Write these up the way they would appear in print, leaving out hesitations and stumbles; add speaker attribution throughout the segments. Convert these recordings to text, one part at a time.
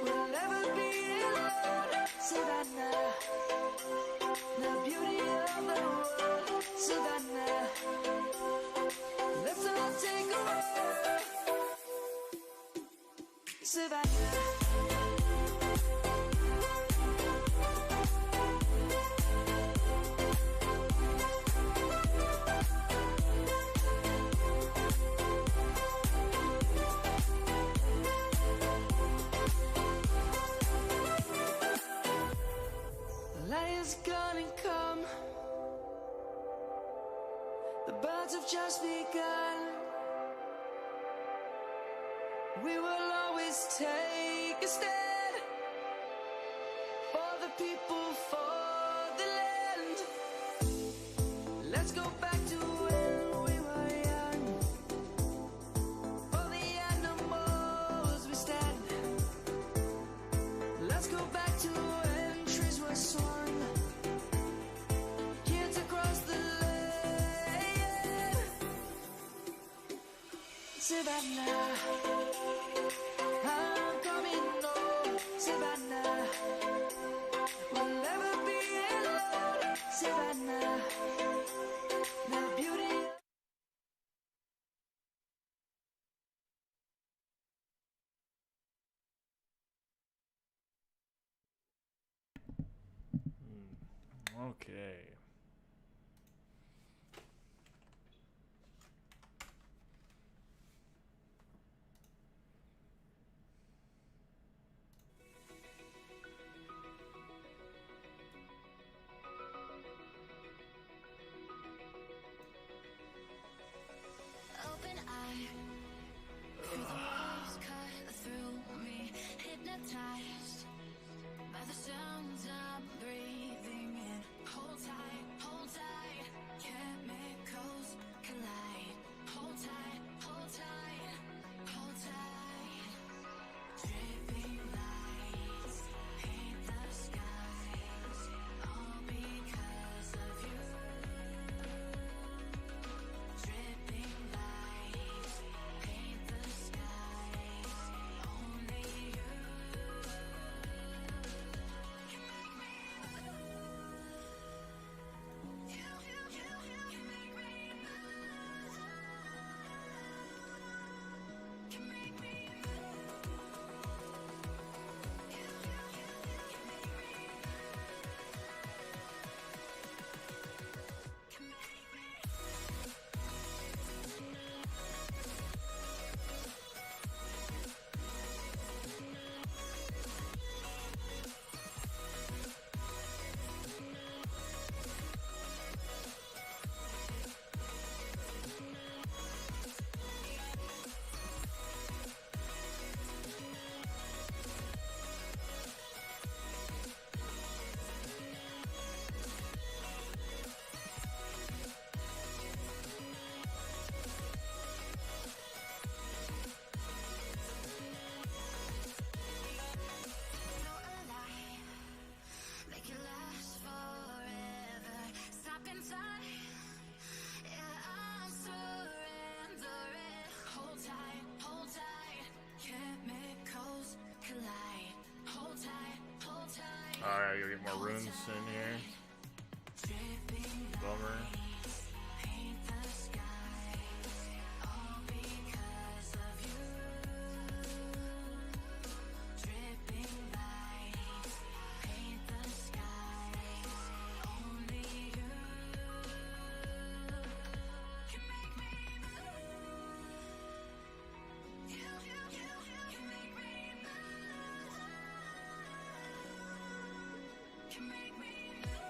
Speaker 1: We'll never be alone, Savannah. The beauty of the world, Savannah. Let's all take a walk, Savannah. Light is gonna come. The birds have just begun. We will always take a stand for the people, for the land. Let's go back to when we were young. For the animals we stand. Let's go back to when trees were swung. Kids across the land. Savannah, I'm coming home, Savannah. We'll never be alone, Savannah. The beauty.
Speaker 2: Okay.
Speaker 3: Open eye, feel the waves cut through me, hypnotized by the sounds I'm breathing in. Hold tight, chemicals collide. Hold tight, hold tight, hold tight. Dripping lights paint the skies, all because of you. Dripping lights paint the skies, only you can make me move. You can make me move. Can make me move. You can make me move. Can make me. You're alive, make it last forever. Stop inside, yeah, I'm surrendering. Hold tight, chemicals collide. Hold tight, hold tight.
Speaker 2: Alright, you'll get more runes in here.
Speaker 3: Dripping
Speaker 2: Bummer.
Speaker 3: lights paint the skies, all because of you. Dripping lights paint the skies, only you can make me move. You can make me move. Can make me move.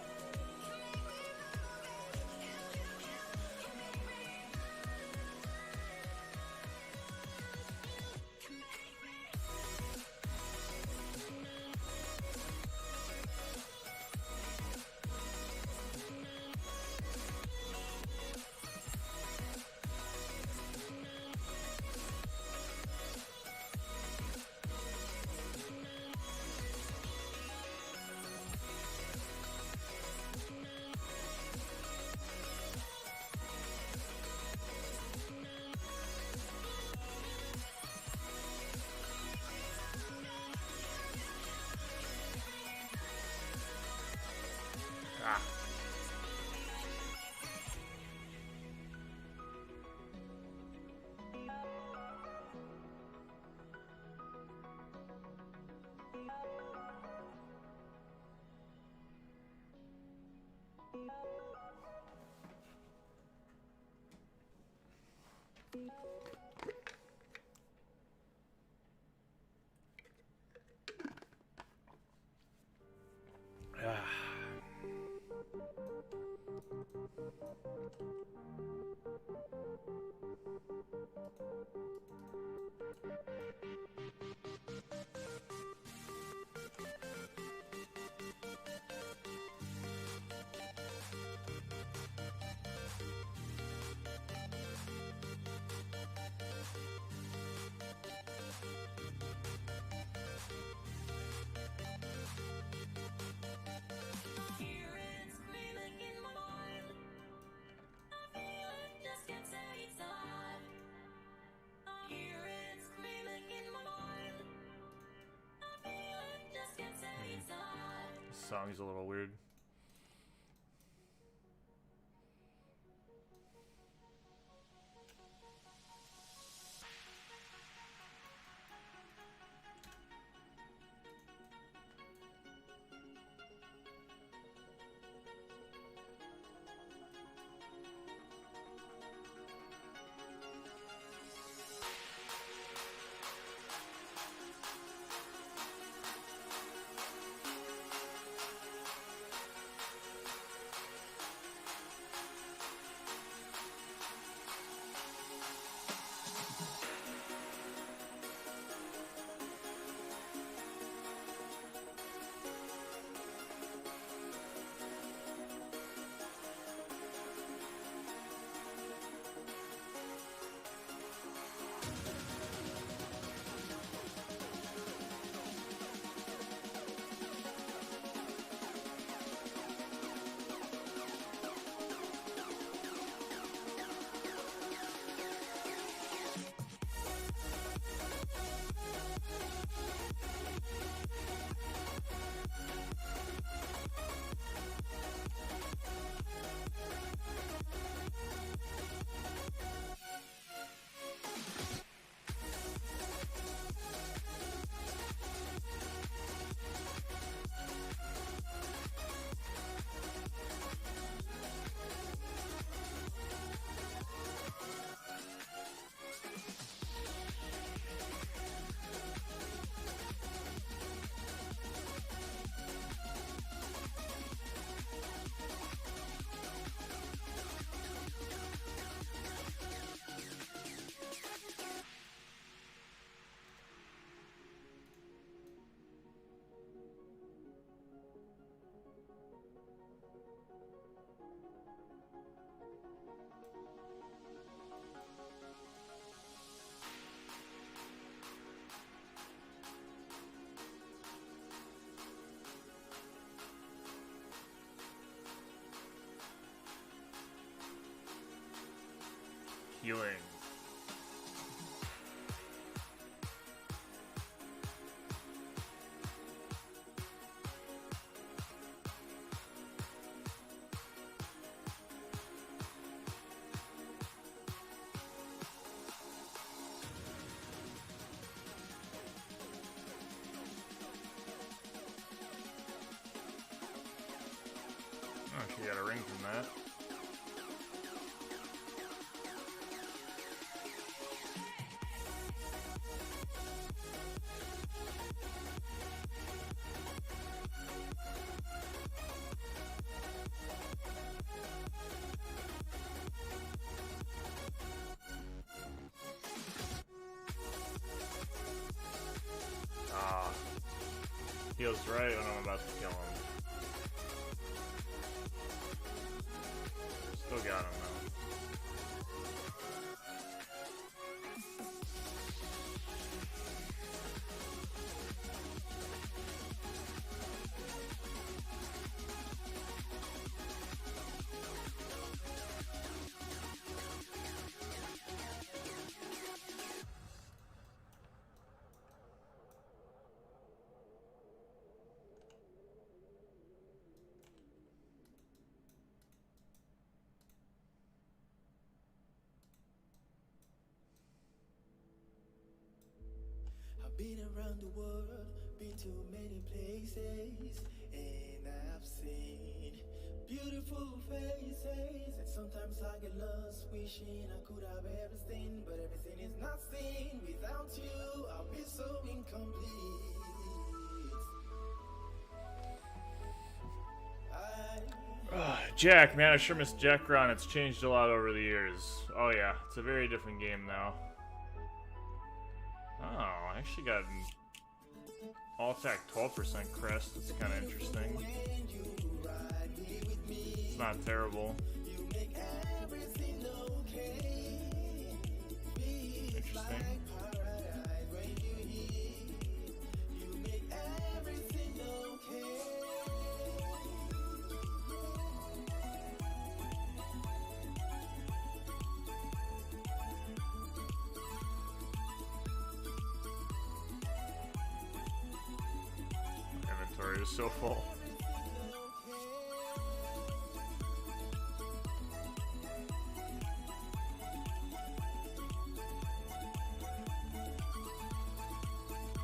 Speaker 3: Hear it screaming in my mind. I feel it, just can't say it's on. I hear it screaming in my mind. I feel it, just can't say it's on.
Speaker 2: This song's a little weird. Healing. Oh, she got a ring from that. Ah, feels right when I'm about to kill him. Still got him though.
Speaker 4: I've been around the world, been to many places, and I've seen Beautiful faces, and sometimes I get lost, wishing I could have everything, but everything is nothing. Without you, I'll be so incomplete.
Speaker 2: Jack, man, I sure miss Jack Ron. It's changed a lot over the years. Oh yeah, it's a very different game now. Oh, I actually got an all attack 12% crest. That's kind of interesting. It's not terrible. Interesting. Inventory is so full.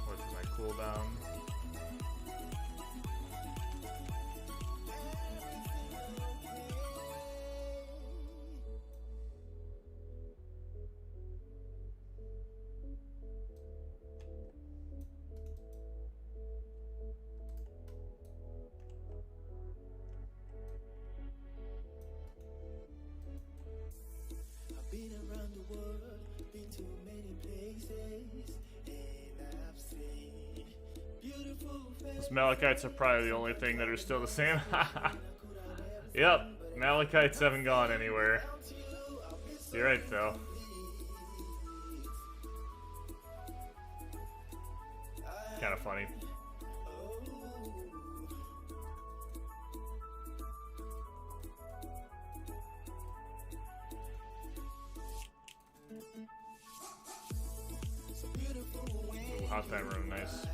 Speaker 2: What's my cooldown?
Speaker 4: Been around the world, been to many places, and I've seen beautiful faces.
Speaker 2: Those Malachites are probably the only thing that are still the same. Yep, Malachites haven't gone anywhere. You're right, though. Kind of funny. Ooh, hot time room, nice.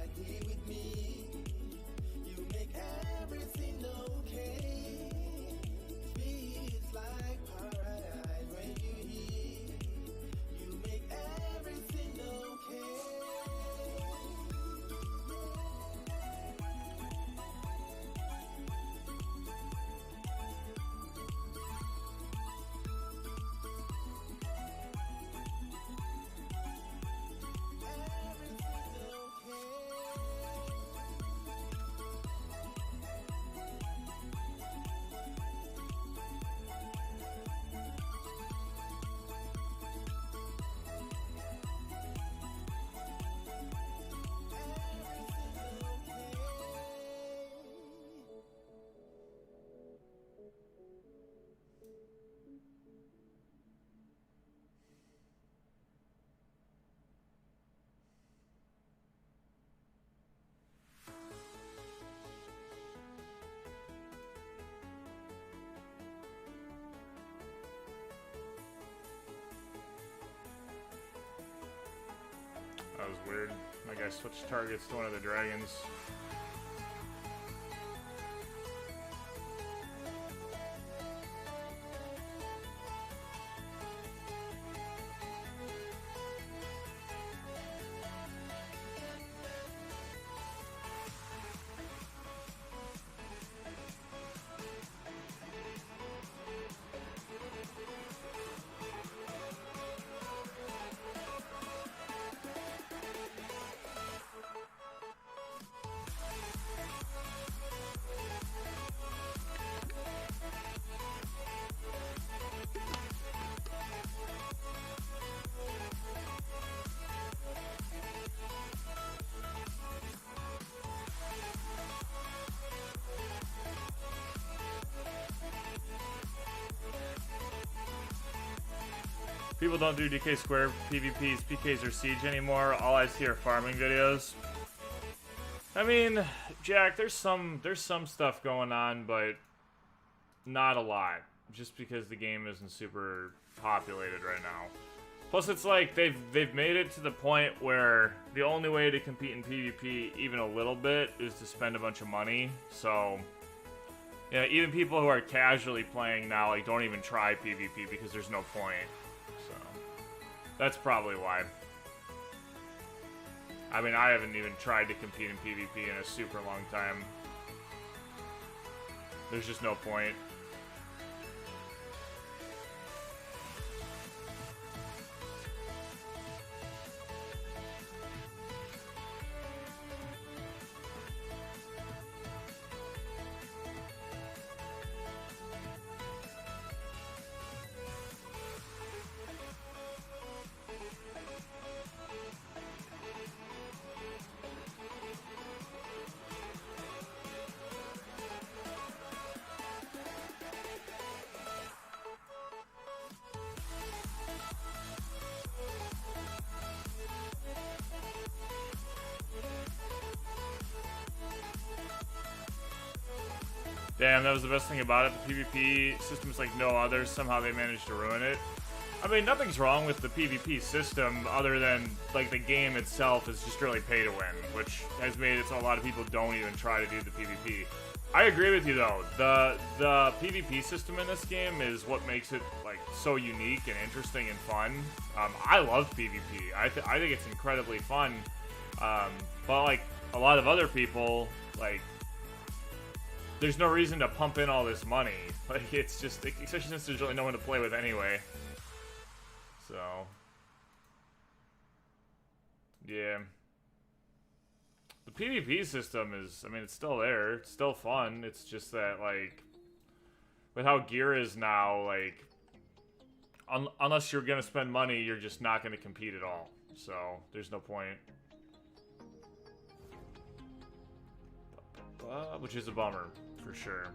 Speaker 2: That was weird. My guy switched targets to one of the dragons. People don't do DK square PvPs, PKs, or Siege anymore. All I see are farming videos. I mean, Jack, there's some stuff going on, but not a lot. Just because the game isn't super populated right now. Plus, it's like they've made it to the point where the only way to compete in PvP, even a little bit, is to spend a bunch of money. So, yeah, even people who are casually playing now like don't even try PvP because there's no point. So, that's probably why. I mean, I haven't even tried to compete in PvP in a super long time. There's just no point. Damn, that was the best thing about it. The PvP system is like no other. Somehow they managed to ruin it. I mean, nothing's wrong with the PvP system other than, like, the game itself is just really pay to win, which has made it so a lot of people don't even try to do the PvP. I agree with you, though. The PvP system in this game is what makes it, like, so unique and interesting and fun. I love PvP. I think it's incredibly fun. But, like, a lot of other people, like, there's no reason to pump in all this money. Like, it's just, especially since there's really no one to play with anyway. So, yeah. The PvP system is, I mean, it's still there. It's still fun. It's just that, like, with how gear is now, like, unless you're going to spend money, you're just not going to compete at all. So, there's no point. Which is a bummer, for sure.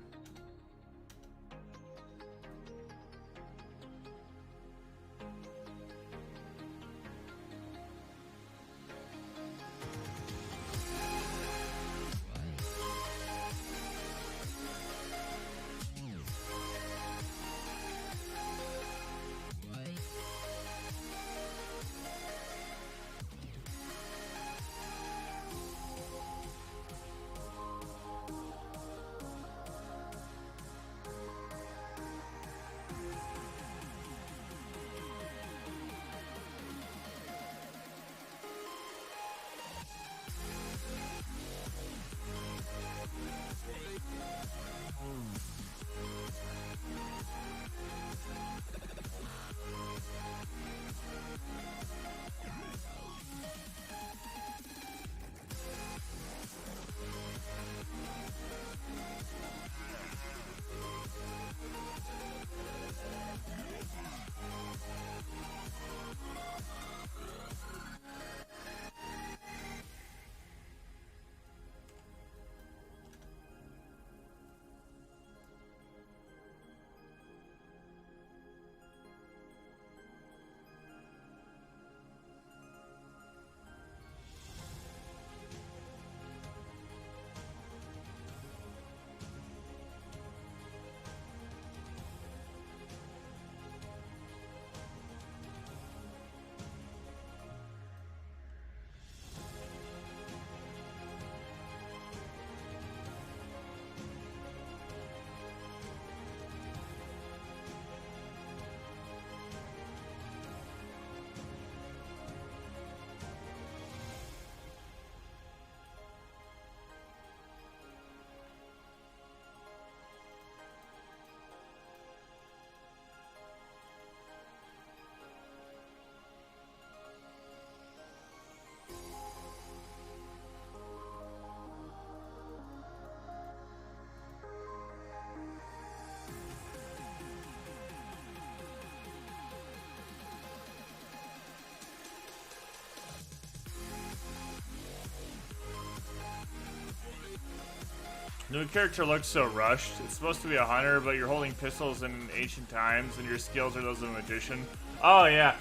Speaker 2: New character looks so rushed. It's supposed to be a hunter, but you're holding pistols in ancient times, and your skills are those of a magician. Oh, yeah.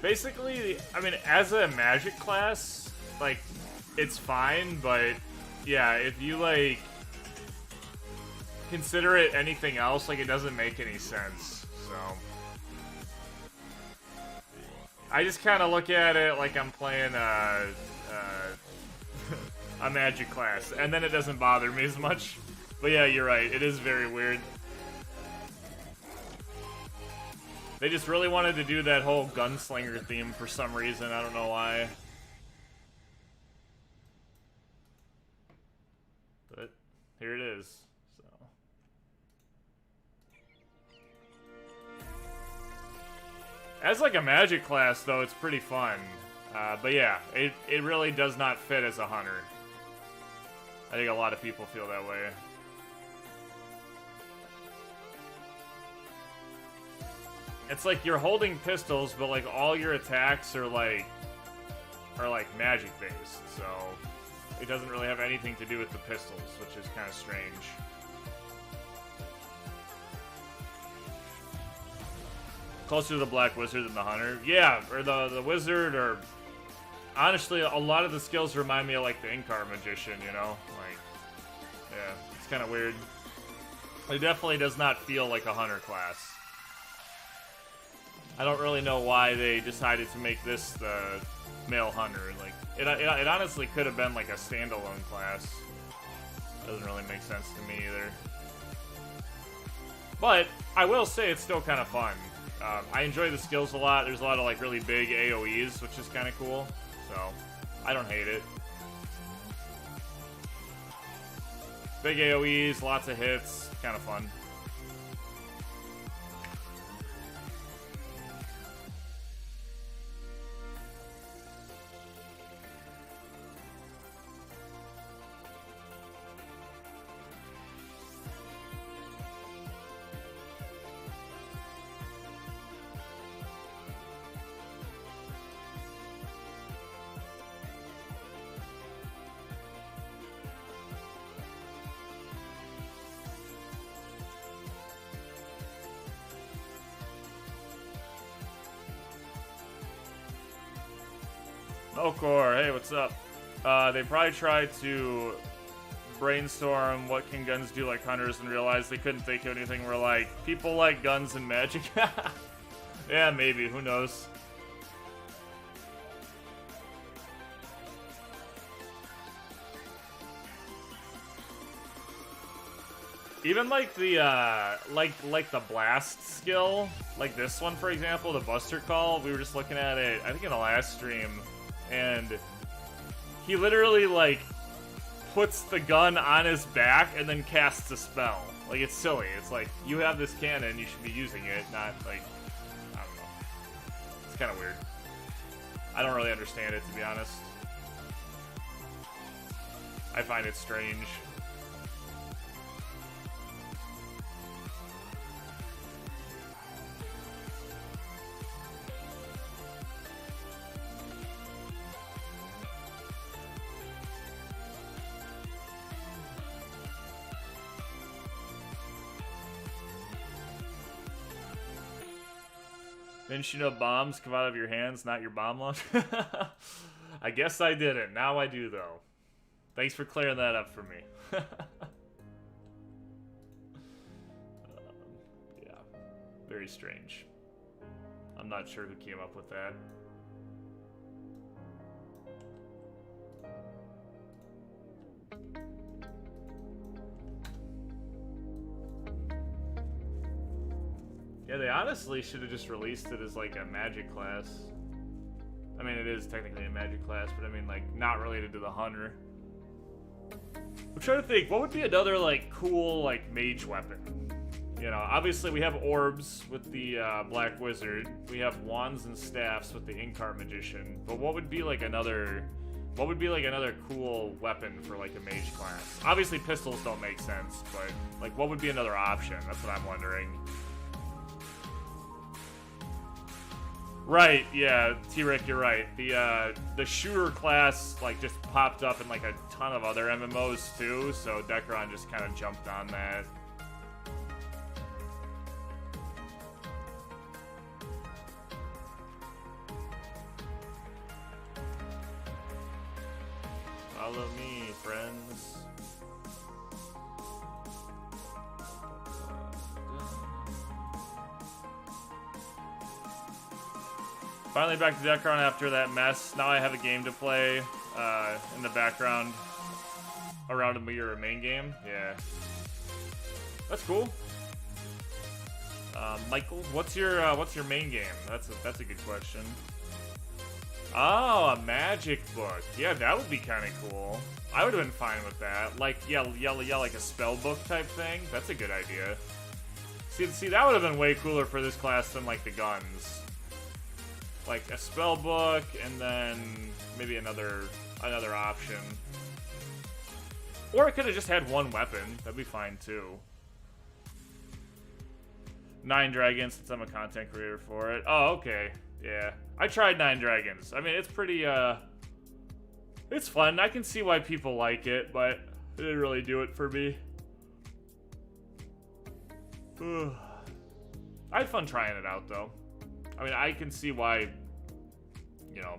Speaker 2: Basically, I mean, as a magic class, like, it's fine, but, yeah, if you, like, consider it anything else, like, it doesn't make any sense, so. I just kind of look at it like I'm playing a magic class, and then it doesn't bother me as much. But yeah, you're right, it is very weird. They just really wanted to do that whole gunslinger theme for some reason, I don't know why. But here it is. So. As like a magic class though, it's pretty fun. But yeah, it really does not fit as a hunter. I think a lot of people feel that way. It's like you're holding pistols, but like all your attacks are like magic based, so it doesn't really have anything to do with the pistols, which is kind of strange. Closer to the Black Wizard than the Hunter. Yeah, or the Wizard, or honestly, a lot of the skills remind me of like the Inkar Magician, you know? Like, yeah, it's kind of weird. It definitely does not feel like a hunter class. I don't really know why they decided to make this the male hunter. Like, it honestly could have been like a standalone class. Doesn't really make sense to me either. But I will say it's still kind of fun. I enjoy the skills a lot. There's a lot of like really big AoEs, which is kind of cool. So I don't hate it. Big AoEs, lots of hits, kind of fun. Okor, hey, what's up? They probably tried to brainstorm what can guns do like hunters and realized they couldn't think of anything. We're like, people like guns and magic. Yeah, maybe, who knows? Even like the like the blast skill, like this one for example, the Buster Call, we were just looking at it, I think in the last stream, and he literally like puts the gun on his back and then casts a spell. Like, it's silly. It's like, you have this cannon, you should be using it, not like, I don't know. It's kind of weird. I don't really understand it, to be honest. I find it strange. Didn't you know bombs come out of your hands, not your bomb launcher? I guess I didn't. Now I do, though. Thanks for clearing that up for me. Yeah. Very strange. I'm not sure who came up with that. Yeah, they honestly should have just released it as like a magic class. I mean, it is technically a magic class, but I mean, like, not related to the hunter. I'm trying to think, what would be another, like, cool, like, mage weapon? You know, obviously we have orbs with the Black Wizard. We have wands and staffs with the Inkart Magician. But what would be, like, another... What would be, like, another cool weapon for, like, a mage class? Obviously pistols don't make sense, but, like, what would be another option? That's what I'm wondering. Right, yeah, T-Rick, you're right. The shooter class, like, just popped up in, like, a ton of other MMOs, too, so Decron just kind of jumped on that. Follow me, friends. Finally back to Decron after that mess. Now I have a game to play in the background around your main game. Yeah. That's cool. Michael, what's your main game? That's a good question. Oh, a magic book. Yeah, that would be kind of cool. I would have been fine with that. Like, yeah, like a spell book type thing. That's a good idea. See, that would have been way cooler for this class than like the guns. Like a spell book, and then maybe another option. Or it could have just had one weapon. That'd be fine too. 9 Dragons, since I'm a content creator for it. Oh, okay. Yeah. I tried 9 Dragons. I mean, it's pretty, it's fun. I can see why people like it, but it didn't really do it for me. I had fun trying it out, though. I mean, I can see why, you know,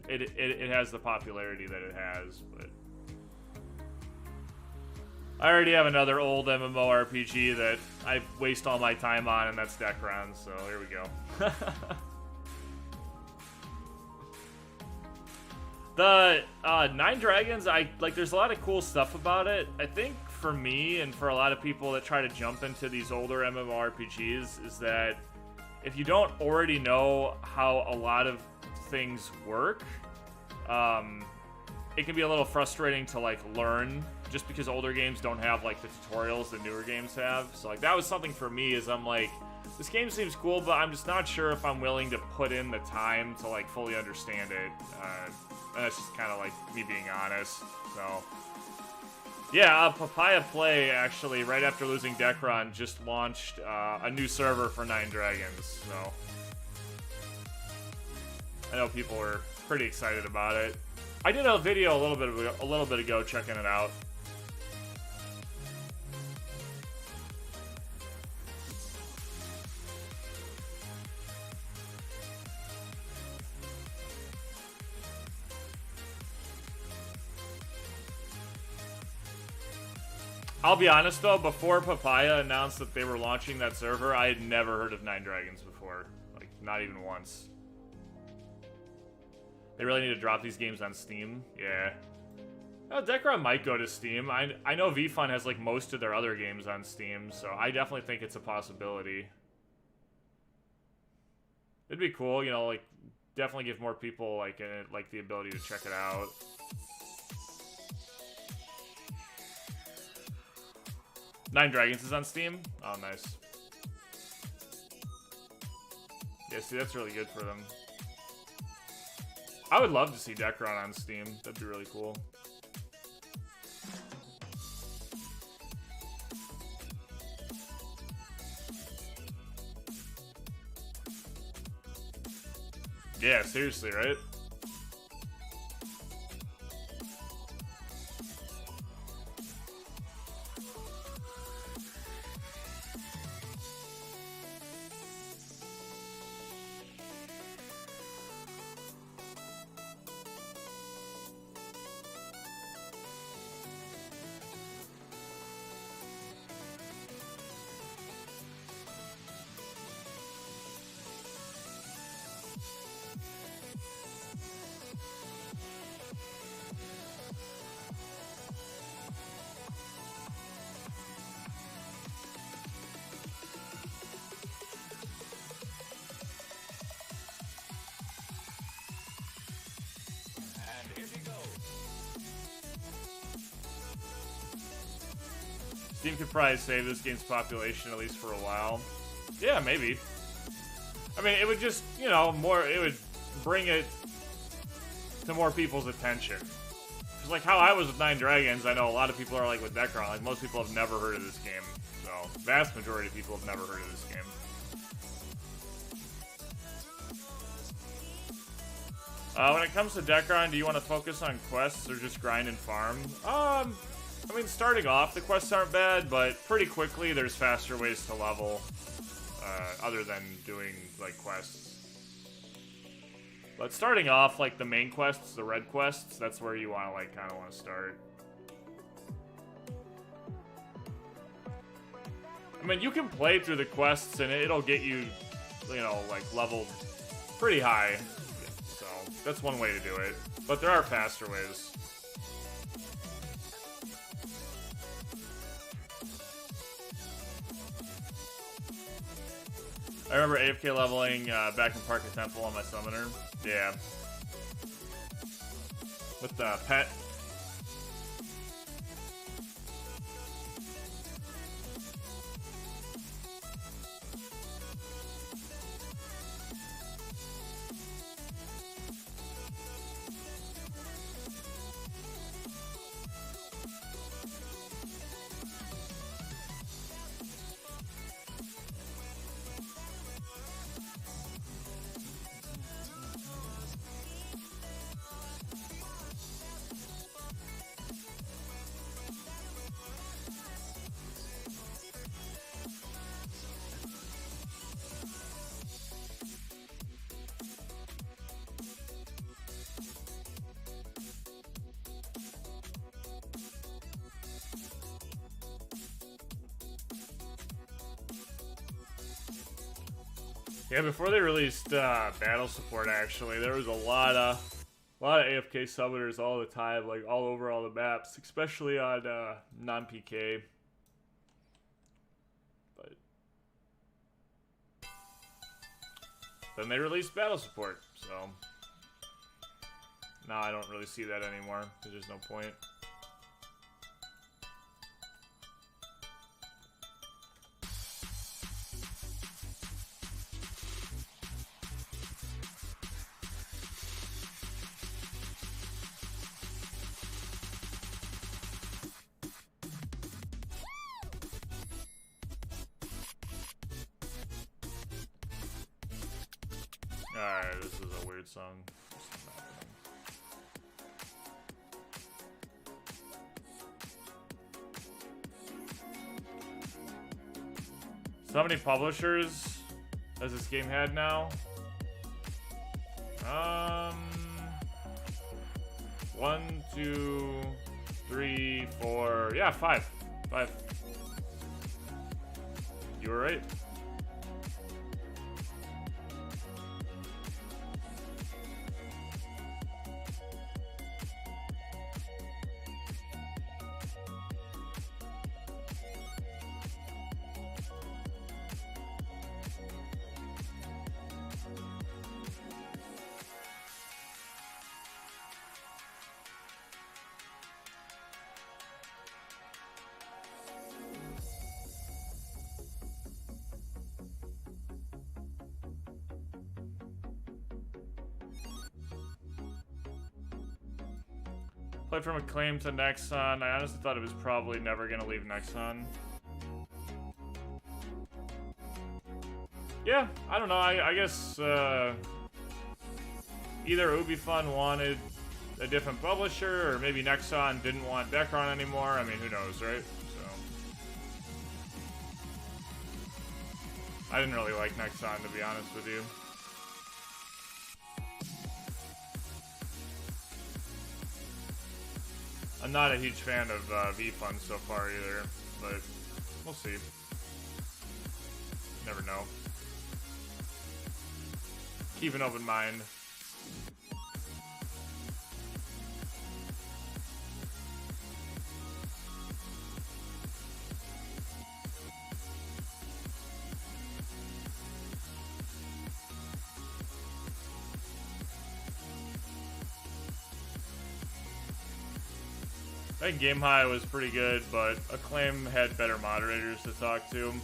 Speaker 2: it has the popularity that it has, but I already have another old MMORPG that I waste all my time on, and that's Decron, so here we go. The Nine Dragons, there's a lot of cool stuff about it. I think for me and for a lot of people that try to jump into these older MMORPGs is that if you don't already know how a lot of things work, it can be a little frustrating to like learn, just because older games don't have like the tutorials that newer games have. So like that was something for me, is I'm like, this game seems cool, but I'm just not sure if I'm willing to put in the time to like fully understand it. And that's just kind of like me being honest. So yeah, Papaya Play actually, right after losing Decron, just launched a new server for Nine Dragons. So I know people were pretty excited about it. I did a video a little bit ago checking it out. I'll be honest though, before Papaya announced that they were launching that server, I had never heard of Nine Dragons before. Like, not even once. They really need to drop these games on Steam. Yeah. Oh, Decron might go to Steam. I know VFun has like most of their other games on Steam, so I definitely think it's a possibility. It'd be cool, you know, like definitely give more people like the ability to check it out. Nine Dragons is on Steam? Oh, nice. Yeah, see, that's really good for them. I would love to see Decron on Steam. That'd be really cool. Yeah, seriously, right? Steam could probably save this game's population at least for a while. Yeah, maybe. I mean, it would just, you know, it would bring it to more people's attention. Just like how I was with Nine Dragons, I know a lot of people are like with Decron. Like, most people have never heard of this game. So, vast majority of people have never heard of this game. When it comes to Decron, do you want to focus on quests or just grind and farm? I mean, starting off, the quests aren't bad, but pretty quickly there's faster ways to level, other than doing, like, quests. But starting off, like, the main quests, the red quests, that's where you want to, like, kind of want to start. I mean, you can play through the quests and it'll get you, you know, like, leveled pretty high. So, that's one way to do it. But there are faster ways. I remember AFK leveling back in Park of Temple on my summoner. Yeah. With the pet. Yeah, before they released battle support, actually, there was a lot of AFK summoners all the time, like all over all the maps, especially on non-PK. But then they released battle support, so now I don't really see that anymore because there's no point. Alright, this is a weird song. So how many publishers has this game had now? 1, 2, 3, 4. Yeah, 5. 5. You were right. Played from Acclaim to Nexon. I honestly thought it was probably never going to leave Nexon. Yeah, I don't know. I guess either Ubifun wanted a different publisher, or maybe Nexon didn't want Decron anymore. I mean, who knows, right? So I didn't really like Nexon, to be honest with you. I'm not a huge fan of VFun so far either, but we'll see. Never know. Keep an open mind. I think Game High was pretty good, but Acclaim had better moderators to talk to.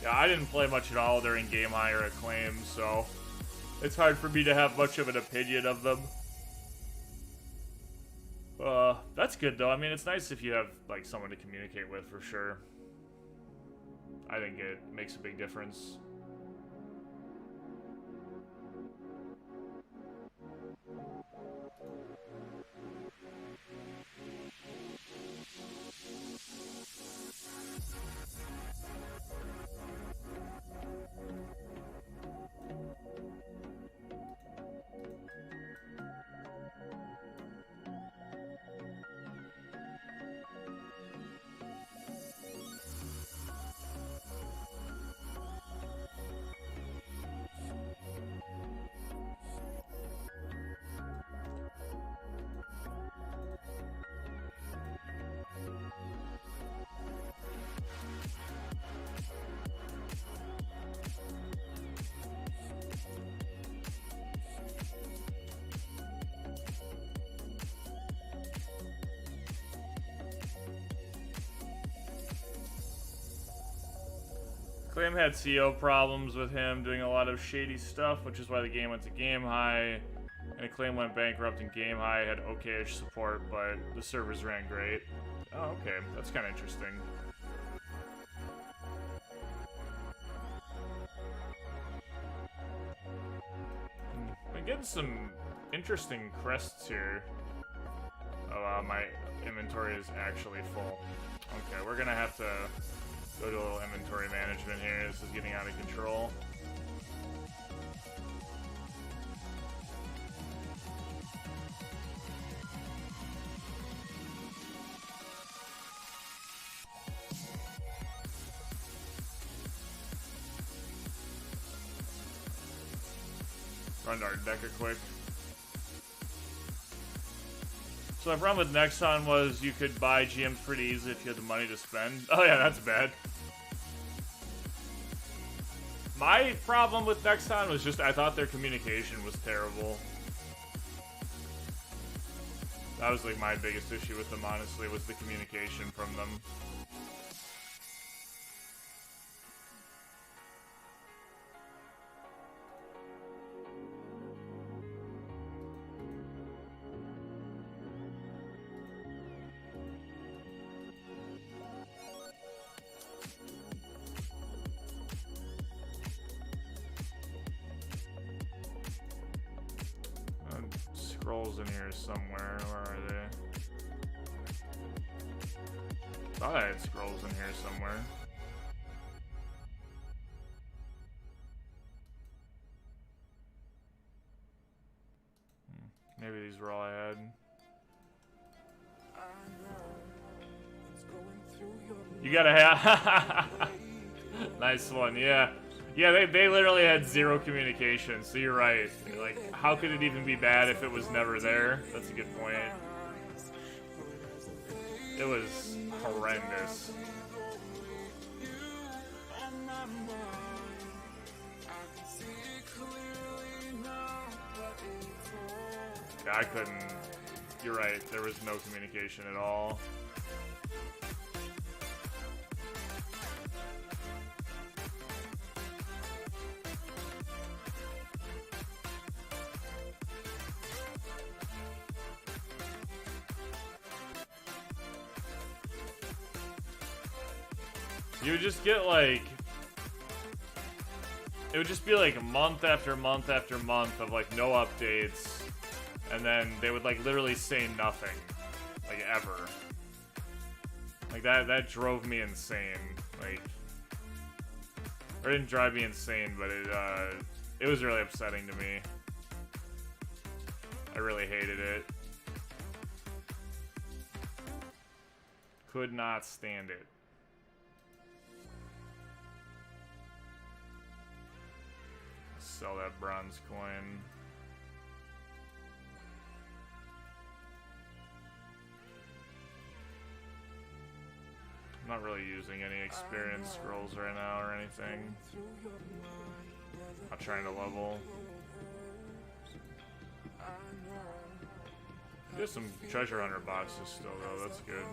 Speaker 2: Yeah, I didn't play much at all during Game High or Acclaim, so it's hard for me to have much of an opinion of them. That's good though. I mean, it's nice if you have like someone to communicate with, for sure. I think it makes a big difference. Acclaim had CO problems with him doing a lot of shady stuff, which is why the game went to Game High. And Acclaim went bankrupt, and Game High had okay-ish support, but the servers ran great. Oh, okay. That's kind of interesting. I'm getting some interesting crests here. Oh, wow, my inventory is actually full. Okay, we're gonna have to go to a little inventory management here. This is getting out of control. Run to our Deca quick. So my problem with Nexon was you could buy GMs pretty easily if you had the money to spend. Oh yeah, that's bad. My problem with Nexon was just I thought their communication was terrible. That was like my biggest issue with them, honestly, was the communication from them. Scrolls in here somewhere. Where are they? Thought I had scrolls in here somewhere. Maybe these were all I had. You gotta have. Nice one, yeah. Yeah, they literally had zero communication, so you're right. Like, how could it even be bad if it was never there? That's a good point. It was horrendous. Yeah, I couldn't. You're right, there was no communication at all. You would just get like, it would just be like month after month after month of like no updates, and then they would like literally say nothing, like ever. Like that drove me insane. Like, or it didn't drive me insane, but it was really upsetting to me. I really hated it. Could not stand it. Sell that bronze coin. I'm not really using any experience scrolls right now or anything. Not trying to level. There's some treasure hunter boxes still though, that's good.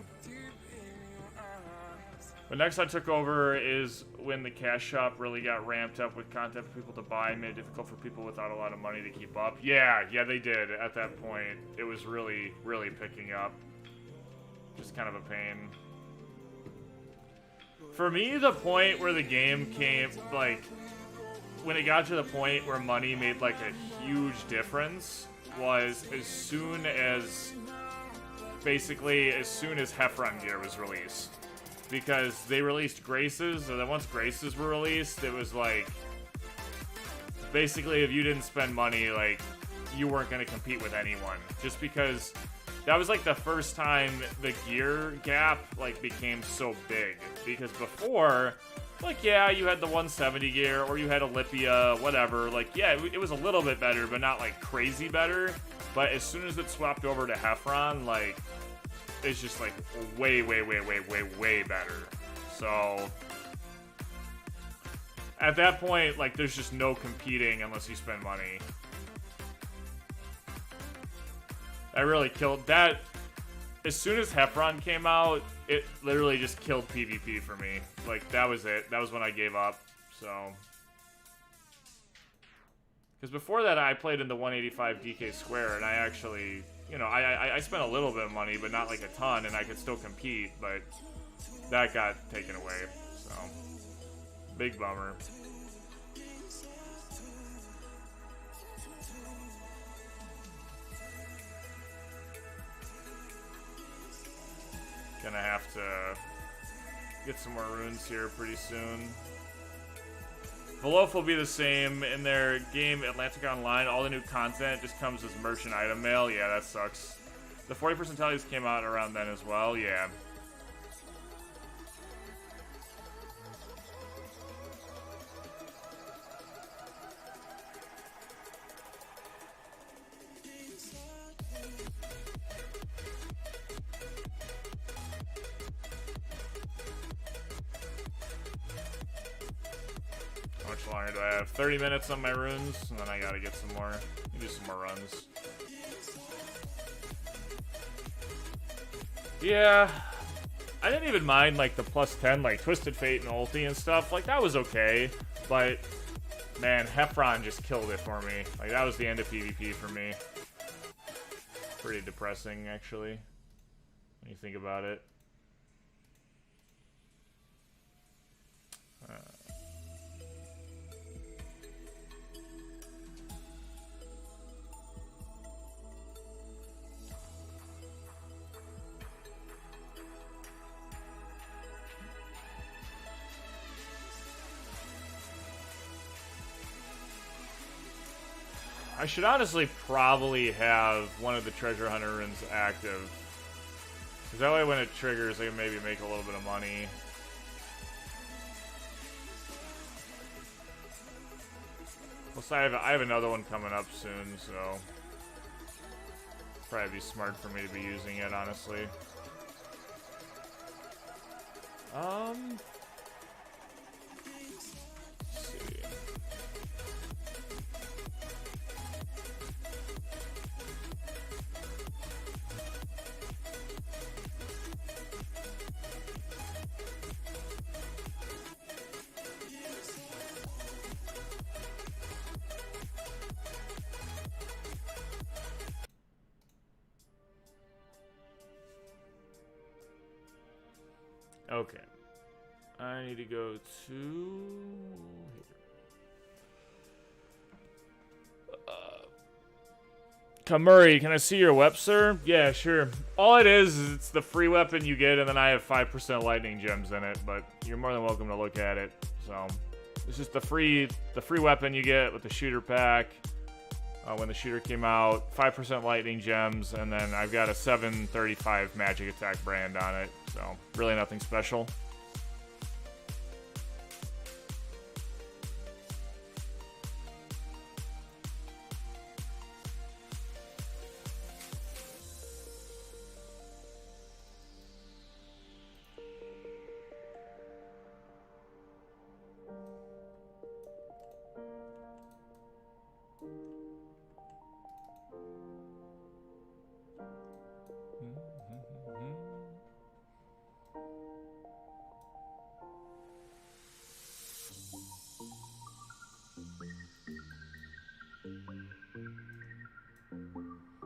Speaker 2: But next I took over is when the cash shop really got ramped up with content for people to buy and made it difficult for people without a lot of money to keep up. Yeah, they did at that point. It was really, really picking up. Just kind of a pain. For me, the point where the game came, like, when it got to the point where money made, like, a huge difference was as soon as, basically, as soon as Heffron gear was released. Because they released Graces, and then once Graces were released, it was like, basically if you didn't spend money, like, you weren't going to compete with anyone. Just because that was like the first time the gear gap, like, became so big. Because before, like, yeah, you had the 170 gear, or you had Olympia, whatever. Like, yeah, it was a little bit better, but not, like, crazy better. But as soon as it swapped over to Heffron, like, it's just like way better. So at that point, like, there's just no competing unless you spend money. That really killed that. As soon as Heffron came out, it literally just killed PvP for me. Like, that was it. That was when I gave up. So, because before that I played in the 185 DK square, and I actually, you know, I spent a little bit of money, but not like a ton, and I could still compete, but that got taken away, so big bummer. Gonna have to get some more runes here pretty soon. Velof will be the same in their game Atlantic Online. All the new content just comes as merchant item mail. Yeah, that sucks. The 40% tallies came out around then as well. Yeah. longer do I have? 30 minutes on my runes, and then I gotta get some more. Do some more runs. Yeah, I didn't even mind like the +10, like Twisted Fate and ulti and stuff. Like that was okay, but man, Heffron just killed it for me. Like that was the end of PvP for me. Pretty depressing, actually, when you think about it. I should honestly probably have one of the treasure hunter runes active. Because that way when it triggers, I can maybe make a little bit of money. Plus, I have another one coming up soon, so probably be smart for me to be using it, honestly. Let's see. Okay. I need to go to... Kamuri, can I see your wep, sir? Yeah, sure. All it is it's the free weapon you get, and then I have 5% lightning gems in it, but you're more than welcome to look at it. So, it's just the free weapon you get with the shooter pack. When the shooter came out, 5% lightning gems, and then I've got a 735 magic attack brand on it. So, really nothing special.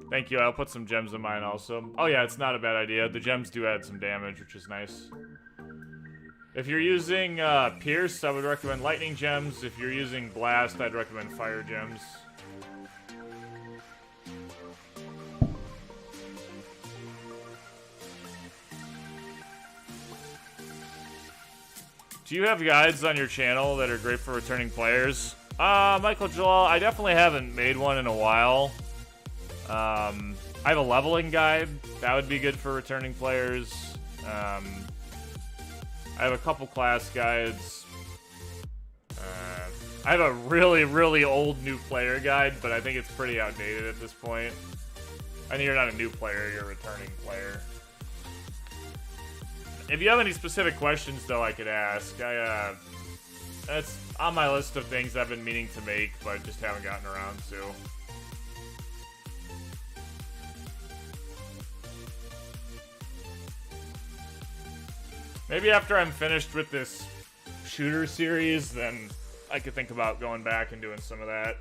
Speaker 2: Thank you, I'll put some gems in mine also. Oh yeah, it's not a bad idea. The gems do add some damage, which is nice. If you're using Pierce, I would recommend lightning gems. If you're using Blast, I'd recommend fire gems. Do you have guides on your channel that are great for returning players? Michael Jalal, I definitely haven't made one in a while. I have a leveling guide. That would be good for returning players. I have a couple class guides. I have a really, really old new player guide, but I think it's pretty outdated at this point. I know you're not a new player, you're a returning player. If you have any specific questions, though, I could ask. That's on my list of things I've been meaning to make, but just haven't gotten around to. Maybe after I'm finished with this shooter series, then I could think about going back and doing some of that.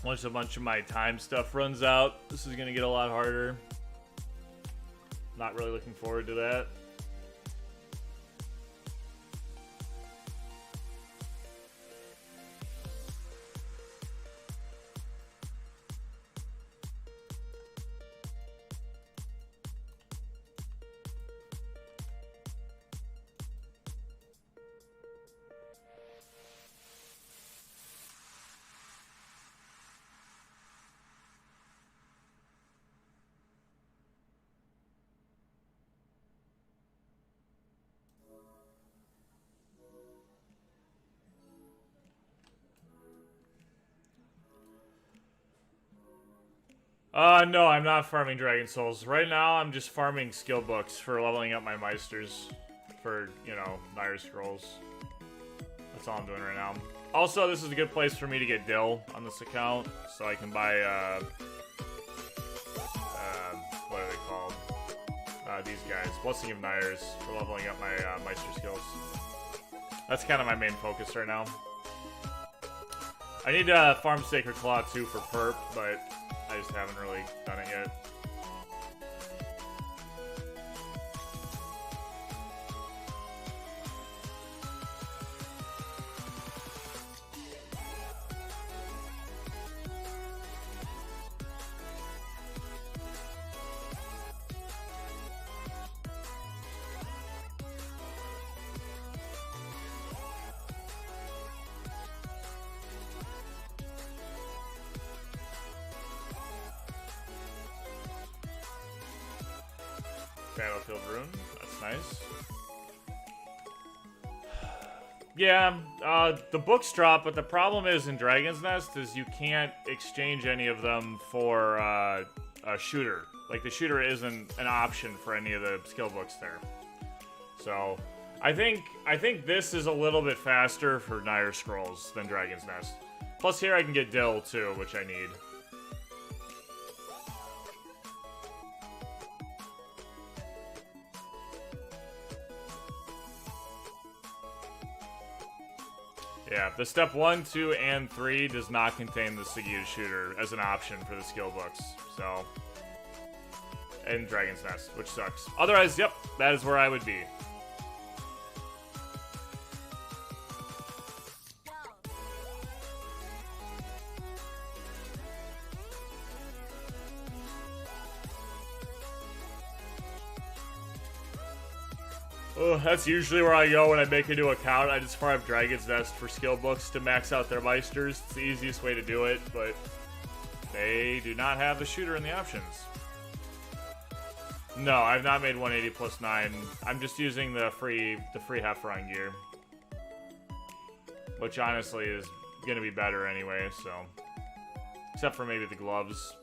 Speaker 2: Once a bunch of my time stuff runs out, this is gonna get a lot harder. Not really looking forward to that. No, I'm not farming Dragon Souls. Right now, I'm just farming skill books for leveling up my Meisters for, you know, Nire Scrolls. That's all I'm doing right now. Also, this is a good place for me to get Dill on this account, so I can buy, what are they called? These guys. Blessing of Nires for leveling up my Meister skills. That's kind of my main focus right now. I need to farm Sacred Claw too for perp, but I just haven't really done it yet. Battlefield Rune, that's nice. Yeah, the books drop, but the problem is in Dragon's Nest is you can't exchange any of them for a shooter. Like, the shooter isn't an option for any of the skill books there. So, I think this is a little bit faster for Nire Scrolls than Dragon's Nest. Plus here I can get Dill too, which I need. Yeah, the step 1, 2, and 3 does not contain the Segita shooter as an option for the skill books, so... And Dragon's Nest, which sucks. Otherwise, yep, that is where I would be. Oh, that's usually where I go when I make a new account. I just farm up Dragon's Nest for skill books to max out their Meisters. It's the easiest way to do it, but they do not have the shooter in the options. No, I've not made 180 plus 9. I'm just using the free Heffron gear, which honestly is gonna be better anyway. So, except for maybe the gloves.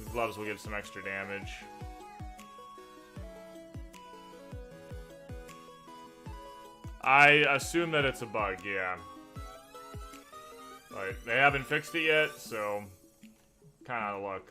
Speaker 2: The gloves will give some extra damage. I assume that it's a bug, yeah. But they haven't fixed it yet, so kind of out of luck.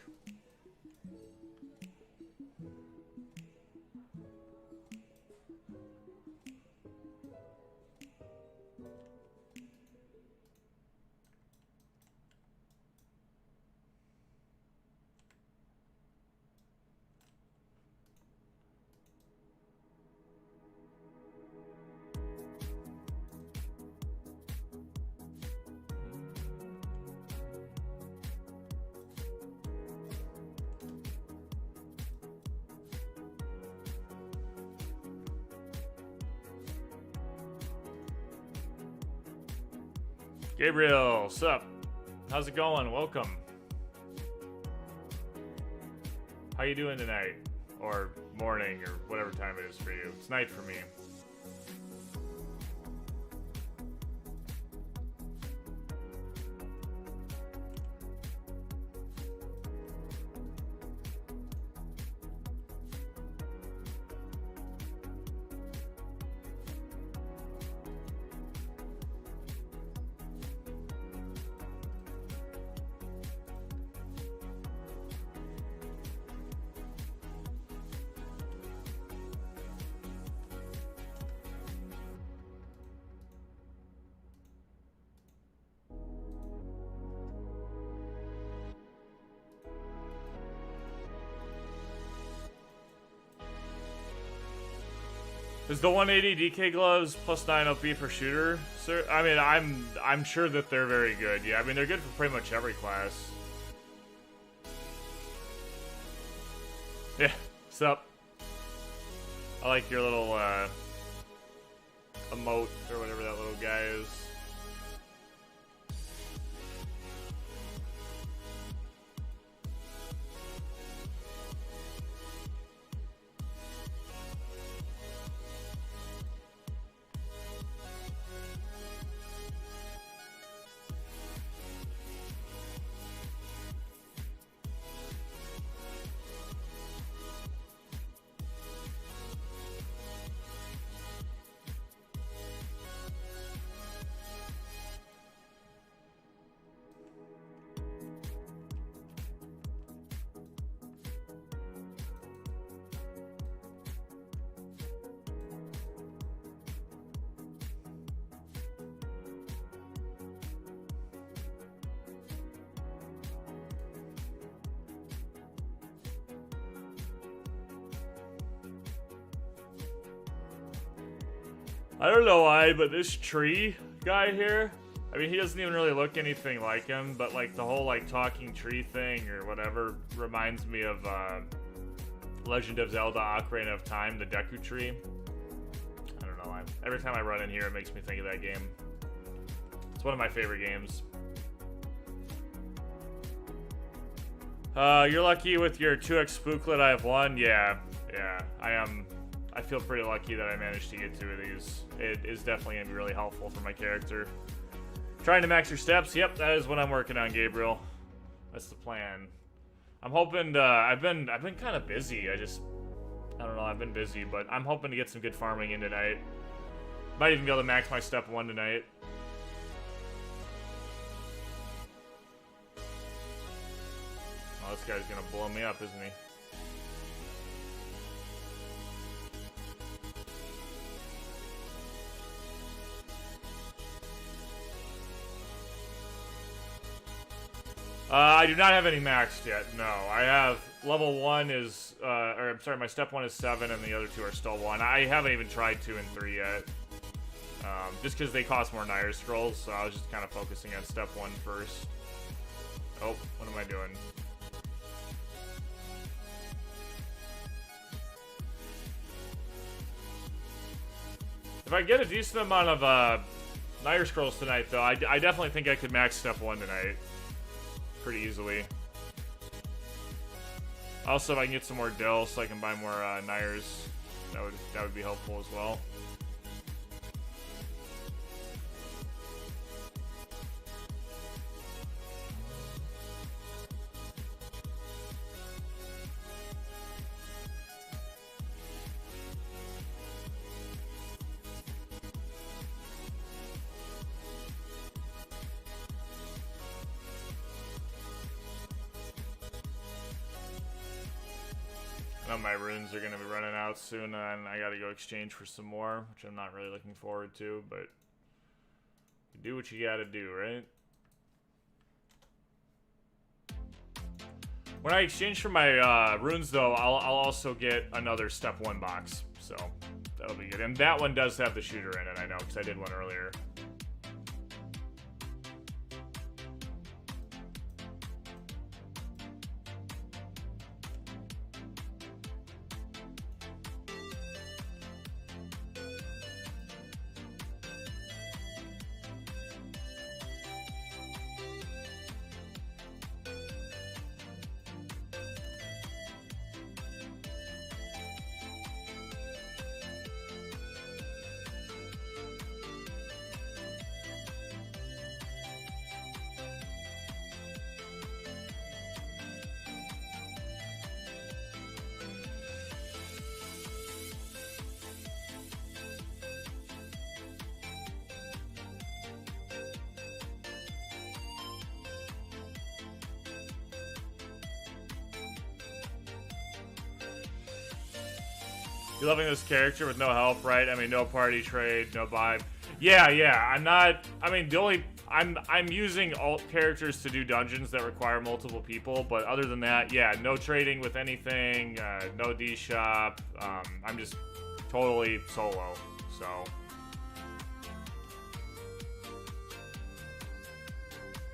Speaker 2: Gabriel, sup? How's it going? Welcome. How you doing tonight? Or morning, or whatever time it is for you. It's night for me. Is the 180 DK gloves plus 9 OP for shooter, sir? I mean, I'm sure that they're very good. Yeah, I mean they're good for pretty much every class. Yeah, what's up? I like your little emote or whatever that little guy is. I don't know why, but this tree guy here, I mean, he doesn't even really look anything like him, but like the whole like talking tree thing or whatever reminds me of Legend of Zelda Ocarina of Time, the Deku tree. I don't know why. Every time I run in here, it makes me think of that game. It's one of my favorite games. You're lucky with your 2x spooklet. I have one. Yeah, I am. I feel pretty lucky that I managed to get 2 of these. It is definitely going to be really helpful for my character. Trying to max your steps. Yep, that is what I'm working on, Gabriel. That's the plan. I'm hoping to, I've been kind of busy. I don't know, I've been busy, but I'm hoping to get some good farming in tonight. Might even be able to max my step 1 tonight. Oh, this guy's going to blow me up, isn't he? I do not have any maxed yet, no. I have level 1 is, or I'm sorry, my step 1 is 7 and the other 2 are still 1. I haven't even tried 2 and 3 yet. Just because they cost more Nire Scrolls, so I was just kind of focusing on step 1 first. Oh, what am I doing? If I get a decent amount of Nire Scrolls tonight, though, I definitely think I could max step 1 tonight. Pretty easily. Also, if I can get some more Dill so I can buy more Nires, that would be helpful as well. I know my runes are going to be running out soon, and I got to go exchange for some more, which I'm not really looking forward to, but you do what you got to do, right? When I exchange for my runes, though, I'll also get another step 1 box, so that'll be good. And that one does have the shooter in it, I know, because I did one earlier. You're loving this character with no help, right? I mean, no party trade, no vibe. Yeah, I'm not, I mean, the only, I'm using alt characters to do dungeons that require multiple people, but other than that, yeah, no trading with anything, no D shop. I'm just totally solo. So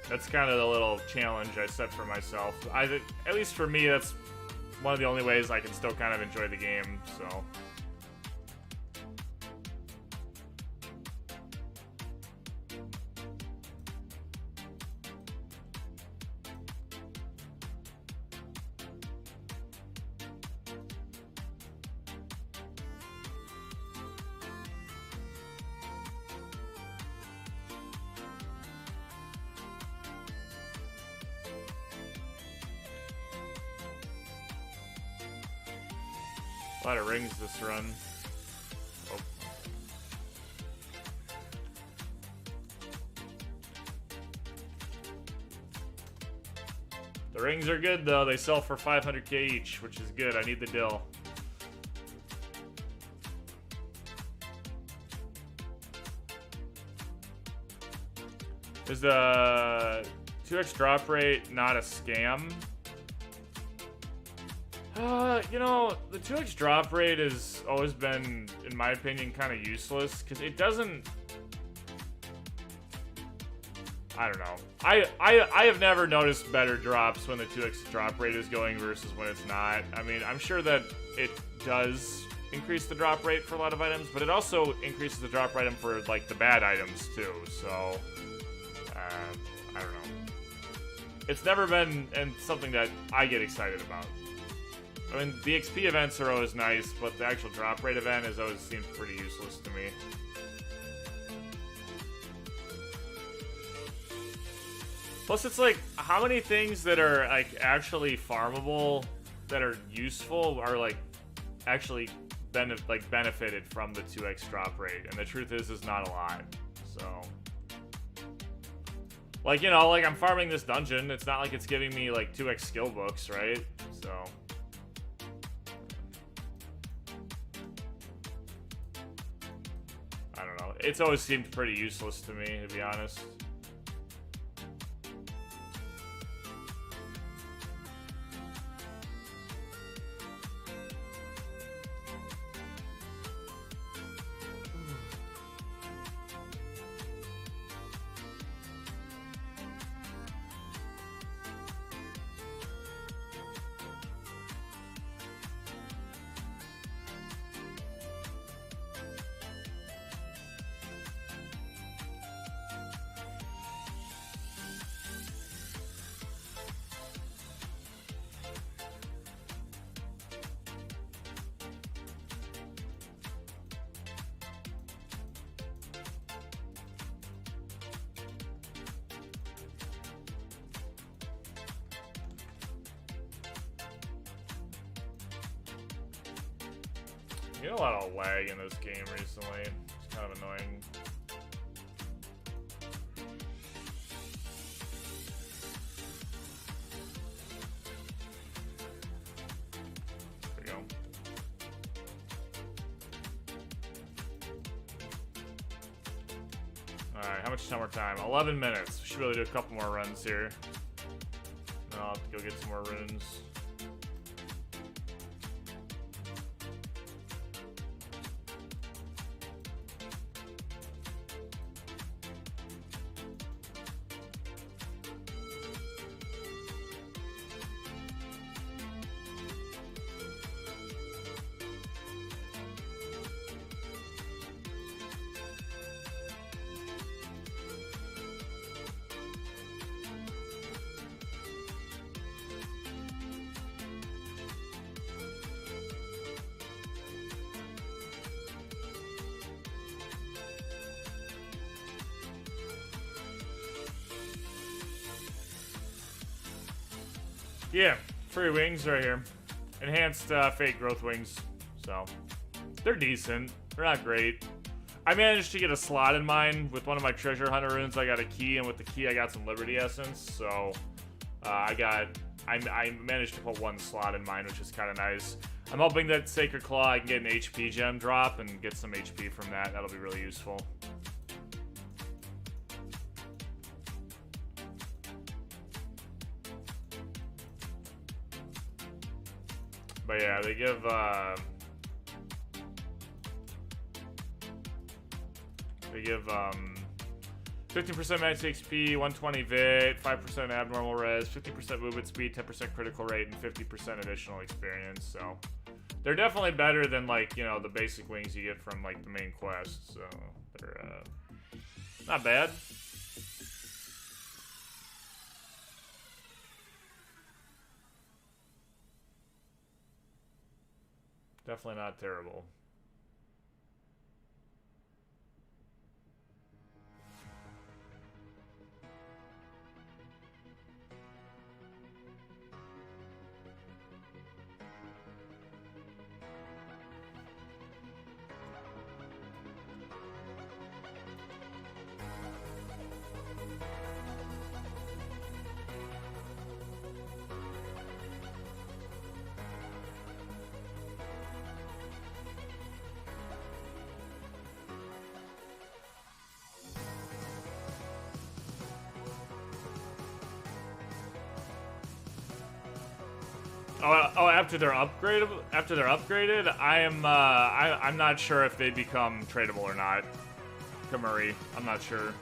Speaker 2: that's kind of the little challenge I set for myself. At least for me, that's one of the only ways I can still kind of enjoy the game. So. A lot of rings this run. Oh. The rings are good though. They sell for 500k each, which is good. I need the dill. Is the 2x drop rate not a scam? You know, the 2x drop rate has always been, in my opinion, kind of useless, because it doesn't... I don't know. I have never noticed better drops when the 2x drop rate is going versus when it's not. I mean, I'm sure that it does increase the drop rate for a lot of items, but it also increases the drop rate for, like, the bad items, too, so... I don't know. It's never been something that I get excited about. I mean, the XP events are always nice, but the actual drop rate event has always seemed pretty useless to me. Plus, it's like, how many things that are, like, actually farmable, that are useful, are, like, actually benefited from the 2x drop rate? And the truth is not a lot, so... Like, you know, like, I'm farming this dungeon. It's not like it's giving me, like, 2x skill books, right? So... I don't know. It's always seemed pretty useless to me, to be honest. You get a lot of lag in this game recently. It's kind of annoying. There we go. Alright, how much more time? 11 minutes. We should be able to do a couple more runs here. Then I'll have to go get some more runes. Yeah, free wings right here. Enhanced fake growth wings. So, they're decent. They're not great. I managed to get a slot in mine. With one of my treasure hunter runes, I got a key, and with the key, I got some Liberty Essence. So, I managed to put one slot in mine, which is kind of nice. I'm hoping that Sacred Claw, I can get an HP gem drop and get some HP from that. That'll be really useful. But yeah, they give, They give 15% max HP, 120 vit, 5% abnormal res, 50% movement speed, 10% critical rate, and 50% additional experience. So they're definitely better than, like, you know, the basic wings you get from, like, the main quest. So they're not bad. Definitely not terrible. Oh, after they're upgraded, I'm not sure if they become tradable or not. Kamuri, I'm not sure.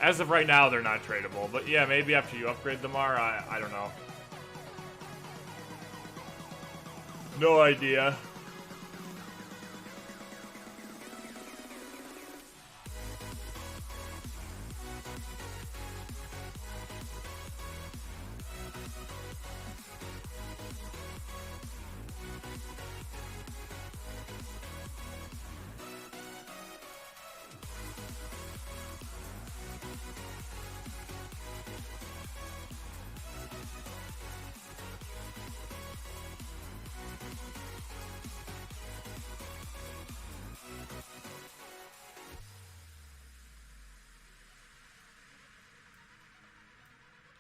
Speaker 2: As of right now, they're not tradable, but yeah, maybe after you upgrade them are. I don't know. No idea.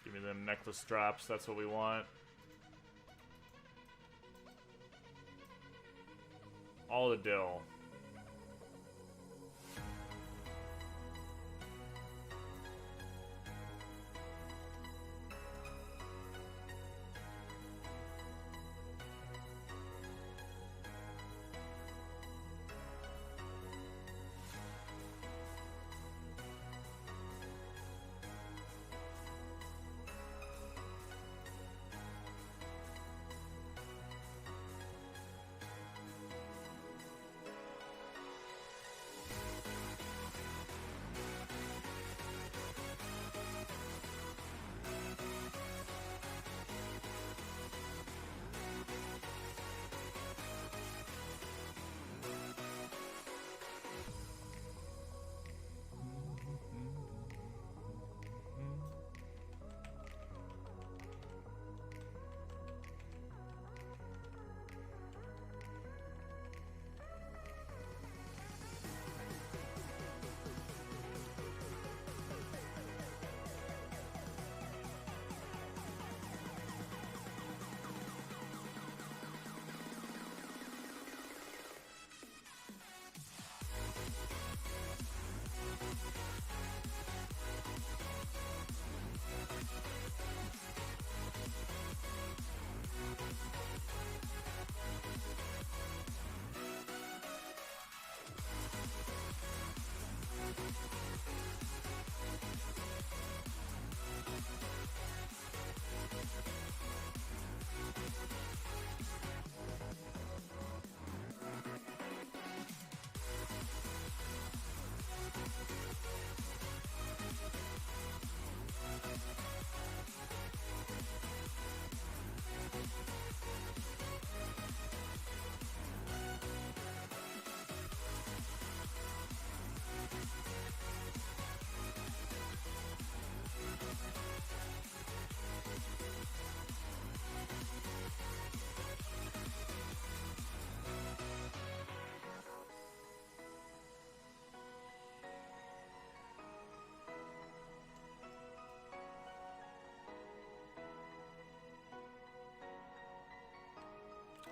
Speaker 2: Give me them necklace drops, that's what we want. All the dill.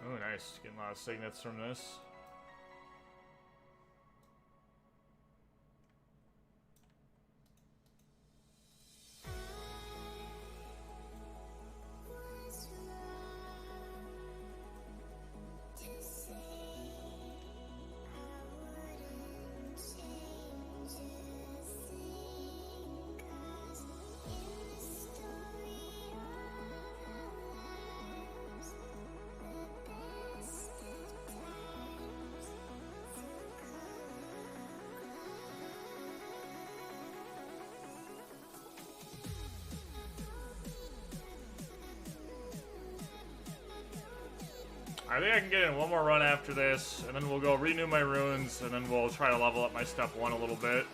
Speaker 2: Oh, nice. Getting a lot of signets from this. I think I can get in one more run after this, and then we'll go renew my runes, and then we'll try to level up my step 1 a little bit.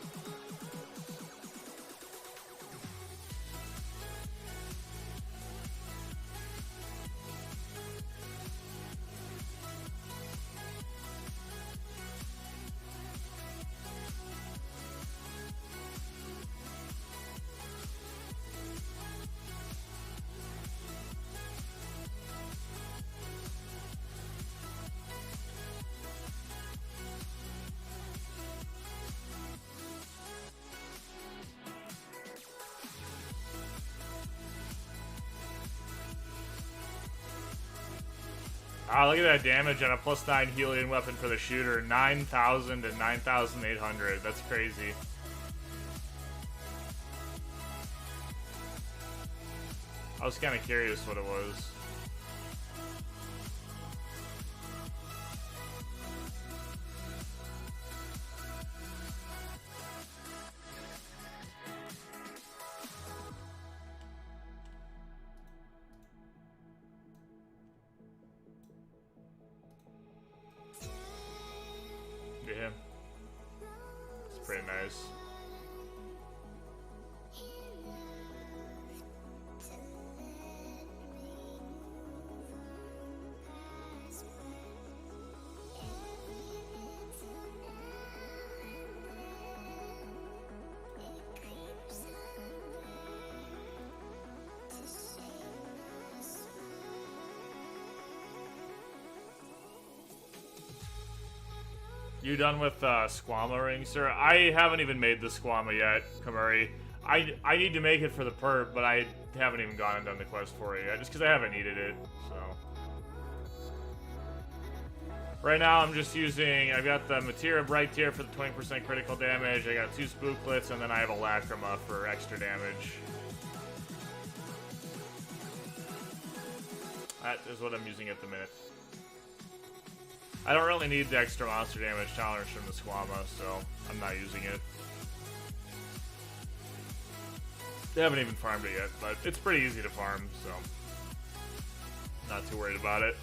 Speaker 2: Ah, look at that damage on a +9 healing weapon for the shooter. 9,000 and 9,800. That's crazy. I was kind of curious what it was. Yeah. It's pretty nice. You done with Squama ring, sir? I haven't even made the Squama yet, Kamuri. I need to make it for the perp, but I haven't even gone and done the quest for it yet, just because I haven't needed it, so. Right now I'm just using, I've got the Materia Bright Tier for the 20% critical damage, I got 2 Spooklets, and then I have a Lacrima for extra damage. That is what I'm using at the minute. I don't really need the extra monster damage tolerance from the Squama, so I'm not using it. They haven't even farmed it yet, but it's pretty easy to farm, so not too worried about it.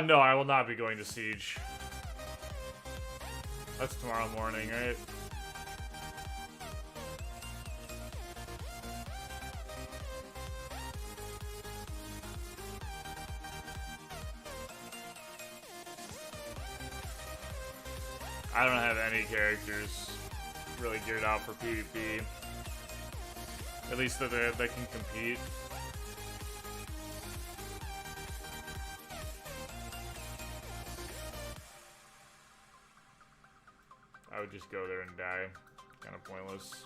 Speaker 2: No, I will not be going to Siege. That's tomorrow morning, right? I don't have any characters really geared out for PvP. At least that they can compete. I would just go there and die. Kind of pointless.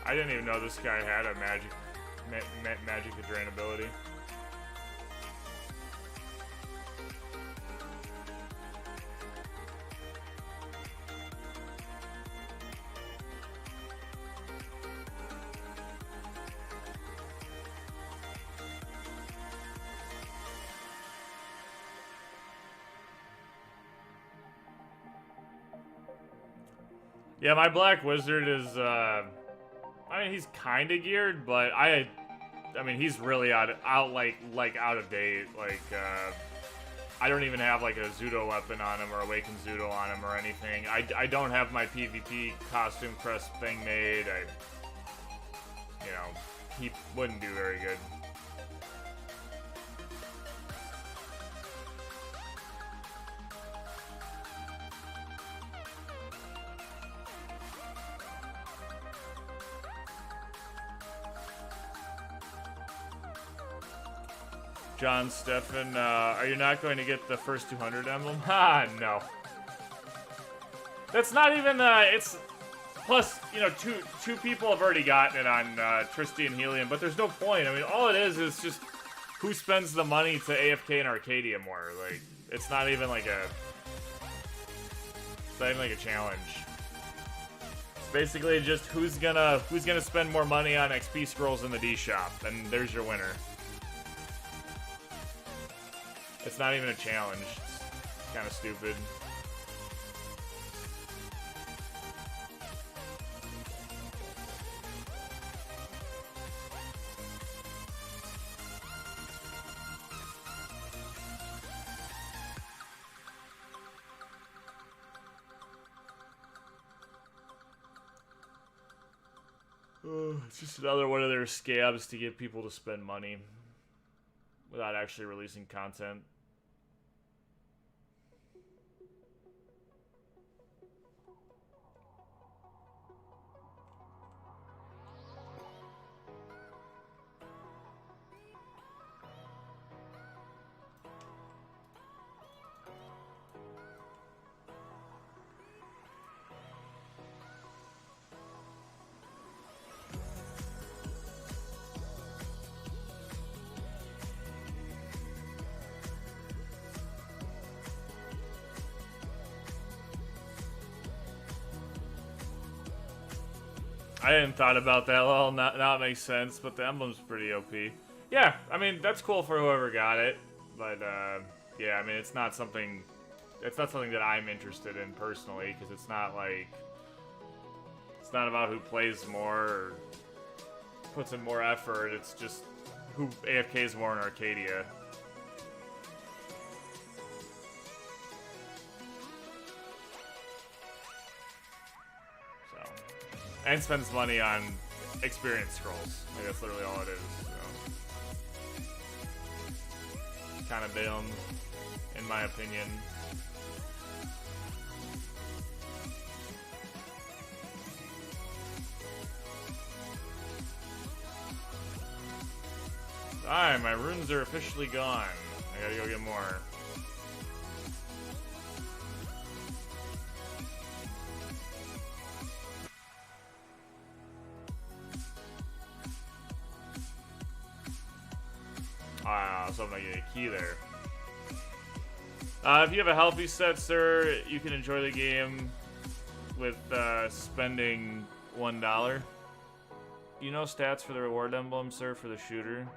Speaker 2: I didn't even know this guy had a magic to drain ability. Yeah, my Black Wizard is, I mean, he's kind of geared, but I mean, he's really out of date. Like, I don't even have, like, a Zudo weapon on him or Awakened Zudo on him or anything. I don't have my PvP costume crest thing made. You know, he wouldn't do very good. John Steffen, are you not going to get the first 200 emblem? Ah, no. That's not even, it's... Plus, you know, two people have already gotten it on Tristy and Helium, but there's no point. I mean, all it is just who spends the money to AFK and Arcadia more. Like, it's not even like a... It's not even like a challenge. It's basically just who's gonna spend more money on XP scrolls in the D shop, and there's your winner. It's not even a challenge. It's kind of stupid. It's just another one of their scabs to get people to spend money without actually releasing content. I hadn't thought about that. Well, now it makes sense, but the emblem's pretty OP. Yeah, I mean, that's cool for whoever got it, but, yeah, I mean, it's not something that I'm interested in personally, because it's not, like, it's not about who plays more or puts in more effort, it's just who AFKs more in Arcadia. And spends money on experience scrolls. Like, that's literally all it is. So. Kind of dumb, in my opinion. Alright, my runes are officially gone. I gotta go get more. So I'm not getting a key there. If you have a healthy set, sir, you can enjoy the game with spending $1. You know stats for the reward emblem, sir, for the shooter?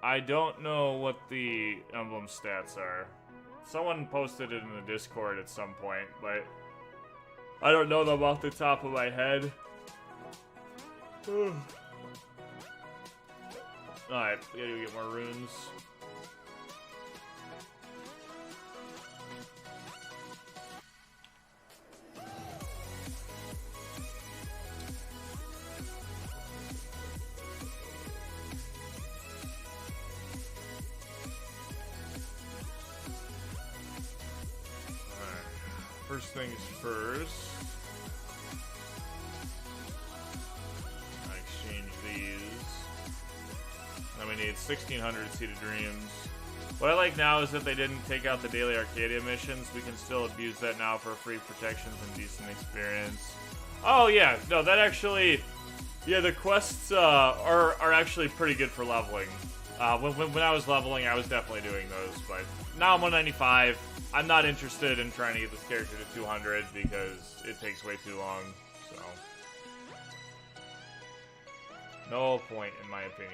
Speaker 2: I don't know what the emblem stats are. Someone posted it in the Discord at some point, but I don't know them off the top of my head. Alright, we gotta go get more runes. Alright, first things first. I exchange these. Then we need 1,600 Seeded Dreams. What I like now is that they didn't take out the daily Arcadia missions. We can still abuse that now for free protections and decent experience. Oh yeah, no, that actually, yeah, the quests are actually pretty good for leveling. When I was leveling, I was definitely doing those, but now I'm 195. I'm not interested in trying to get this character to 200 because it takes way too long, so. No point, in my opinion.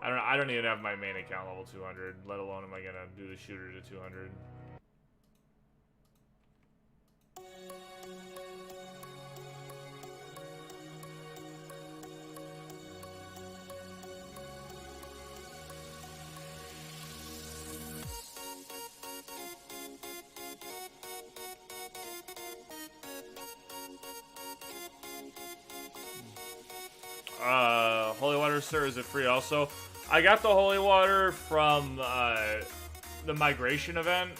Speaker 2: I don't even have my main account level 200, let alone am I gonna do the shooter to 200. Holy water, sir, is it free also? I got the holy water from the migration event.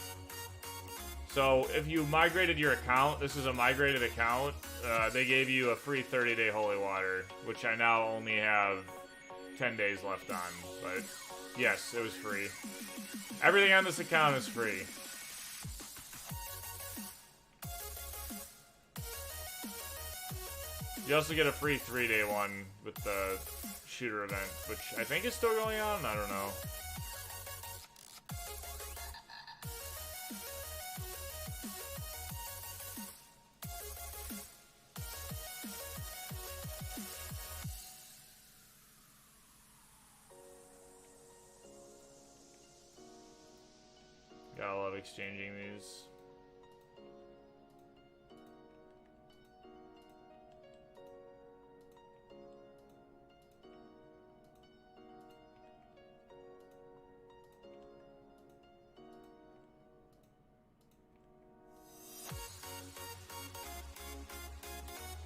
Speaker 2: So if you migrated your account, this is a migrated account, they gave you a free 30-day holy water, which I now only have 10 days left on. But yes, it was free. Everything on this account is free. You also get a free 3-day one with the shooter event, which I think is still going on. I don't know. Gotta love exchanging these.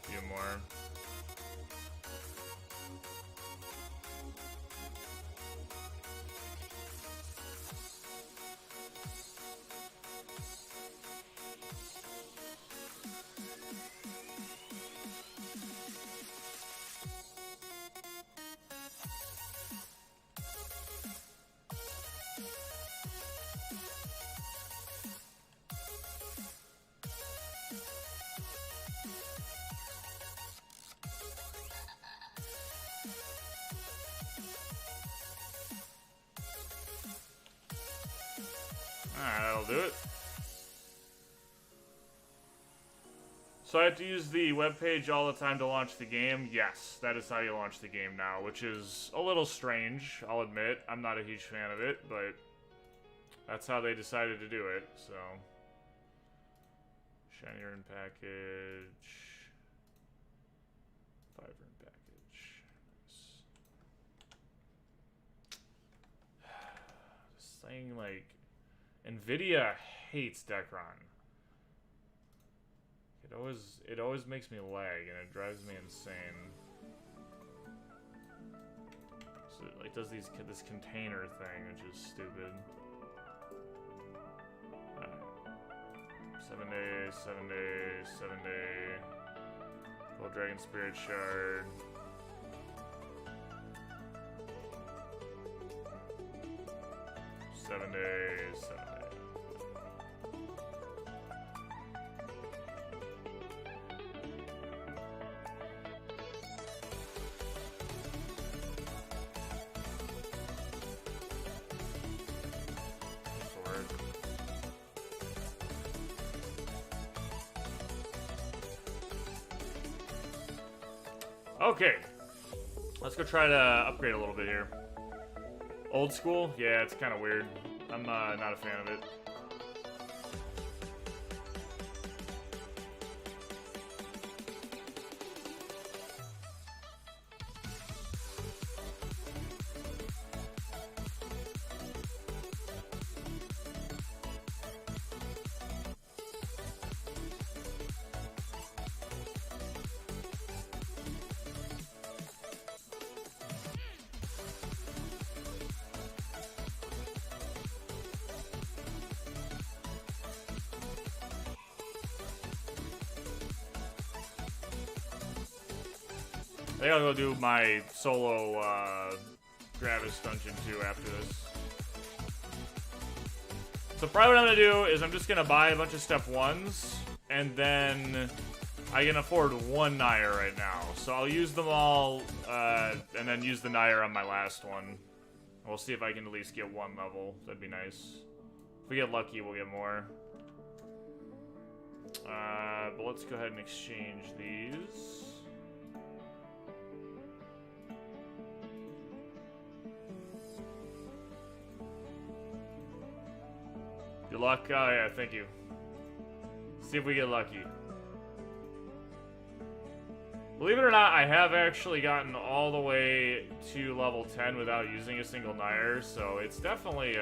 Speaker 2: Few more. Alright, that'll do it. So I have to use the webpage all the time to launch the game? Yes, that is how you launch the game now, which is a little strange, I'll admit. I'm not a huge fan of it, but that's how they decided to do it, so. Shiny urn package. 5 urn package. Nice. This thing, like, NVIDIA hates Decron. It always makes me lag and it drives me insane. So it like does this container thing, which is stupid. Alright. 7 days, 7 days, 7 day. Gold Dragon Spirit Shard. Seven days, 7 days. Okay, let's go try to upgrade a little bit here. Old school? Yeah, it's kind of weird. I'm not a fan of it. I think I'll go do my solo Gravis dungeon too after this. So probably what I'm gonna do is I'm just gonna buy a bunch of step 1s, and then I can afford 1 Nair right now. So I'll use them all, and then use the Nair on my last one. We'll see if I can at least get 1 level. That'd be nice. If we get lucky, we'll get more. But let's go ahead and exchange these. Good luck. Oh, yeah, thank you. See if we get lucky. Believe it or not, I have actually gotten all the way to level 10 without using a single Nair, so it's definitely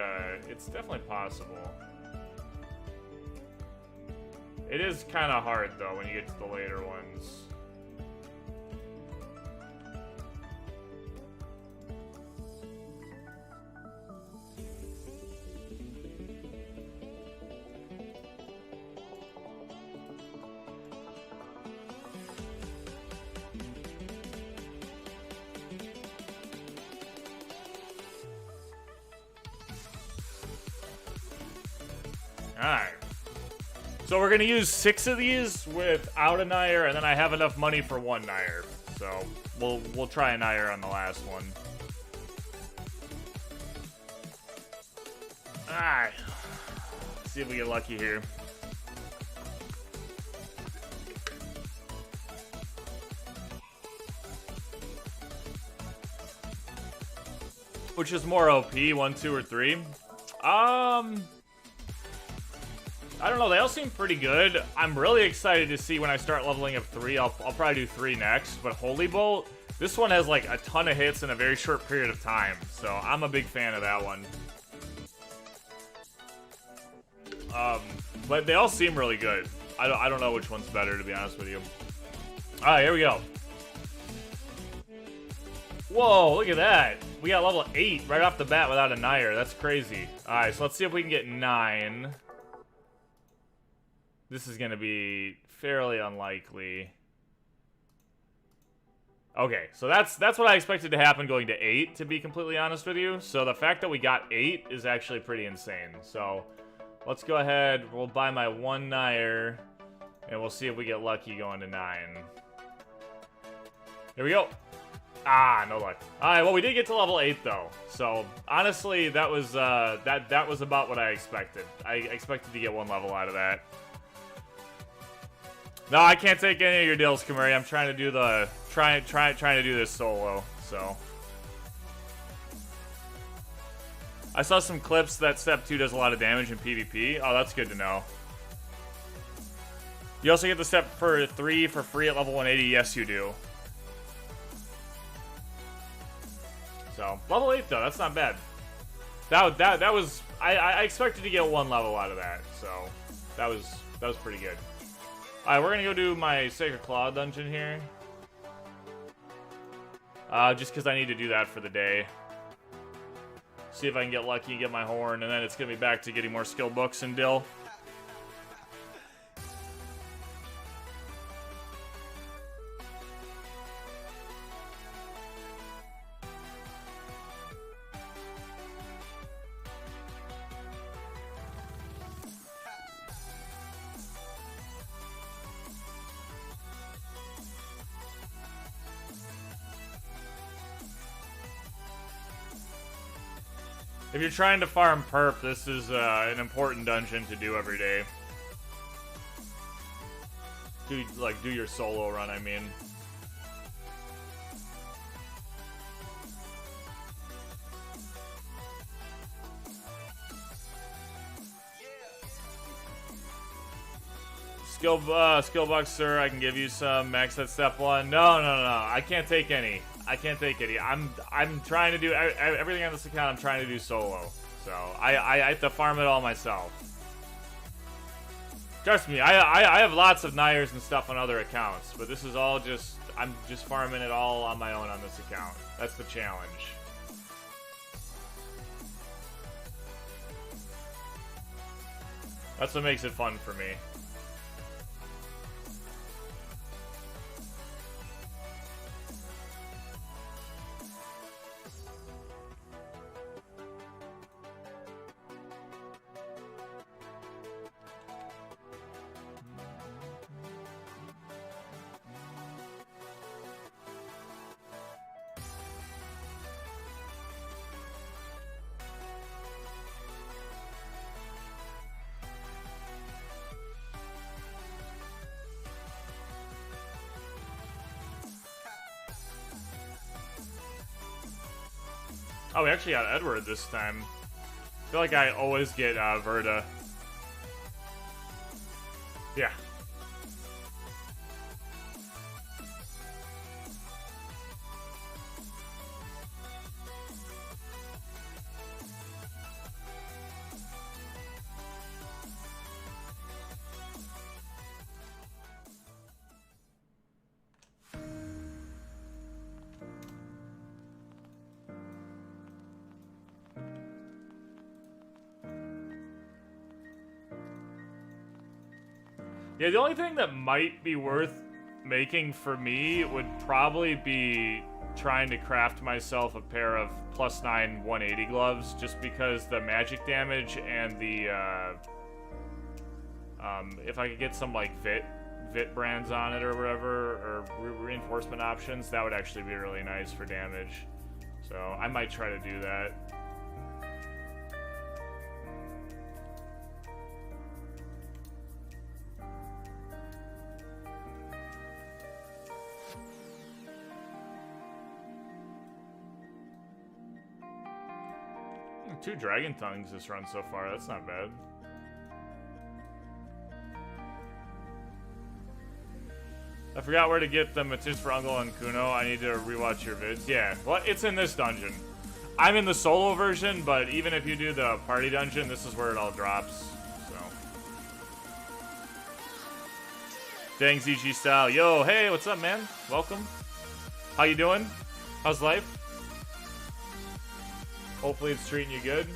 Speaker 2: possible. It is kind of hard, though, when you get to the later ones. Alright. So we're gonna use 6 of these without a Nair, and then I have enough money for 1 Nair. So we'll try a Nair on the last one. Alright. See if we get lucky here. Which is more OP, 1, 2, or 3? I don't know, they all seem pretty good. I'm really excited to see when I start leveling up 3. I'll probably do 3 next, but Holy Bolt, this one has like a ton of hits in a very short period of time, so I'm a big fan of that one. But they all seem really good. I don't know which one's better, to be honest with you. Alright, here we go. Whoa, look at that. We got level 8 right off the bat without a Nair. That's crazy. Alright, so let's see if we can get 9. This is going to be fairly unlikely. Okay, so that's what I expected to happen going to 8, to be completely honest with you. So the fact that we got 8 is actually pretty insane. So let's go ahead. We'll buy my 1 Nair, and we'll see if we get lucky going to 9. Here we go. Ah, no luck. Alright, well, we did get to level 8, though. So, honestly, that was that was about what I expected. I expected to get 1 level out of that. No, I can't take any of your deals, Kamari. I'm trying to do the trying to do this solo. So I saw some clips that step 2 does a lot of damage in PvP. Oh, that's good to know. You also get the step for 3 for free at level 180. Yes, you do. So level 8 though, that's not bad. That was I expected to get 1 level out of that. So that was pretty good. Alright, we're gonna go do my Sacred Claw dungeon here. Just because I need to do that for the day. See if I can get lucky and get my horn, and then it's gonna be back to getting more skill books and Dill. If you're trying to farm perp, this is an important dungeon to do every day. Do your solo run, I mean. Skill bucks, sir. I can give you some. Max at step 1. No. I can't take any. I can't take any. I'm trying to do everything on this account. I'm trying to do solo, so I have to farm it all myself. Trust me, I have lots of Nairs and stuff on other accounts, but this is all just I'm just farming it all on my own on this account. That's the challenge. That's what makes it fun for me. Oh, we actually got Edward this time. I feel like I always get Verda. Yeah. Yeah, the only thing that might be worth making for me would probably be trying to craft myself a pair of +9 180 gloves, just because the magic damage and the if I could get some like Vit brands on it or whatever, or reinforcement options, that would actually be really nice for damage. So I might try to do that. Two Dragon Tongues this run so far, that's not bad. I forgot where to get the Matisse for Uncle and Kuno. I need to rewatch your vids. Yeah, well, it's in this dungeon. I'm in the solo version, but even if you do the party dungeon, this is where it all drops. So. Dang ZG style. Yo, hey, what's up, man? Welcome. How you doing? How's life? Hopefully it's treating you good.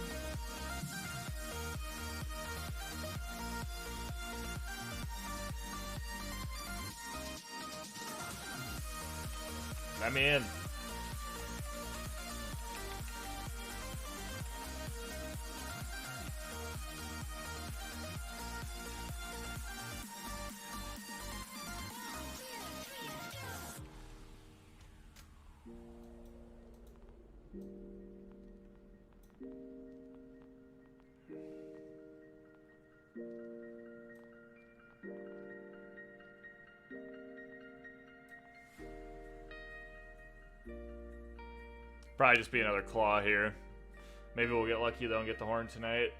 Speaker 2: Let me in. Probably just be another claw here. Maybe we'll get lucky though and get the horn tonight.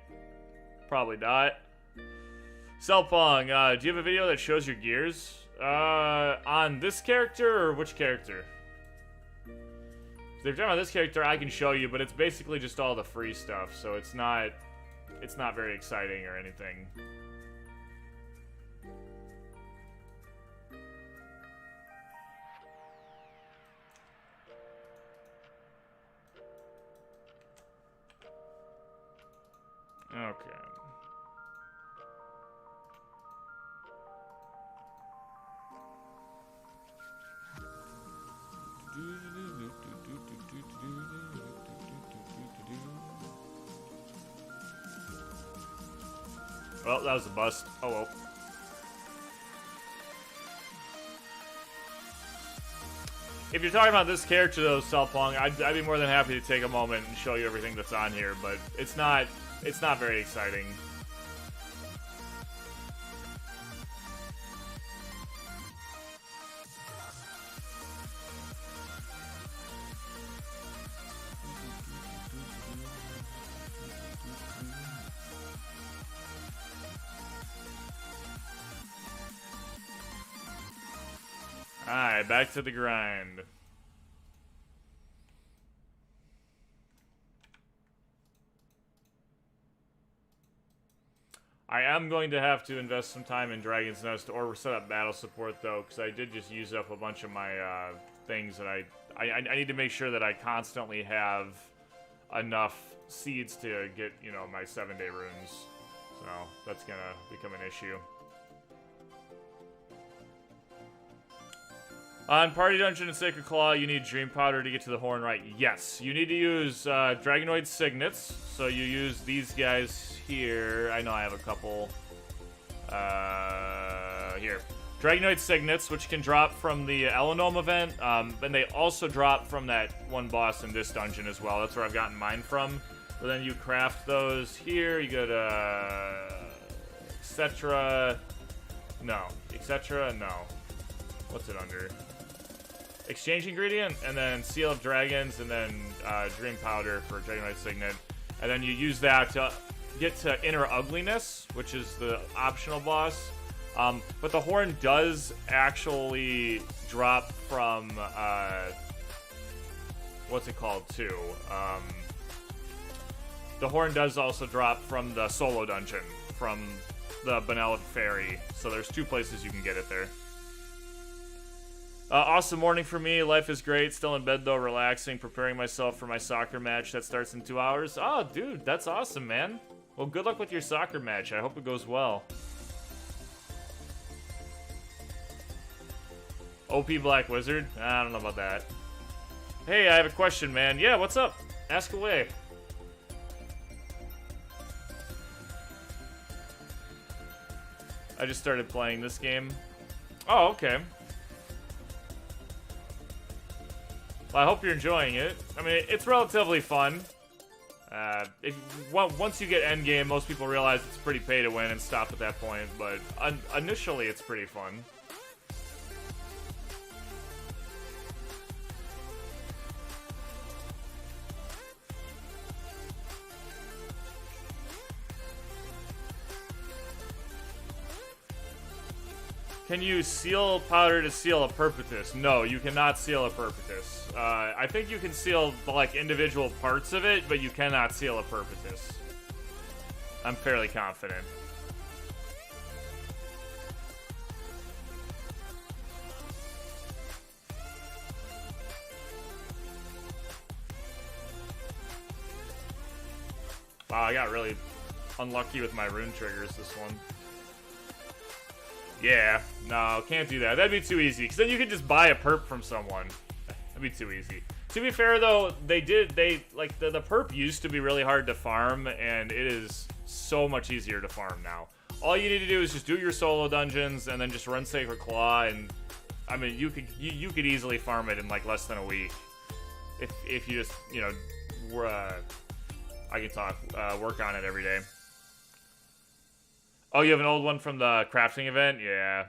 Speaker 2: Probably not. Selpong, do you have a video that shows your gears? On this character or which character? If you're talking about this character, I can show you, but it's basically just all the free stuff, so it's not very exciting or anything. Okay. Well, that was a bust. Oh well. If you're talking about this character though, Selpong, I'd be more than happy to take a moment and show you everything that's on here, but it's not very exciting. Alright, back to the grind. I am going to have to invest some time in Dragon's Nest or set up battle support though, because I did just use up a bunch of my things that I need to make sure that I constantly have enough seeds to get, you know, my 7-day runes. So that's gonna become an issue. On Party Dungeon and Sacred Claw, you need Dream Powder to get to the horn, right? Yes. You need to use Dragonoid Signets. So you use these guys here. I know I have a couple. Here. Dragonoid Signets, which can drop from the Elenome event. And they also drop from that one boss in this dungeon as well. That's where I've gotten mine from. But then you craft those here. You go to... etc. No. Etc. No. What's it under? exchange ingredient, and then Seal of Dragons, and then Dream Powder for Dragonite Signet. And then you use that to get to Inner Ugliness, which is the optional boss. But the horn does actually drop from, what's it called, too? The horn does also drop from the solo dungeon, from the Benevolent Fairy. So there's 2 places you can get it there. Awesome morning for me. Life is great. Still in bed, though, relaxing, preparing myself for my soccer match that starts in 2 hours. Oh, dude, that's awesome, man. Well, good luck with your soccer match. I hope it goes well. OP Black Wizard? I don't know about that. Hey, I have a question, man. Yeah, what's up? Ask away. I just started playing this game. Oh, okay. Well, I hope you're enjoying it. I mean, it's relatively fun. Once you get endgame, most people realize it's pretty pay to win and stop at that point, but initially it's pretty fun. Can you seal powder to seal a Perpetus? No, you cannot seal a Perpetus. I think you can seal like individual parts of it, but you cannot seal a Perpetus. I'm fairly confident. Wow, I got really unlucky with my rune triggers this one. Yeah, no, can't do that. That'd be too easy, because then you could just buy a perp from someone. That'd be too easy. To be fair, though, the perp used to be really hard to farm, and it is so much easier to farm now. All you need to do is just do your solo dungeons, and then just run Sacred Claw, and, I mean, you could easily farm it in, like, less than a week. If you just, you know, I can talk, work on it every day. Oh, you have an old one from the crafting event? Yeah.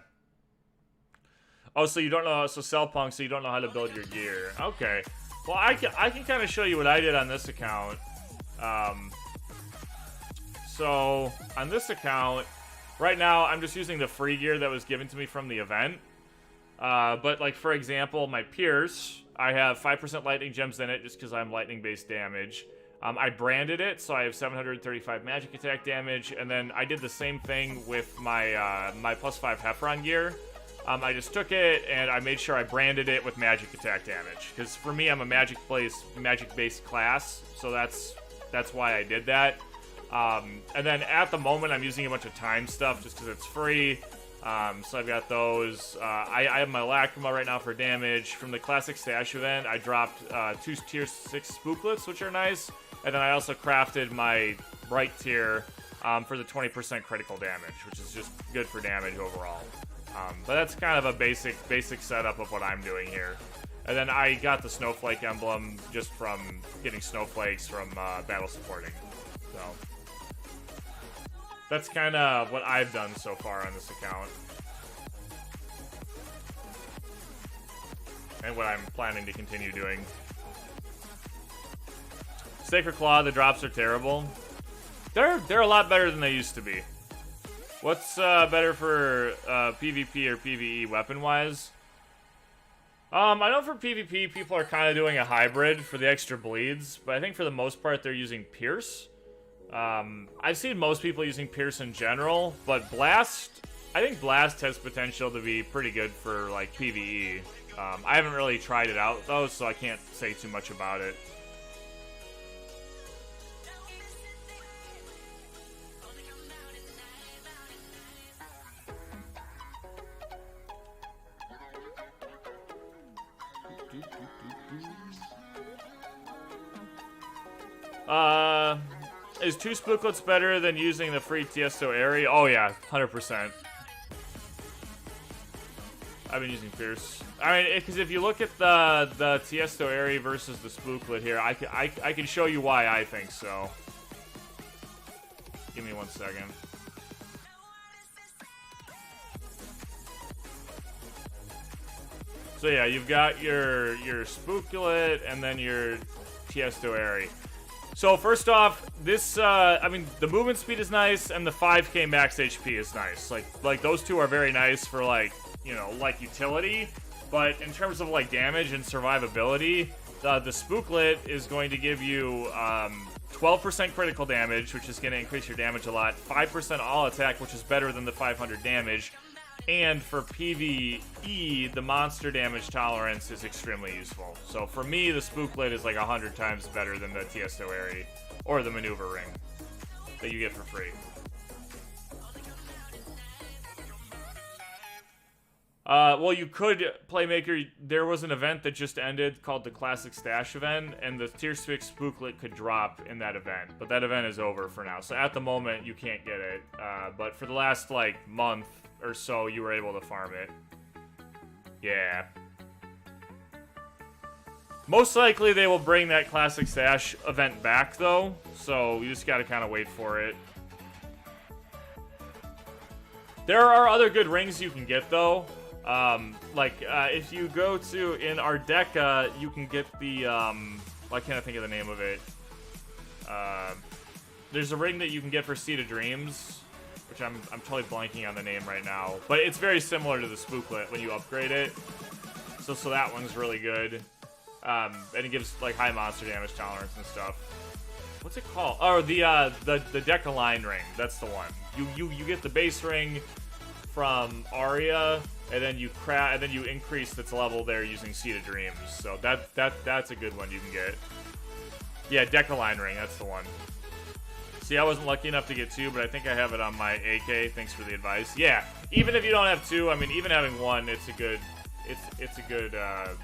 Speaker 2: Oh, so you don't know, so Cell Punk, so you don't know how to build your gear. Okay. Well, I can kind of show you what I did on this account. So, on this account, right now, I'm just using the free gear that was given to me from the event. But, like, for example, my Pierce, I have 5% lightning gems in it just because I'm lightning-based damage. I branded it, so I have 735 magic attack damage, and then I did the same thing with my my +5 Heffron gear. I just took it, and I made sure I branded it with magic attack damage, because for me, I'm a magic-based class, so that's why I did that. And then at the moment, I'm using a bunch of time stuff just because it's free. So I've got those. I have my Lacrima right now for damage. From the Classic Stash event, I dropped 2 tier 6 Spooklets, which are nice. And then I also crafted my Bright tier for the 20% critical damage, which is just good for damage overall. But that's kind of a basic setup of what I'm doing here. And then I got the Snowflake emblem just from getting snowflakes from battle supporting. So that's kind of what I've done so far on this account. And what I'm planning to continue doing. Sacred Claw, the drops are terrible. They're a lot better than they used to be. What's better for PvP or PvE weapon-wise? I know for PvP, people are kind of doing a hybrid for the extra bleeds, but I think for the most part, they're using Pierce. I've seen most people using Pierce in general, but Blast, I think Blast has potential to be pretty good for, like, PvE. I haven't really tried it out, though, so I can't say too much about it. Is 2 Spooklets better than using the free Tiesto Airy? Oh yeah, 100%. I've been using Pierce. I mean, because if you look at the Tiesto Airy versus the Spooklet here, I can show you why I think so. Give me 1 second. So yeah, you've got your Spooklet and then your Tiesto. So first off, this I mean the movement speed is nice and the 5k max HP is nice. Like those two are very nice for like, you know, like utility, but in terms of like damage and survivability, the Spooklet is going to give you 12% critical damage, which is going to increase your damage a lot, 5% all attack, which is better than the 500 damage. And for PvE, the monster damage tolerance is extremely useful. So for me, the Spooklet is like 100 times better than the Tiesto or the Maneuver Ring that you get for free. Well, you could, Playmaker, there was an event that just ended called the Classic Stash event, and the Tier 6 Spooklet could drop in that event, but that event is over for now. So at the moment, you can't get it, but for the last, like, month or so, you were able to farm it. Yeah. Most likely, they will bring that Classic Stash event back, though, so you just gotta kind of wait for it. There are other good rings you can get, though. If you go to, in Ardeka, you can get the, why can't I think of the name of it? There's a ring that you can get for Seed of Dreams, which I'm totally blanking on the name right now. But it's very similar to the Spooklet when you upgrade it. So that one's really good. And it gives, like, high monster damage tolerance and stuff. What's it called? Oh, the Decaline ring. That's the one. You get the base ring from Aria, and then you increase its level there using Seed of Dreams. So that's a good one you can get. Yeah, Decaline ring, that's the one. See, I wasn't lucky enough to get two, but I think I have it on my AK. Thanks for the advice. Yeah, even if you don't have two, I mean, even having one, it's a good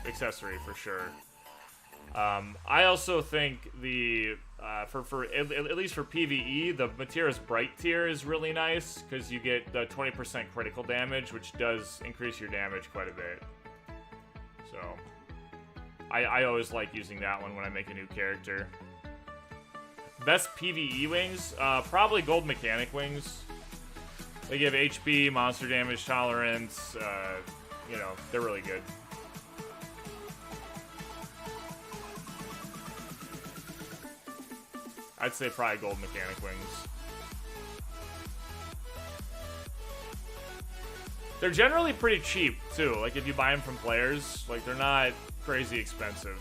Speaker 2: accessory for sure. I also think the at least for PvE, the Materis Bright tier is really nice because you get the 20% critical damage, which does increase your damage quite a bit. So I always like using that one when I make a new character. Best PvE wings, probably Gold Mechanic wings. They give HP, monster damage tolerance. You know, they're really good. I'd say probably Gold Mechanic wings. They're generally pretty cheap, too. Like, if you buy them from players, like, they're not crazy expensive.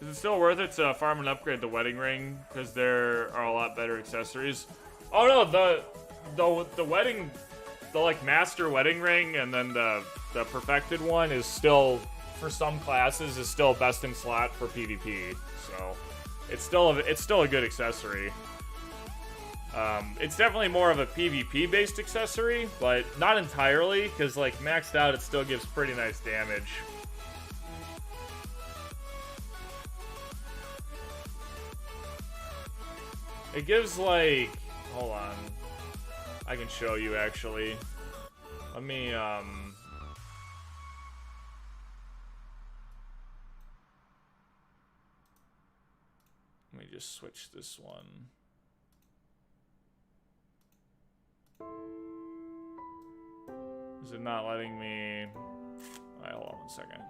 Speaker 2: Is it still worth it to farm and upgrade the wedding ring? Because there are a lot better accessories. Oh no, the wedding, the like master wedding ring, and then the perfected one is still, for some classes, is still best in slot for PvP. So it's still a good accessory. It's definitely more of a PvP based accessory, but not entirely, because like maxed out, it still gives pretty nice damage. It gives, like, hold on. I can show you, actually. Let me, let me just switch this one. Is it not letting me? Alright, hold on one second.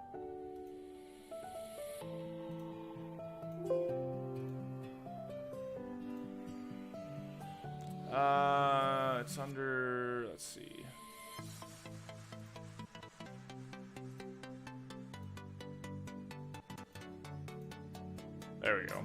Speaker 2: It's under, let's see. There we go.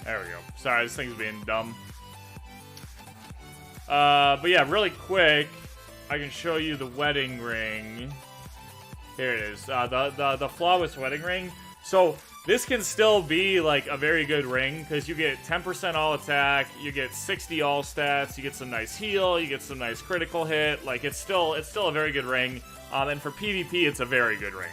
Speaker 2: There we go. Sorry, this thing's being dumb. But yeah, really quick. I can show you the wedding ring. Here it is. The flawless wedding ring. So this can still be like a very good ring because you get 10% all attack, you get 60 all stats, you get some nice heal, you get some nice critical hit. Like it's still a very good ring. And for PvP, it's a very good ring.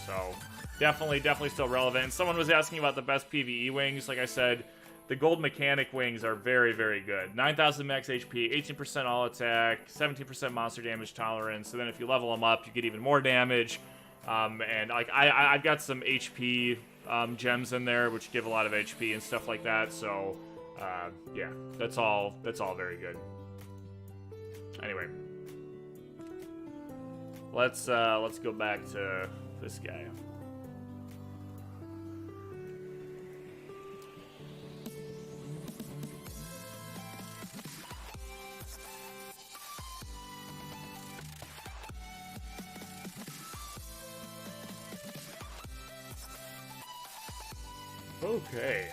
Speaker 2: So definitely still relevant. And someone was asking about the best PvE wings. Like I said, the gold mechanic wings are very, very good. 9,000 max HP, 18% all attack, 17% monster damage tolerance. So then if you level them up, you get even more damage. And like I've got some HP gems in there, which give a lot of HP and stuff like that. So yeah, that's all very good. Anyway, let's go back to this guy. Okay.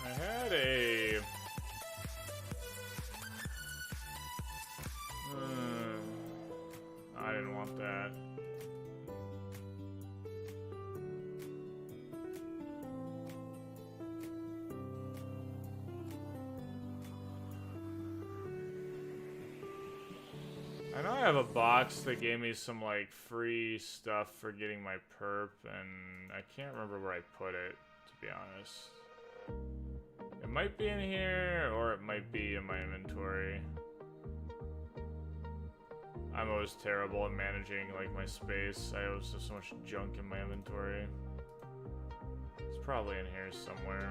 Speaker 2: I had a... I didn't want that. I know I have a box that gave me some, like, free stuff for getting my perp, and I can't remember where I put it, to be honest. It might be in here, or it might be in my inventory. I'm always terrible at managing, like, my space. I always have so much junk in my inventory. It's probably in here somewhere.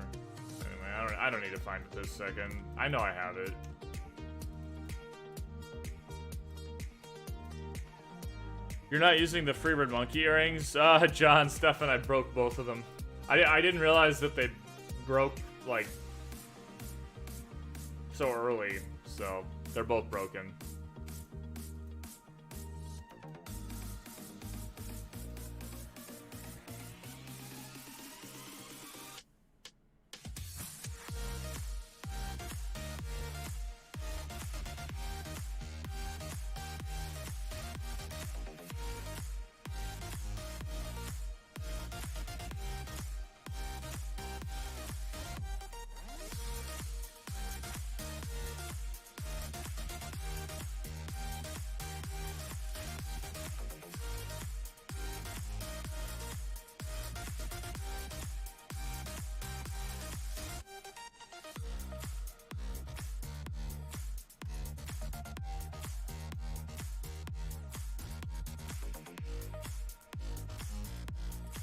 Speaker 2: Anyway, I don't need to find it this second. I know I have it. You're not using the Freebird Monkey earrings? John, Stefan, I broke both of them. I didn't realize that they broke, like, so early, so they're both broken.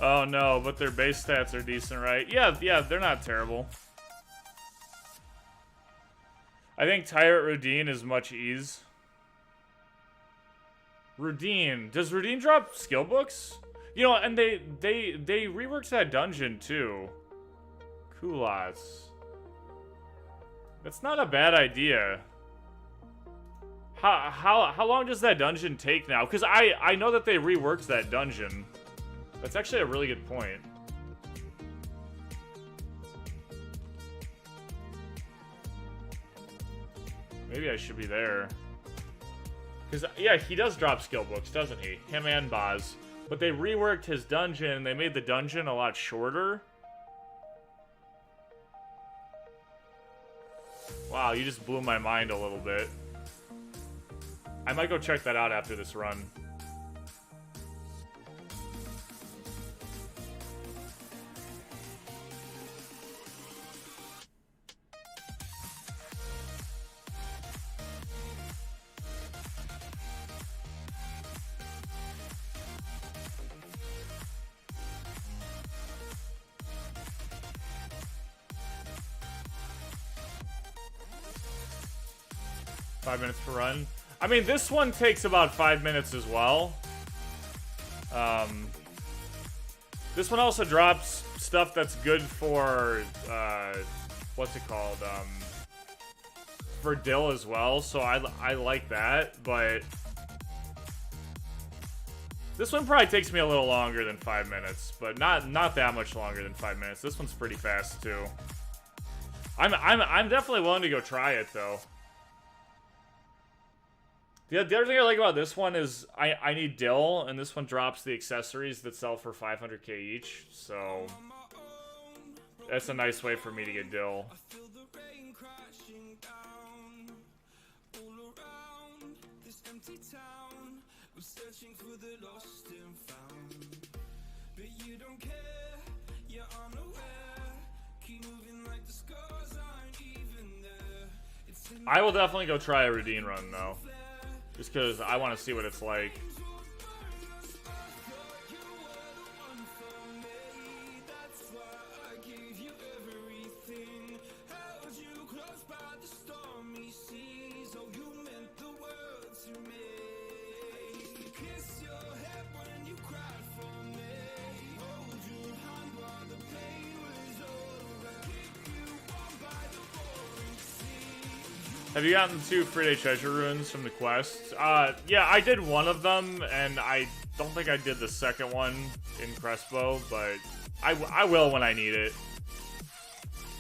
Speaker 2: Oh no, but their base stats are decent, right? Yeah, they're not terrible. I think Tyrant Rudine is much ease. Rudine. Does Rudine drop skill books? You know, and they reworked that dungeon too. Culottes. That's not a bad idea. How long does that dungeon take now? Because I know that they reworked that dungeon. That's actually a really good point. Maybe I should be there. Because, yeah, he does drop skill books, doesn't he? Him and Boz. But they reworked his dungeon. They made the dungeon a lot shorter. Wow, you just blew my mind a little bit. I might go check that out after this run. Five minutes per run. I mean, this one takes about 5 minutes as well. This one also drops stuff that's good for, what's it called? For Dill as well, so I like that, but this one probably takes me a little longer than 5 minutes, but not that much longer than 5 minutes. This one's pretty fast too. I'm definitely willing to go try it though. The other thing I like about this one is I need Dill, and this one drops the accessories that sell for 500k each, so that's a nice way for me to get Dill. I will definitely go try a Rudine run though. Just because I want to see what it's like. Have you gotten 2 free-day treasure runes from the quest? Yeah, I did one of them, and I don't think I did the second one in Crespo, but I will when I need it.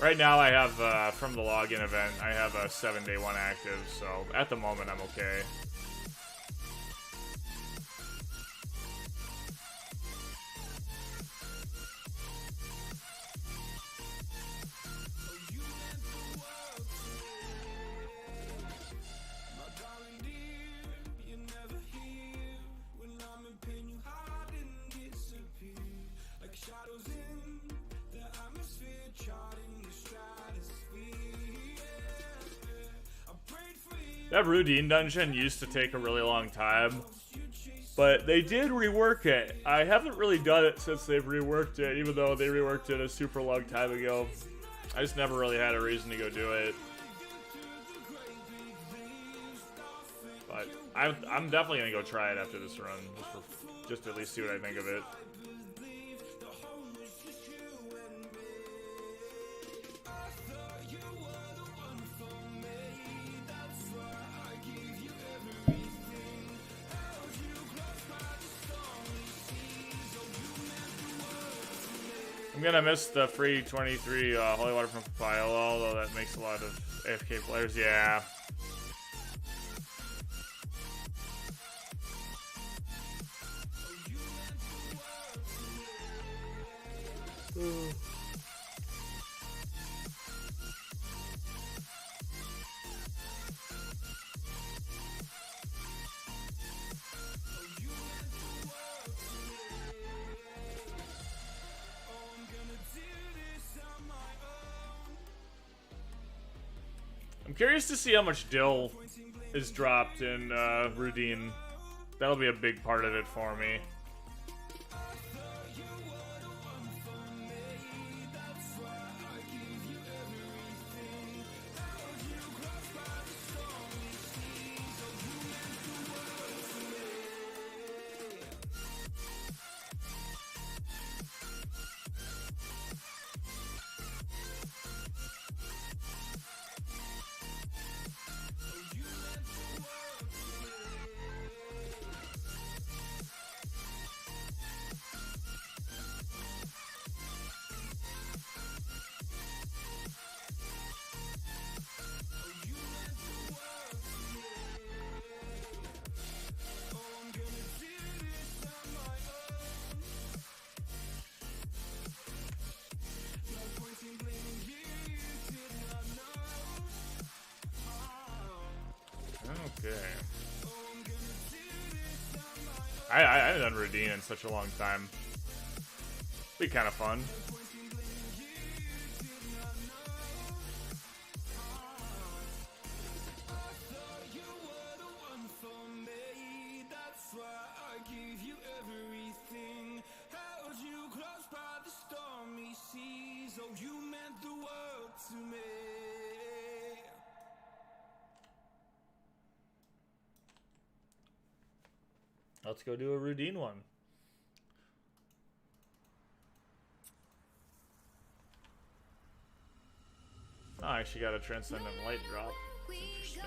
Speaker 2: Right now I have, from the login event, I have a 7-day one active, so at the moment I'm okay. That Rudine dungeon used to take a really long time, but they did rework it. I haven't really done it since they've reworked it, even though they reworked it a super long time ago. I just never really had a reason to go do it. But I'm definitely gonna go try it after this run, just to at least see what I think of it. I'm gonna miss the free 23 holy water from Papaya, although that makes a lot of AFK players. Yeah. I'm curious to see how much Dill is dropped in Rudine. That'll be a big part of it for me. Okay. I haven't done Routine in such a long time. Be kind of fun. Let's go do a Routine one. Oh, I actually got a Transcendent Light drop. That's interesting.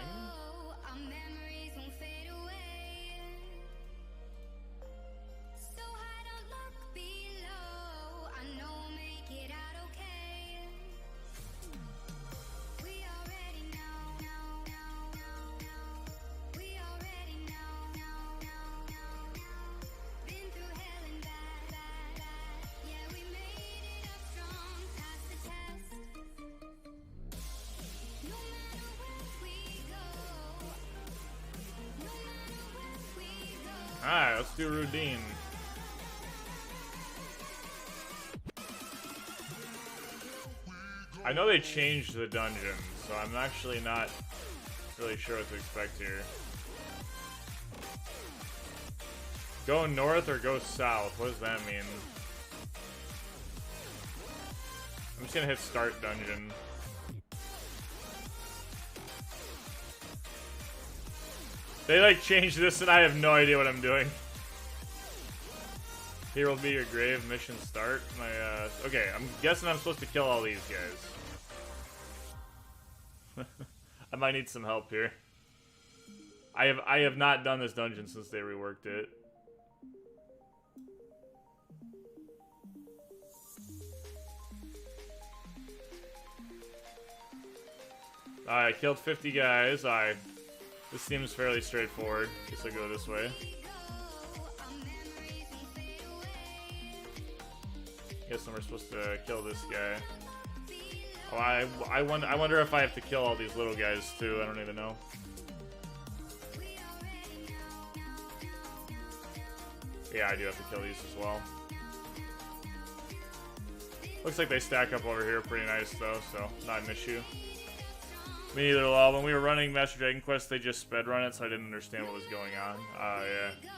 Speaker 2: Alright, let's do Routine. I know they changed the dungeon, so I'm actually not really sure what to expect here. Go north or go south? What does that mean? I'm just gonna hit start dungeon. They like changed this and I have no idea what I'm doing. Here will be your grave. Mission start. Okay, I'm guessing I'm supposed to kill all these guys. I might need some help here. I have not done this dungeon since they reworked it. I killed 50 guys. This seems fairly straightforward. Guess I'll go this way. Guess we're supposed to kill this guy. Oh, I wonder if I have to kill all these little guys too. I don't even know. Yeah, I do have to kill these as well. Looks like they stack up over here pretty nice though, so not an issue. Me neither, lol. When we were running Master Dragon Quest, they just sped run it, so I didn't understand what was going on. Yeah. Yeah.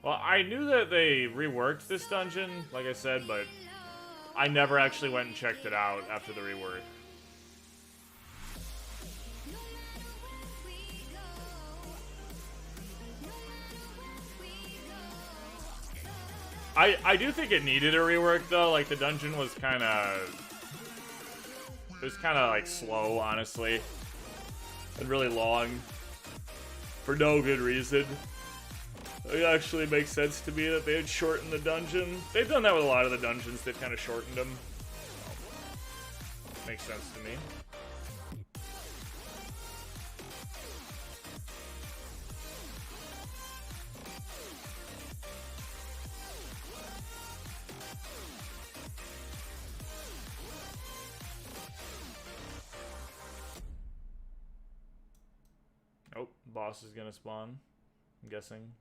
Speaker 2: Well, I knew that they reworked this dungeon, like I said, but I never actually went and checked it out after the rework. I do think it needed a rework, though. Like, the dungeon was kind of... It was kind of, like, slow, honestly. And really long. For no good reason. It actually makes sense to me that they had shortened the dungeon. They've done that with a lot of the dungeons. They've kind of shortened them. So, makes sense to me. Oh, boss is gonna spawn, I'm guessing.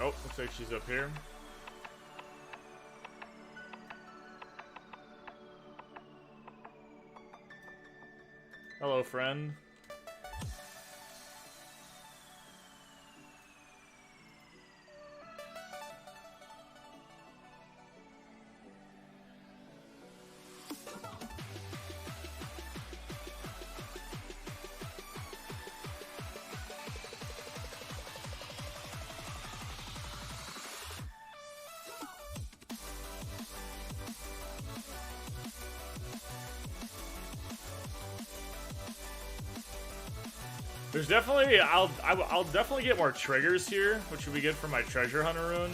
Speaker 2: Oh, looks like she's up here. Hello, friend. There's definitely, I'll definitely get more triggers here, which would be good for my treasure hunter rune.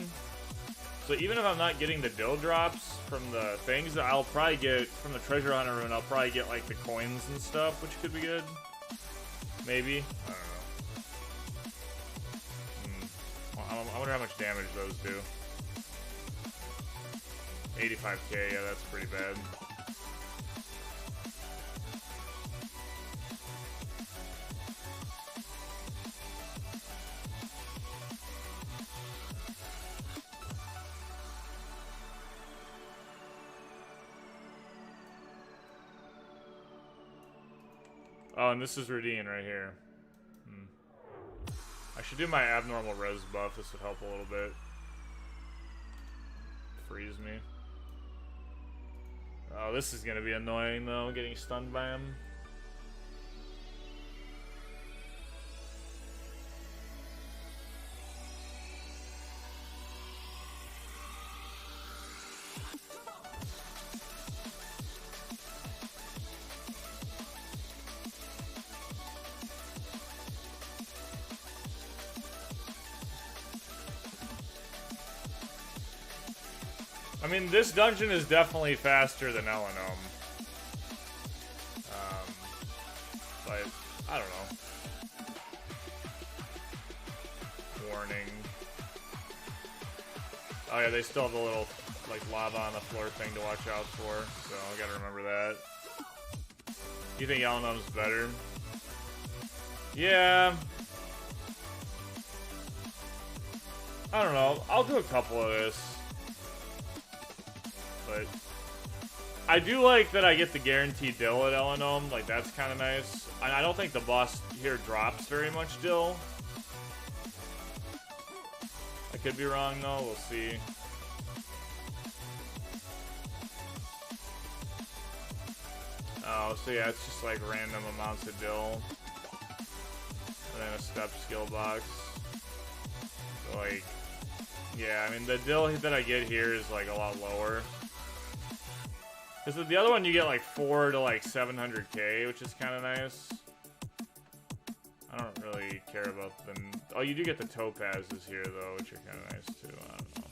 Speaker 2: So even if I'm not getting the dill drops from the things, I'll probably get, from the treasure hunter rune, I'll probably get like the coins and stuff, which could be good. Maybe. I don't know. I wonder how much damage those do. 85k, yeah, that's pretty bad. Oh, and this is Radine right here. I should do my abnormal res buff. This would help a little bit. Freeze me. Oh, this is gonna be annoying though, getting stunned by him. I mean, this dungeon is definitely faster than Elenom. But, I don't know. Warning. Oh yeah, they still have the little, like, lava on the floor thing to watch out for, so I gotta remember that. You think Elenom's better? Yeah. I don't know. I'll do a couple of this. But I do like that I get the guaranteed dill at Elenom. Like, that's kind of nice. And I don't think the boss here drops very much dill. I could be wrong, though. We'll see. Oh, so yeah, it's just like random amounts of dill. And then a step skill box. So, like, yeah, I mean, the dill that I get here is, like, a lot lower. Because the other one you get like 4 to like 700k, which is kind of nice. I don't really care about them. Oh, you do get the topazes here though, which are kind of nice too. I don't know.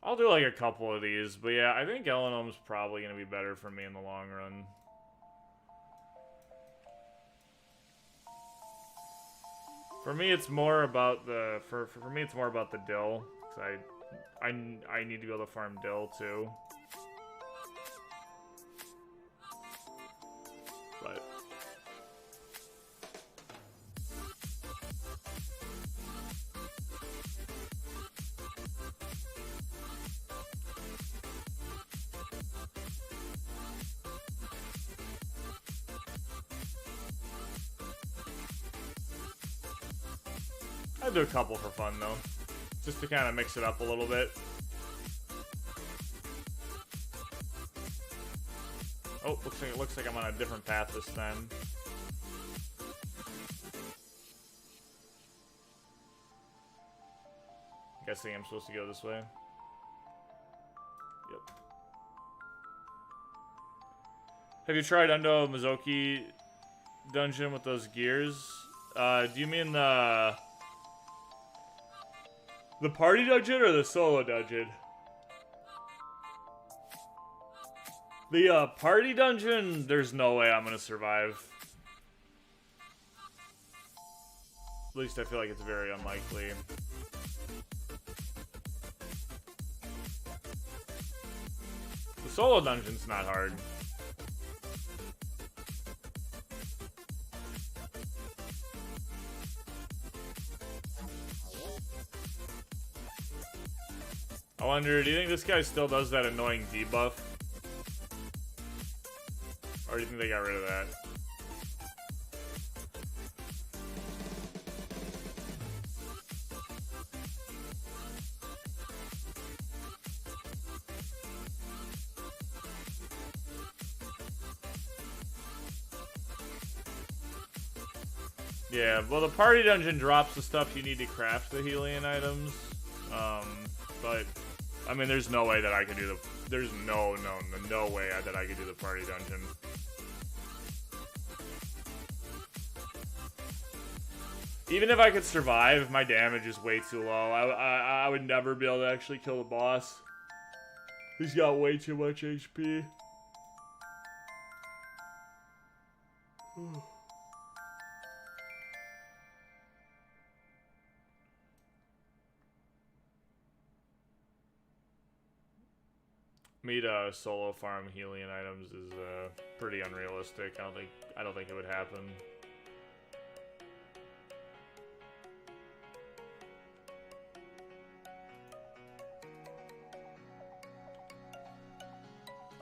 Speaker 2: I'll do like a couple of these, but yeah, I think Elenom's probably going to be better for me in the long run. For me, it's more about the for me it's more about the dill. 'Cause I need to be able to farm dill too. But I'd do a couple for fun though, just to kind of mix it up a little bit. Oh, looks like I'm on a different path this time. Guessing I'm supposed to go this way. Yep. Have you tried Undo Mizoki dungeon with those gears? Do you mean the party dungeon or the solo dungeon? The party dungeon, there's no way I'm gonna survive. At least I feel like it's very unlikely. The solo dungeon's not hard. I wonder, do you think this guy still does that annoying debuff? Or do you think they got rid of that? Yeah, well, the party dungeon drops the stuff you need to craft the Helion items. But, I mean, there's no way that I could do the... There's no way that I could do the party dungeon. Even if I could survive, my damage is way too low. I would never be able to actually kill the boss. He's got way too much HP. Me to solo farm Helion items is pretty unrealistic. I don't think it would happen.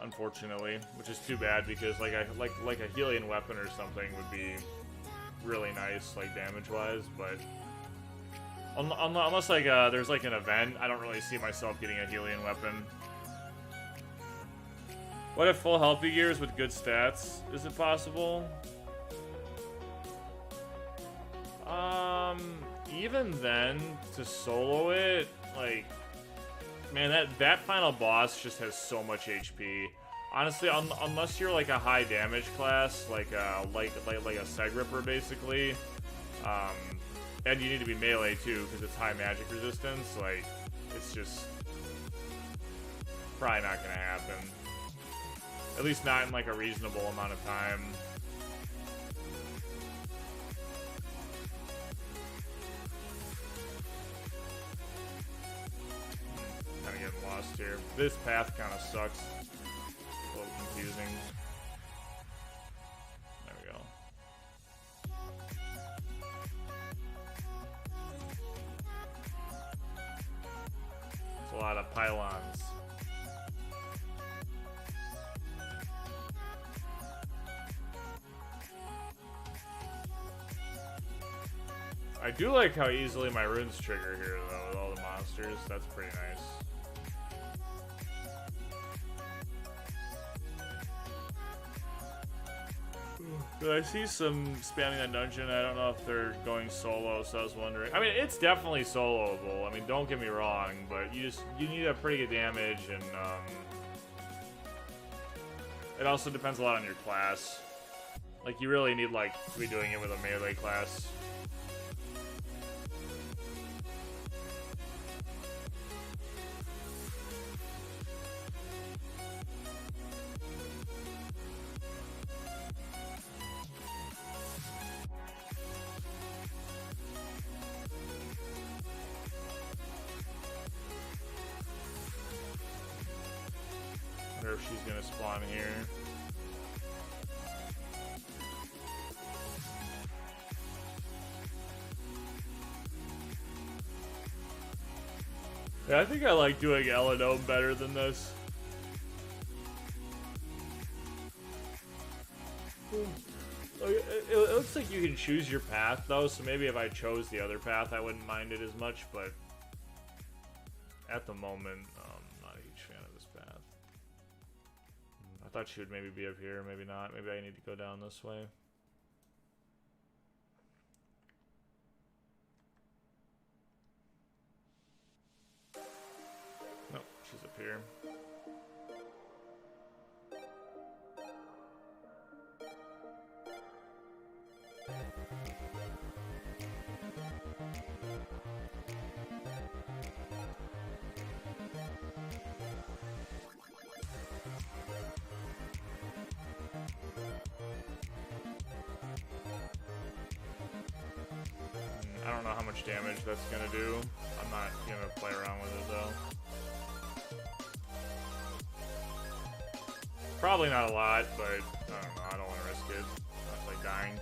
Speaker 2: Unfortunately, which is too bad because like a Helion weapon or something would be really nice, like damage-wise, but unless like there's like an event, I don't really see myself getting a Helion weapon. What if full healthy gears with good stats? Is it possible? Even then, to solo it, like, man, that final boss just has so much HP. Honestly, unless you're like a high damage class, like a Seg Ripper, basically, and you need to be melee too because it's high magic resistance. Like, it's just probably not gonna happen. At least not in like a reasonable amount of time. Kind of getting lost here. This path kind of sucks. A little confusing. There we go. It's a lot of pylons. I do like how easily my runes trigger here, though, with all the monsters. That's pretty nice. But I see some spamming that dungeon. I don't know if they're going solo, so I was wondering. I mean, it's definitely soloable. I mean, don't get me wrong, but you need a pretty good damage, and it also depends a lot on your class. Like, you really need like to be doing it with a melee class. If she's gonna spawn here. Yeah, I think I like doing Eladome better than this. It looks like you can choose your path though, so maybe if I chose the other path I wouldn't mind it as much, but at the moment, I'm not a huge fan of this path. I thought she would maybe be up here, maybe not. Maybe I need to go down this way. Nope, she's up here. I don't know how much damage that's gonna do. I'm not gonna play around with it though. Probably not a lot, but I don't know. I don't want to risk it. That's like dying.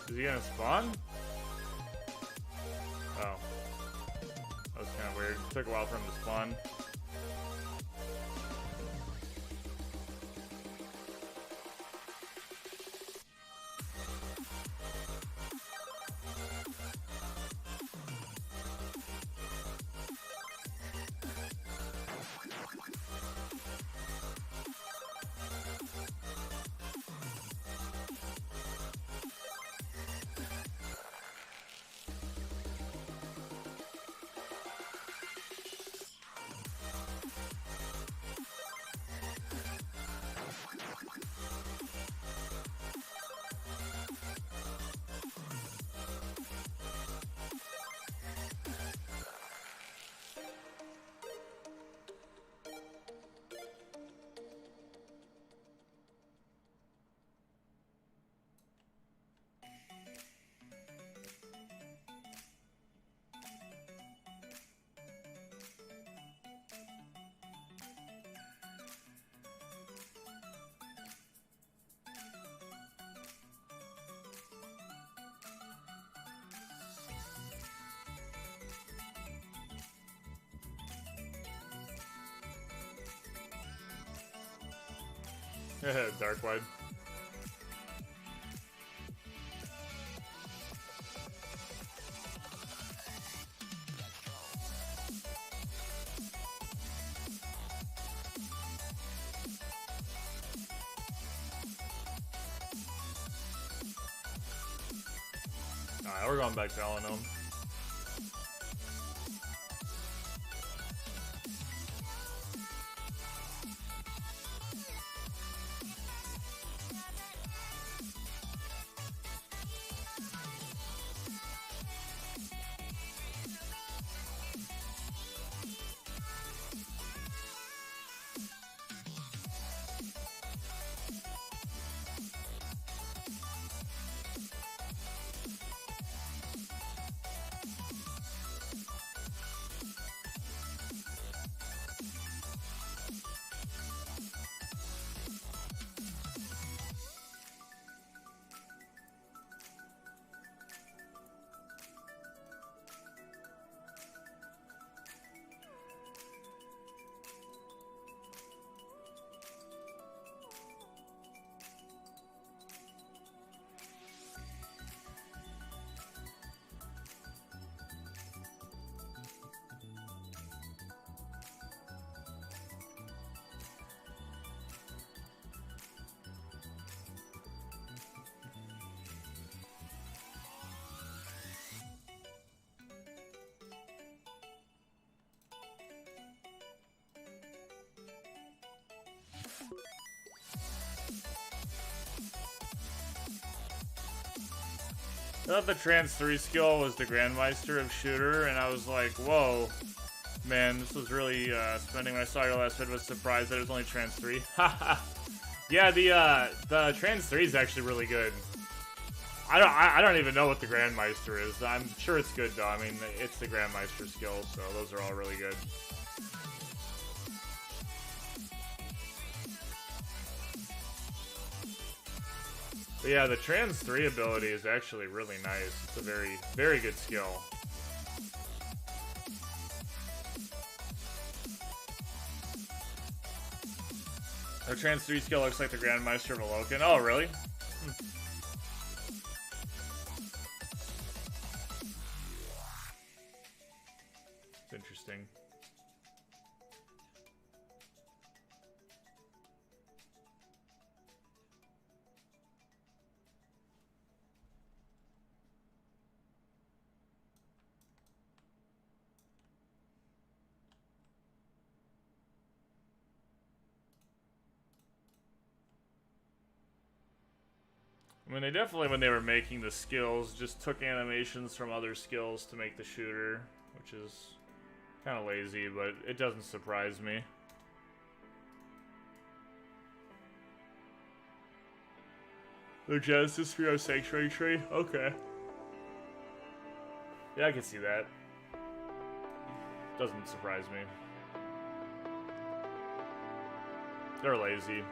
Speaker 2: Is he gonna spawn? Oh. That was kind of weird. Took a while for him to spawn. Dark wide. Alright, we're going back to Alanome. I thought the Trans 3 skill was the Grandmeister of Shooter, and I was like, whoa, man, this was really spending. When I saw your last vid, was surprised that it was only Trans 3. Yeah, the Trans 3 is actually really good. I don't even know what the Grandmeister is. I'm sure it's good though. I mean, it's the Grandmeister skill, so those are all really good. But yeah, the Trans 3 ability is actually really nice. It's a very, very good skill. Our Trans 3 skill looks like the Grandmeister of Alokan. Oh, really? It's interesting. I mean, they definitely, when they were making the skills, just took animations from other skills to make the shooter, which is kind of lazy, but it doesn't surprise me. The Genesis for our Sanctuary tree? Okay. Yeah, I can see that. Doesn't surprise me. They're lazy.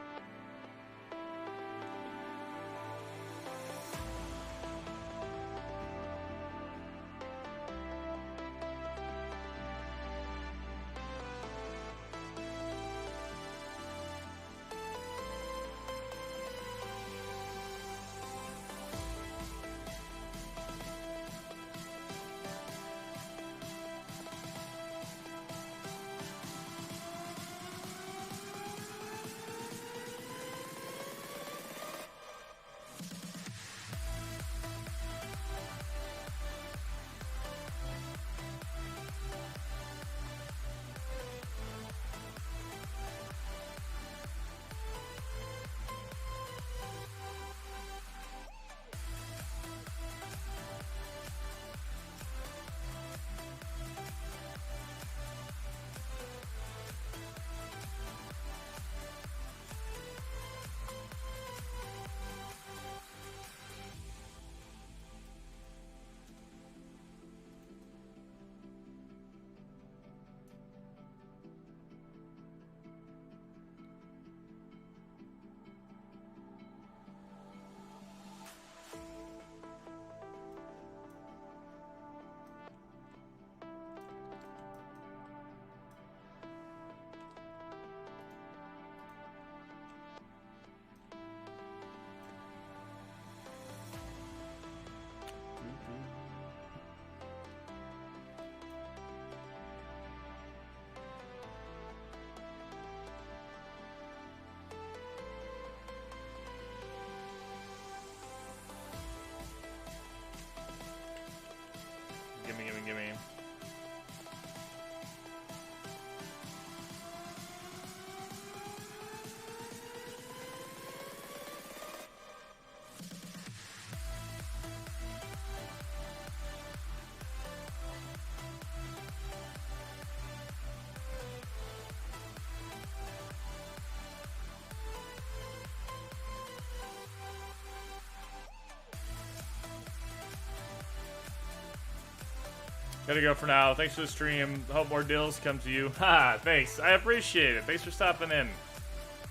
Speaker 2: Gotta go for now. Thanks for the stream. Hope more deals come to you. Ha! Thanks. I appreciate it. Thanks for stopping in.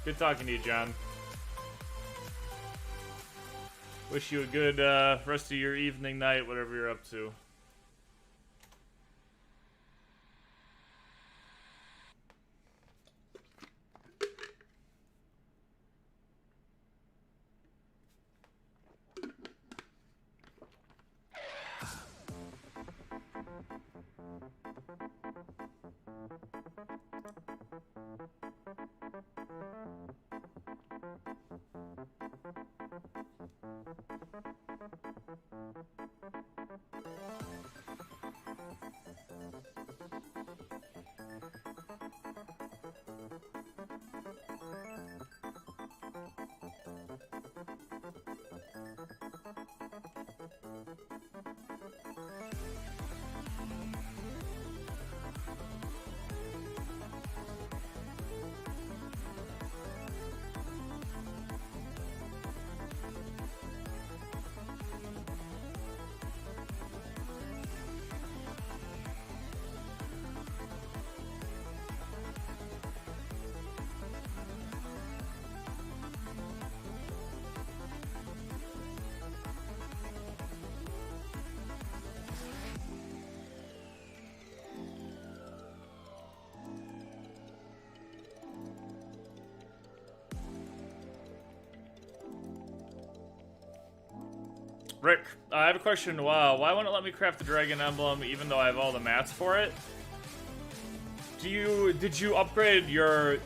Speaker 2: Good talking to you, John. Wish you a good rest of your evening, night, whatever you're up to. Rick, I have a question. Wow, why won't it let me craft the dragon emblem even though I have all the mats for it? Did you upgrade your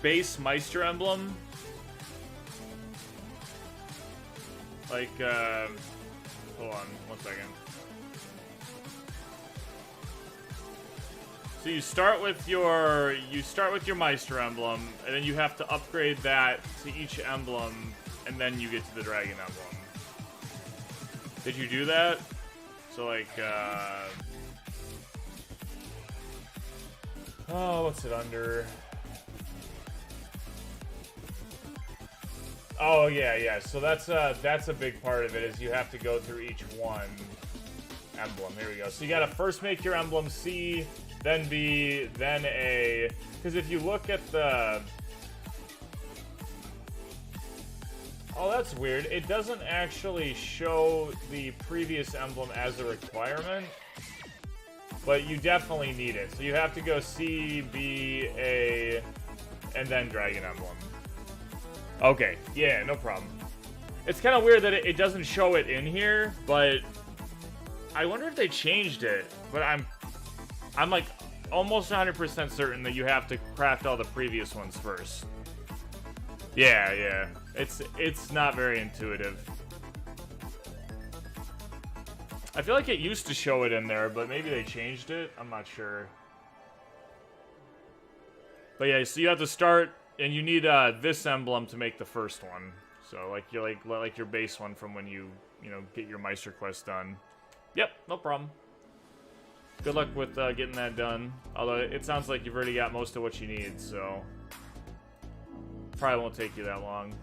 Speaker 2: base Meister emblem? Like, hold on, 1 second. So you start with your Meister emblem, and then you have to upgrade that to each emblem, and then you get to the dragon emblem. Did you do that? So like, oh, what's it under? Oh yeah. So that's a big part of it, is you have to go through each one emblem. Here we go. So you gotta first make your emblem C, then B, then A. Because if you look at the... Oh, that's weird. It doesn't actually show the previous emblem as a requirement, but you definitely need it. So you have to go C, B, A, and then Dragon Emblem. Okay, yeah, no problem. It's kind of weird that it doesn't show it in here, but I wonder if they changed it. But I'm like almost 100% certain that you have to craft all the previous ones first. Yeah. It's not very intuitive. I feel like it used to show it in there, but maybe they changed it. I'm not sure. But yeah, so you have to start, and you need this emblem to make the first one. So like your base one from when you get your Meister quest done. Yep, no problem. Good luck with getting that done. Although it sounds like you've already got most of what you need, so probably won't take you that long.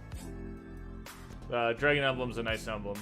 Speaker 2: Dragon Emblem's a nice emblem.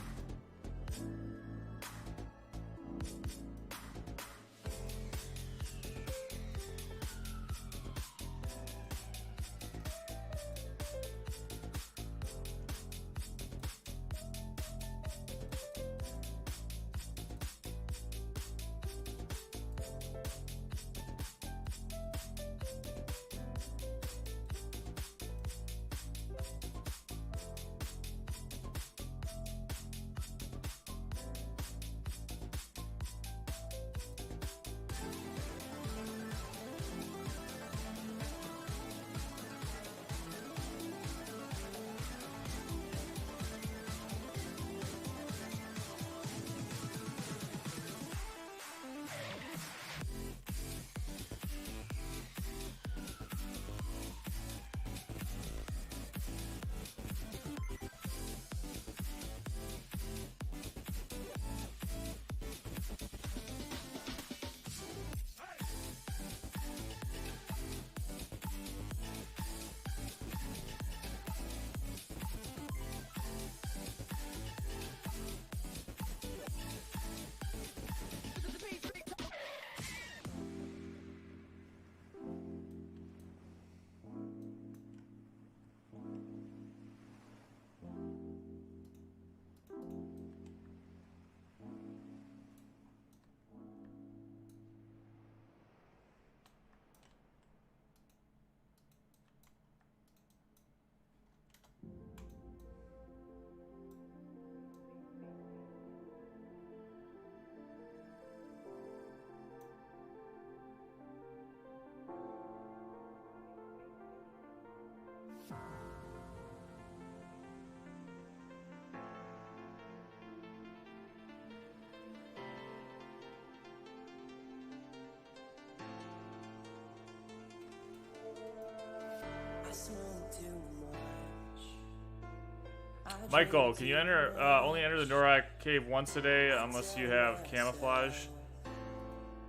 Speaker 2: Michael, can you enter only enter the Norak cave once a day unless you have camouflage?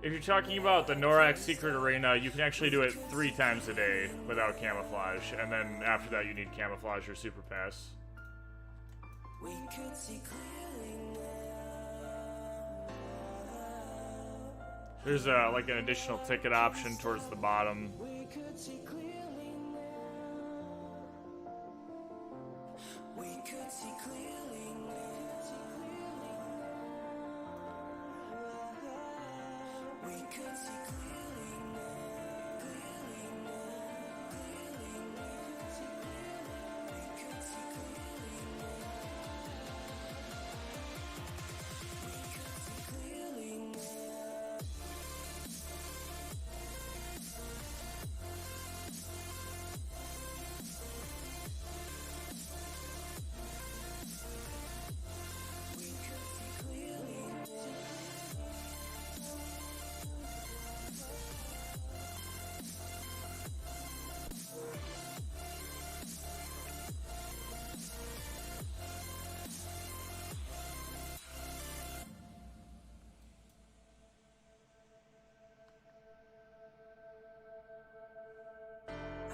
Speaker 2: If you're talking about the Norak secret arena, you can actually do it 3 times a day without camouflage, and then after that you need camouflage or super pass.
Speaker 1: We could see clearly
Speaker 2: There's like an additional ticket option towards the bottom.
Speaker 1: we could see clearly we could see clearly we could see clearly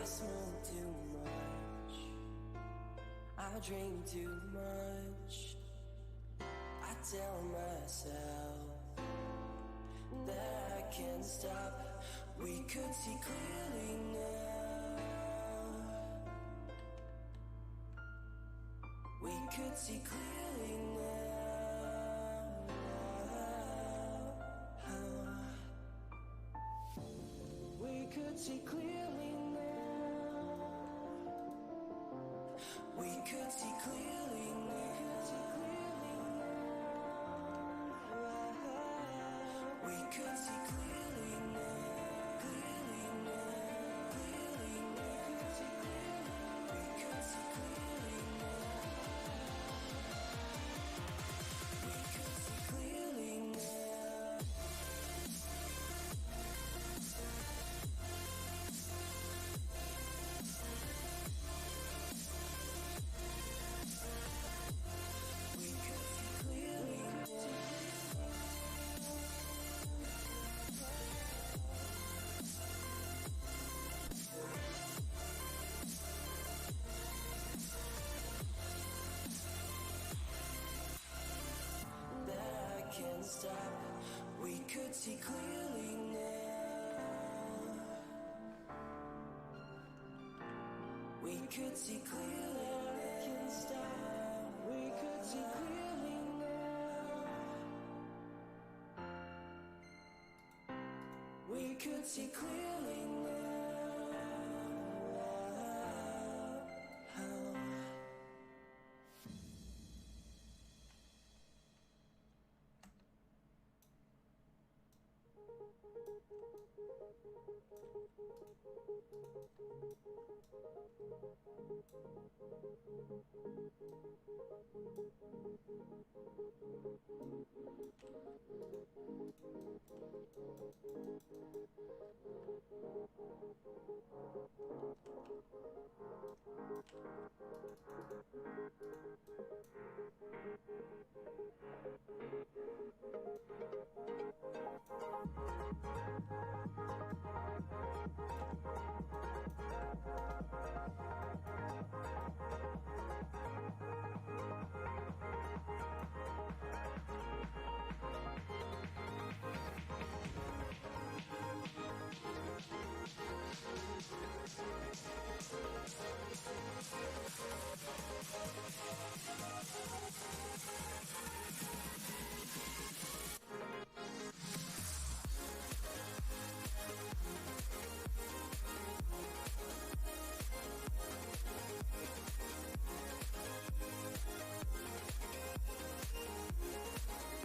Speaker 1: I smoke too much, I drink too much. I tell myself that I can't stop. We could see clearly now. We could see clearly now. We could see clearly now. We could see clearly now. We could see clearly now. Clearly now. Clearly now. We could see clearly now. We could see clearly now. We could see clearly now. That I can't stop. We could see clearly now. We could see clearly. I can't stop. We could see clearly now. We could see clearly now.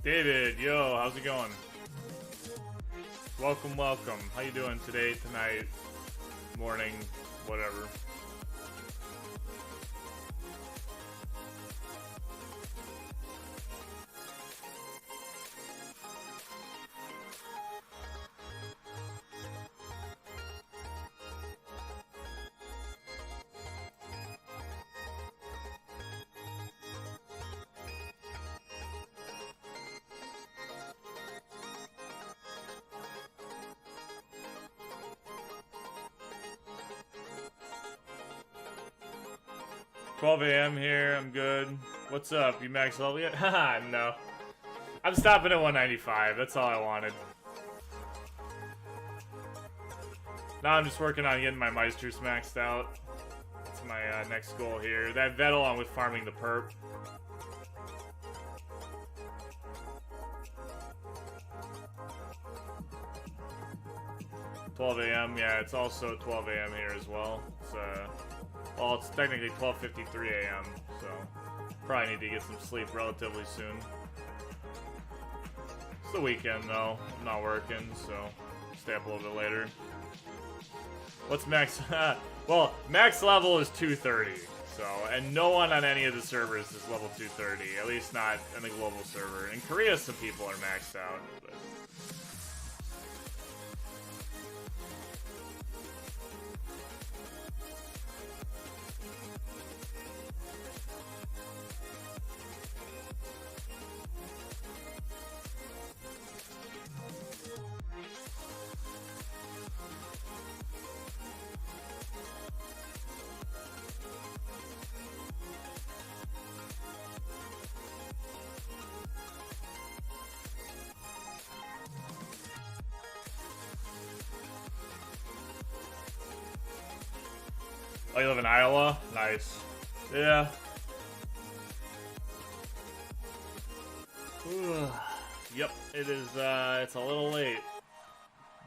Speaker 2: David, yo, how's it going? Welcome, welcome. How you doing today, tonight, morning, whatever? 12 a.m. here. I'm good. What's up? You max level yet? Haha, no. I'm stopping at 195. That's all I wanted. Now I'm just working on getting my Meisters maxed out. That's my next goal here. That along with farming the perp. 12 a.m. Yeah, it's also 12 a.m. here as well. It's well, it's technically 12:53 a.m. So probably need to get some sleep relatively soon. It's the weekend though. I'm not working, so stay up a little bit later. What's max? Well, max level is 230. So, and no one on any of the servers is level 230. At least not in the global server. In Korea, some people are maxed out. But oh, you live in Iowa? Nice. Yeah. Yep, it is, it's a little late.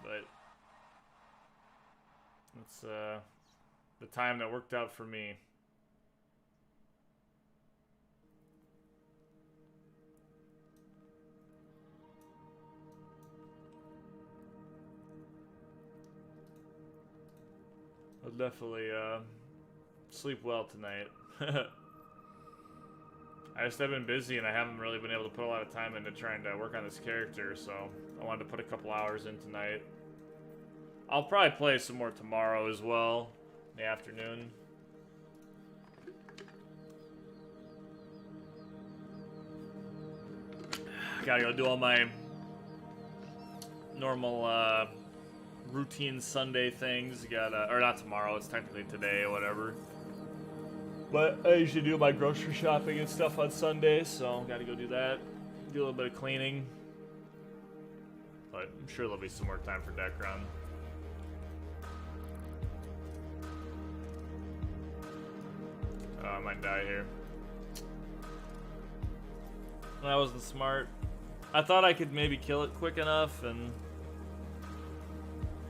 Speaker 2: But it's, the time that worked out for me. I'll definitely, sleep well tonight. I just have been busy and I haven't really been able to put a lot of time into trying to work on this character, so I wanted to put a couple hours in tonight. I'll probably play some more tomorrow as well, in the afternoon. Gotta go do all my normal, routine Sunday things. Gotta, or not tomorrow, it's technically today or whatever. But I usually do my grocery shopping and stuff on Sundays, so gotta go do that. Do a little bit of cleaning. But I'm sure there'll be some more time for deck run. I might die here. That wasn't smart. I thought I could maybe kill it quick enough, and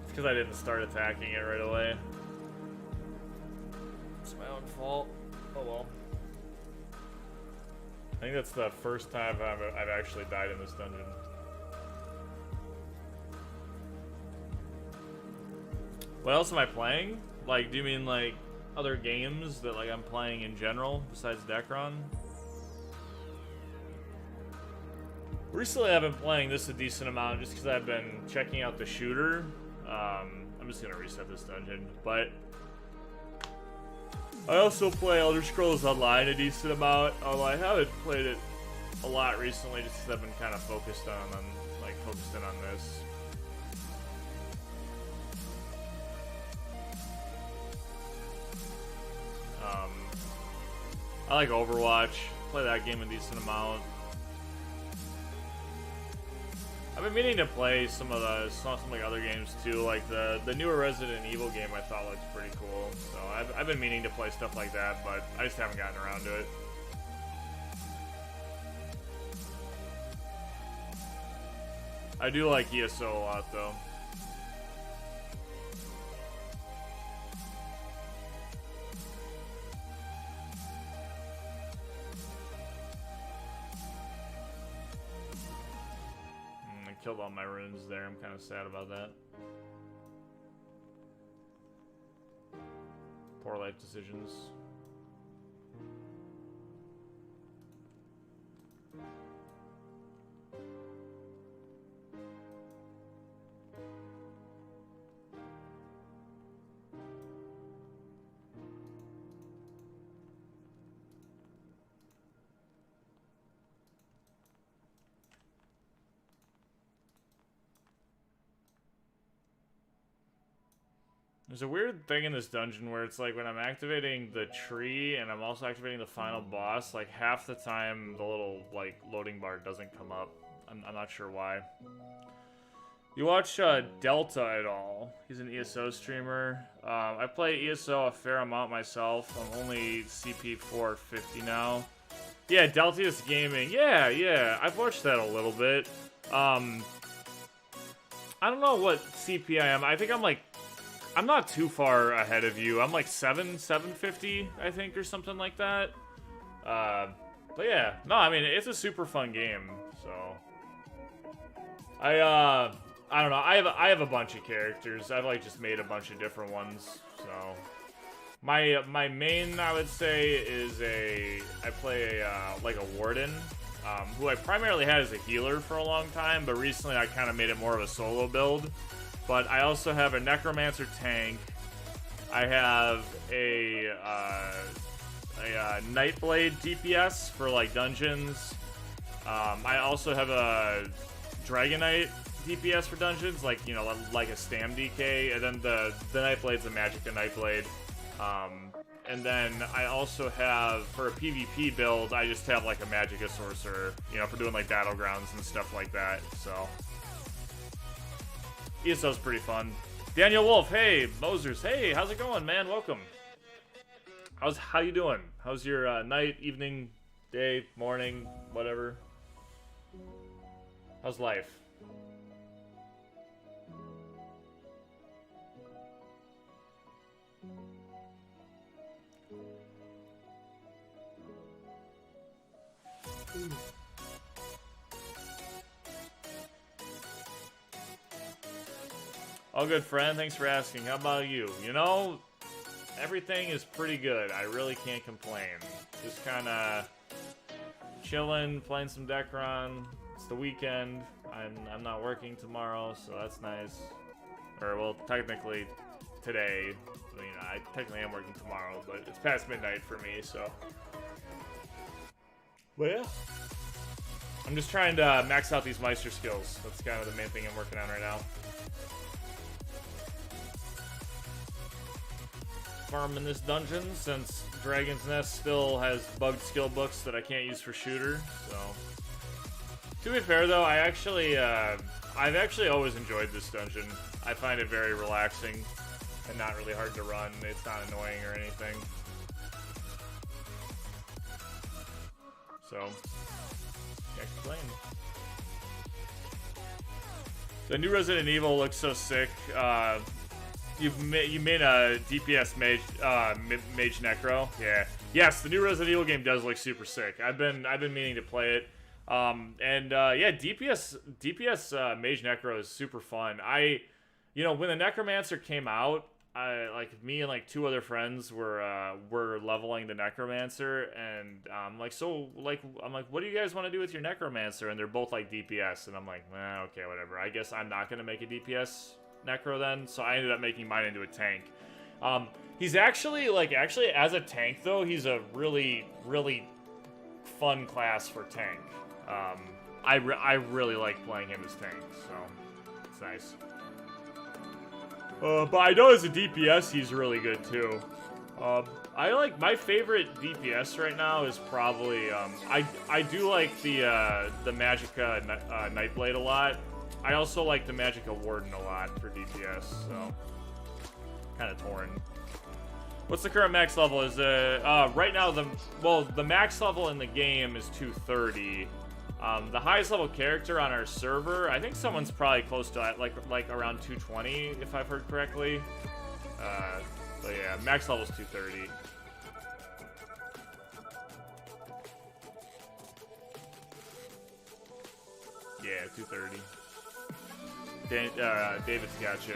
Speaker 2: it's because I didn't start attacking it right away. It's my own fault. Oh well. I think that's the first time I've actually died in this dungeon. What else am I playing? Like, do you mean like other games that like I'm playing in general besides Decron? Recently I've been playing this a decent amount just because I've been checking out the shooter. I'm just gonna reset this dungeon, but I also play Elder Scrolls Online a decent amount, although I haven't played it a lot recently just because I've been kind of focused on focused in on this. I like Overwatch, play that game a decent amount. I've been meaning to play some like other games too, like the newer Resident Evil game I thought looked pretty cool. So I've been meaning to play stuff like that, but I just haven't gotten around to it. I do like ESO a lot though. Killed all my runes there. I'm kind of sad about that. Poor life decisions. There's a weird thing in this dungeon where it's like when I'm activating the tree and I'm also activating the final boss, like half the time the little like loading bar doesn't come up. I'm not sure why. You watch Delta at all? He's an ESO streamer. I play ESO a fair amount myself. I'm only CP 450 now. Yeah, Deltius Gaming. Yeah, I've watched that a little bit. I don't know what CP I am. I think I'm not too far ahead of you. I'm like 750, I think, or something like that. But yeah, no, I mean, it's a super fun game, so. I don't know, I have a bunch of characters. I've like just made a bunch of different ones, so. My main, I would say, is I play like a warden, who I primarily had as a healer for a long time, but recently I kind of made it more of a solo build. But I also have a necromancer tank. I have a nightblade DPS for like dungeons. I also have a dragonite DPS for dungeons, like, you know, like a stam DK, and then the nightblade's a magicka nightblade. And then I also have, for a PvP build, I just have like a magicka sorcerer, you know, for doing like battlegrounds and stuff like that, so. ESO's pretty fun. Daniel Wolf, hey. Mosers, hey, how's it going, man? Welcome. How you doing? How's your night, evening, day, morning, whatever? How's life? All good, friend. Thanks for asking. How about you? You know, everything is pretty good. I really can't complain. Just kind of chilling, playing some Decron. It's the weekend. I'm not working tomorrow, so that's nice. Or, well, technically today. You know, I technically am working tomorrow, but it's past midnight for me, so. But yeah. I'm just trying to max out these Meister skills. That's kind of the main thing I'm working on right now. Farm in this dungeon since Dragon's Nest still has bugged skill books that I can't use for shooter, so. To be fair though, I've actually always enjoyed this dungeon. I find it very relaxing and not really hard to run. It's not annoying or anything. So, can't complain. The new Resident Evil looks so sick. You made a DPS mage necro, yeah. Yes, the new Resident Evil game does look super sick. I've been meaning to play it, yeah, DPS mage necro is super fun. You know, when the Necromancer came out, me and like 2 other friends were leveling the Necromancer, and I'm like, what do you guys want to do with your Necromancer? And they're both like DPS, and I'm like, okay, whatever. I guess I'm not gonna make a DPS necro then, so I ended up making mine into a tank. He's actually as a tank though, he's a really, really fun class for tank. I really like playing him as tank, so it's nice. But I know as a DPS he's really good too. I like, my favorite DPS right now is probably I do like the Magicka Nightblade a lot. I also like the Magicka Warden a lot for DPS, so kind of torn. What's the current max level? Is right now the max level in the game is 230. The highest level character on our server, I think someone's probably close to like around 220 if I've heard correctly. But yeah, max level is 230. Yeah, 230. David's got you.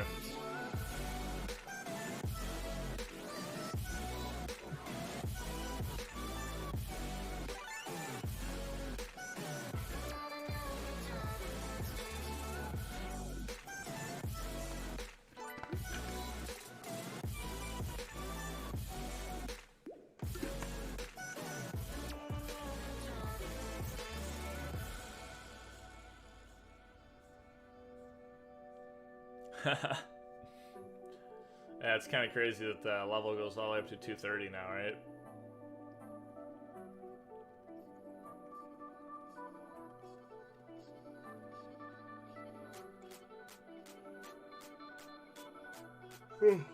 Speaker 2: Yeah, it's kind of crazy that the level goes all the way up to 230 now, right?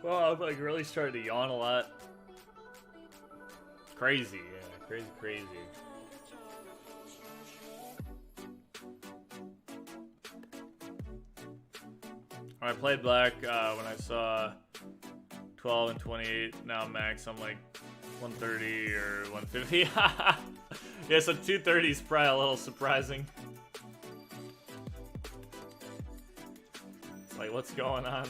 Speaker 2: Well, I'm like really starting to yawn a lot. Crazy, yeah, crazy, crazy. When I played Black, when I saw 12 and 28, now max, I'm like 130 or 150. Yeah, so 230 is probably a little surprising. It's like, what's going on?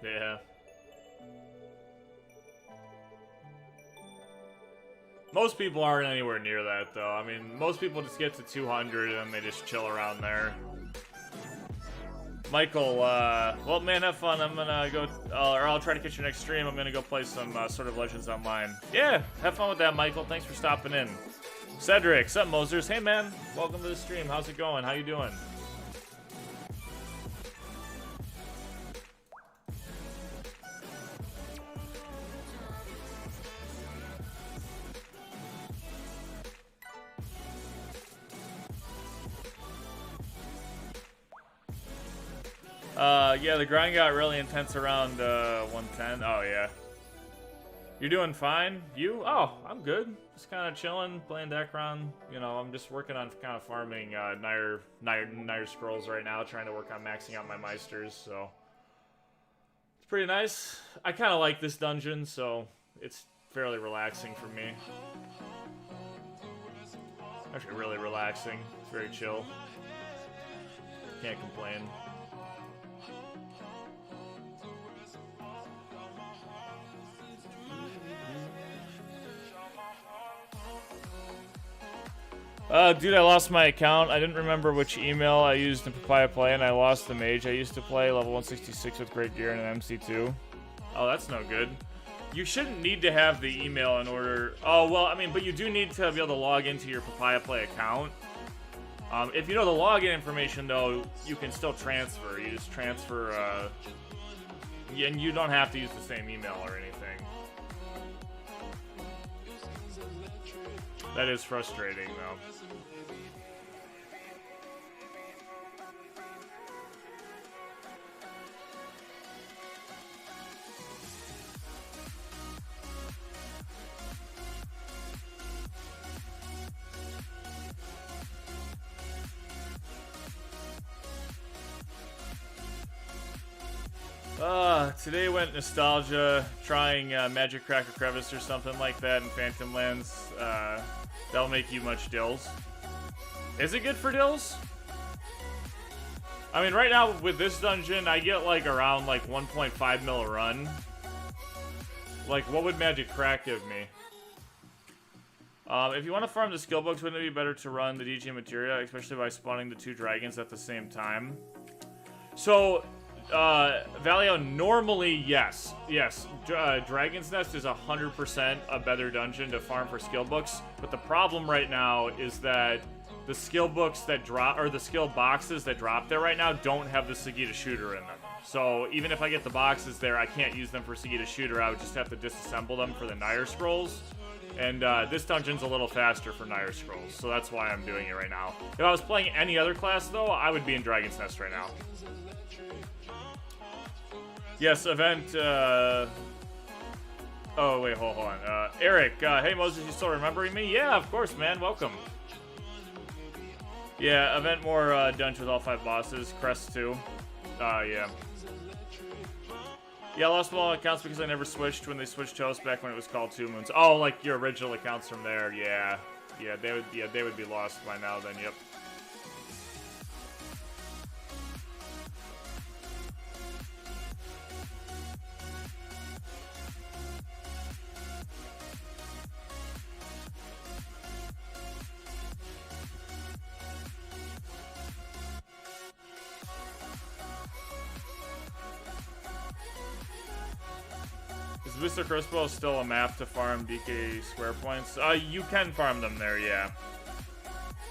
Speaker 2: Yeah. Most people aren't anywhere near that, though. I mean, most people just get to 200 and they just chill around there. Michael, well, man, have fun. I'm gonna go, or I'll try to catch your next stream. I'm gonna go play some Sword of Legends online. Yeah, have fun with that, Michael. Thanks for stopping in. Cedric, sup, Mosers? Hey, man, welcome to the stream. How's it going? How you doing? Yeah, the grind got really intense around 110. Oh, yeah. You're doing fine? You? Oh, I'm good. Just kind of chilling, playing Decron. You know, I'm just working on kind of farming Nair scrolls right now, trying to work on maxing out my Meisters, so it's pretty nice. I kind of like this dungeon, so it's fairly relaxing for me. Actually, really relaxing. It's very chill. Can't complain. Dude, I lost my account. I didn't remember which email I used in Papaya Play, and I lost the mage I used to play, level 166 with great gear and an MC2. Oh, that's no good. You shouldn't need to have the email in order... Oh, well, I mean, but you do need to be able to log into your Papaya Play account. If you know the login information, though, you can still transfer. You just transfer, and you don't have to use the same email or anything. That is frustrating, though. Today went nostalgia, trying Magic Cracker Crevice or something like that in Phantom Lands. That'll make you much dills. Is it good for dills? I mean, right now with this dungeon, I get like around like 1.5 mil a run. Like, what would Magic Crack give me? If you want to farm the skill books, wouldn't it be better to run the DG materia, especially by spawning the two dragons at the same time? So, Valio, normally, yes. Yes, Dragon's Nest is 100% a better dungeon to farm for skill books, but the problem right now is that the skill books that drop, or the skill boxes that drop there right now don't have the Segita shooter in them. So even if I get the boxes there, I can't use them for Segita shooter. I would just have to disassemble them for the Nair scrolls. And this dungeon's a little faster for Nair scrolls, so that's why I'm doing it right now. If I was playing any other class, though, I would be in Dragon's Nest right now. Yes, event, oh, wait, hold on. Eric, hey, Moses, you still remembering me? Yeah, of course, man, welcome. Yeah, event more, dungeon with all 5 bosses, Crest 2. Yeah. Yeah, I lost all accounts because I never switched when they switched hosts back when it was called 2 Moons. Oh, like your original accounts from there, yeah. Yeah, they would be lost by now then, yep. Is Mr. Crossbow still a map to farm DK square points? You can farm them there, yeah.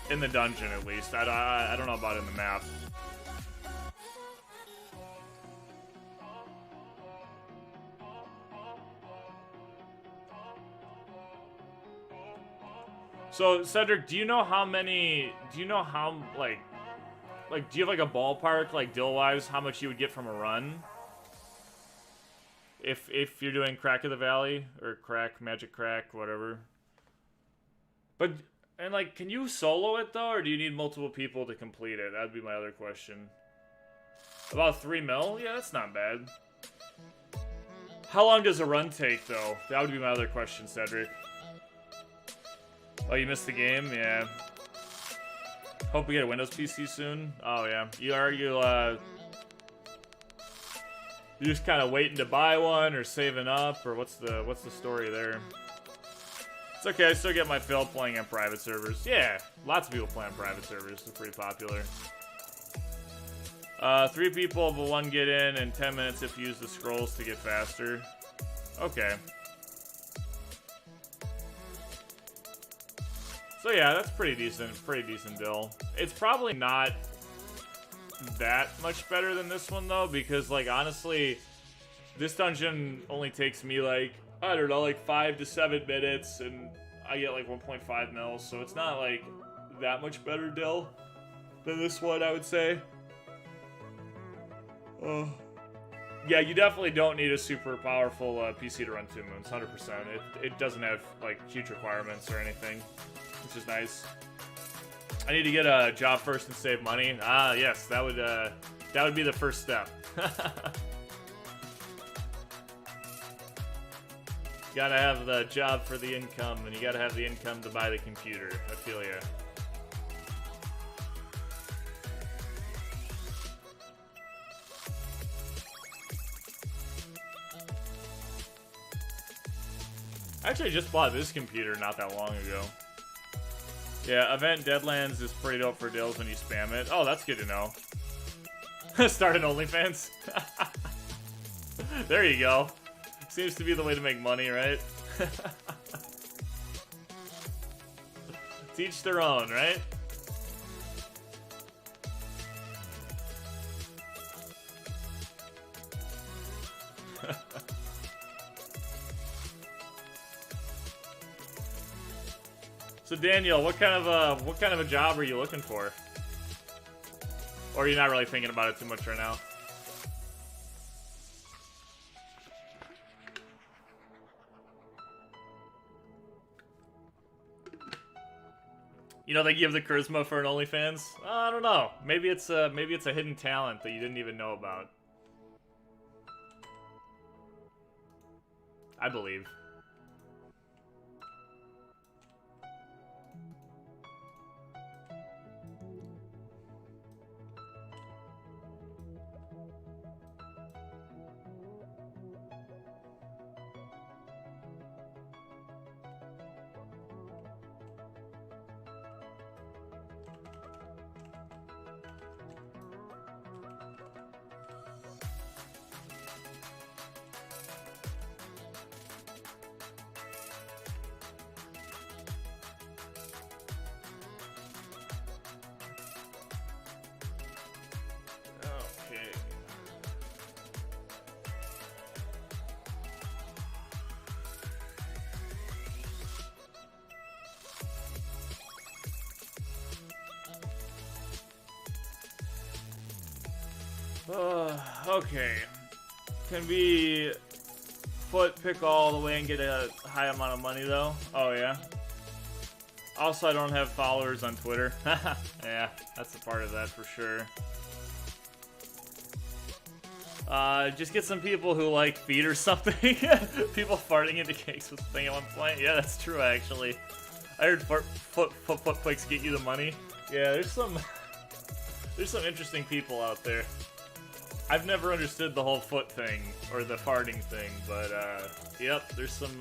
Speaker 2: In the dungeon, at least. I don't know about in the map. So, Cedric, do you know how many, do you know how, like, do you have, like, a ballpark, like, dill-wise, how much you would get from a run? If you're doing Crack of the Valley, or Crack, Magic Crack, whatever. But, and, like, can you solo it, though, or do you need multiple people to complete it? That'd be my other question. About 3 mil? Yeah, that's not bad. How long does a run take, though? That would be my other question, Cedric. Oh, you missed the game? Yeah. Hope we get a Windows PC soon. Oh, yeah. You just kind of waiting to buy one or saving up, or what's the story there? It's okay, I still get my fill playing on private servers. Yeah, lots of people play on private servers. They're pretty popular. 3 people, but 1 get in, and 10 minutes if you use the scrolls to get faster. Okay. So yeah, that's pretty decent deal. It's probably not that much better than this one though, because like honestly, this dungeon only takes me like, I don't know, like 5 to 7 minutes, and I get like 1.5 mils, so it's not like that much better deal than this one, I would say. Yeah, you definitely don't need a super powerful PC to run 2 Moons, 100%. It doesn't have like huge requirements or anything, which is nice. I need to get a job first and save money. Ah, yes, that would be the first step. Gotta have the job for the income, and you gotta have the income to buy the computer. I feel ya. I actually just bought this computer not that long ago. Yeah, Event Deadlands is pretty dope for dills when you spam it. Oh, that's good to know. Start an OnlyFans? There you go. Seems to be the way to make money, right? To each their own, right? So Daniel, what kind of a job are you looking for? Or are you not really thinking about it too much right now? You know they give the charisma for an OnlyFans? I don't know. Maybe it's a hidden talent that you didn't even know about. I believe. Okay. Can we foot pick all the way and get a high amount of money though? Oh yeah. Also, I don't have followers on Twitter. Yeah, that's a part of that for sure. Just get some people who like feet or something. People farting into cakes with the thing at one point. Yeah, that's true actually. I heard foot clicks get you the money. Yeah, there's some interesting people out there. I've never understood the whole foot thing or the farting thing, but yep, there's some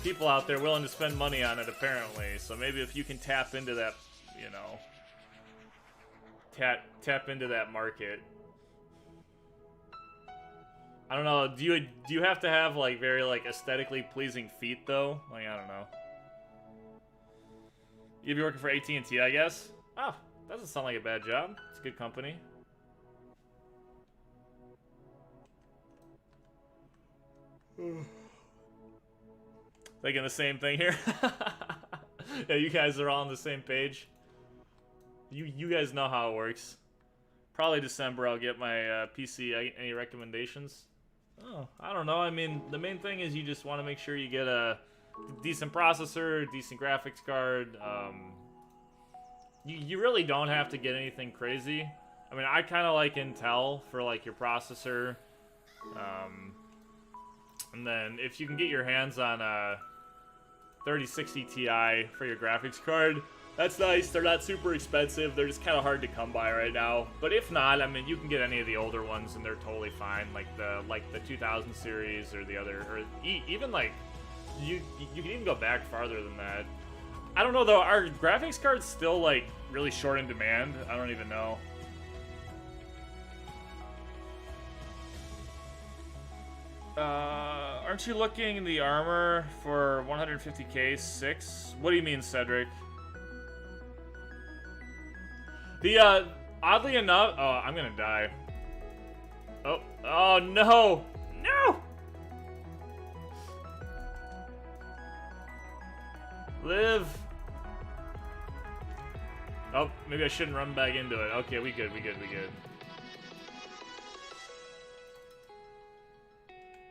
Speaker 2: people out there willing to spend money on it apparently. So maybe if you can tap into that, you know, tap into that market. I don't know. Do you have to have like very like aesthetically pleasing feet though? Like I don't know. You'd be working for AT&T, I guess. Oh, that doesn't sound like a bad job. It's a good company. Thinking the same thing here. Yeah, you guys are all on the same page. You guys know how it works. Probably December I'll get my PC. Any recommendations? Oh, I don't know. I mean, the main thing is you just want to make sure you get a decent processor, decent graphics card. You really don't have to get anything crazy. I mean, I kind of like Intel for like your processor. And then if you can get your hands on a 3060 Ti for your graphics card, that's nice. They're not super expensive. They're just kind of hard to come by right now. But if not, I mean, you can get any of the older ones and they're totally fine. Like the 2000 series or the other, or even like you can even go back farther than that. I don't know though. Are graphics cards still like really short in demand? I don't even know. Aren't you looking in the armor for 150k 6? What do you mean, Cedric? The, oddly enough... Oh, I'm gonna die. Oh, no! No! Live! Oh, maybe I shouldn't run back into it. Okay, we good.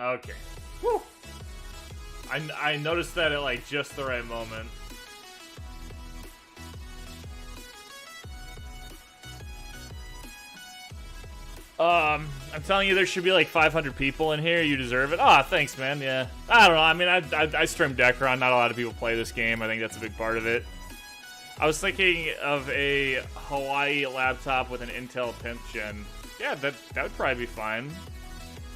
Speaker 2: Okay. Woo! I noticed that at, like, just the right moment. I'm telling you, there should be like 500 people in here. You deserve it. Ah, thanks, man. Yeah. I don't know. I mean, I stream Decron. Not a lot of people play this game. I think that's a big part of it. I was thinking of a Hawaii laptop with an Intel 10th gen. Yeah, that would probably be fine.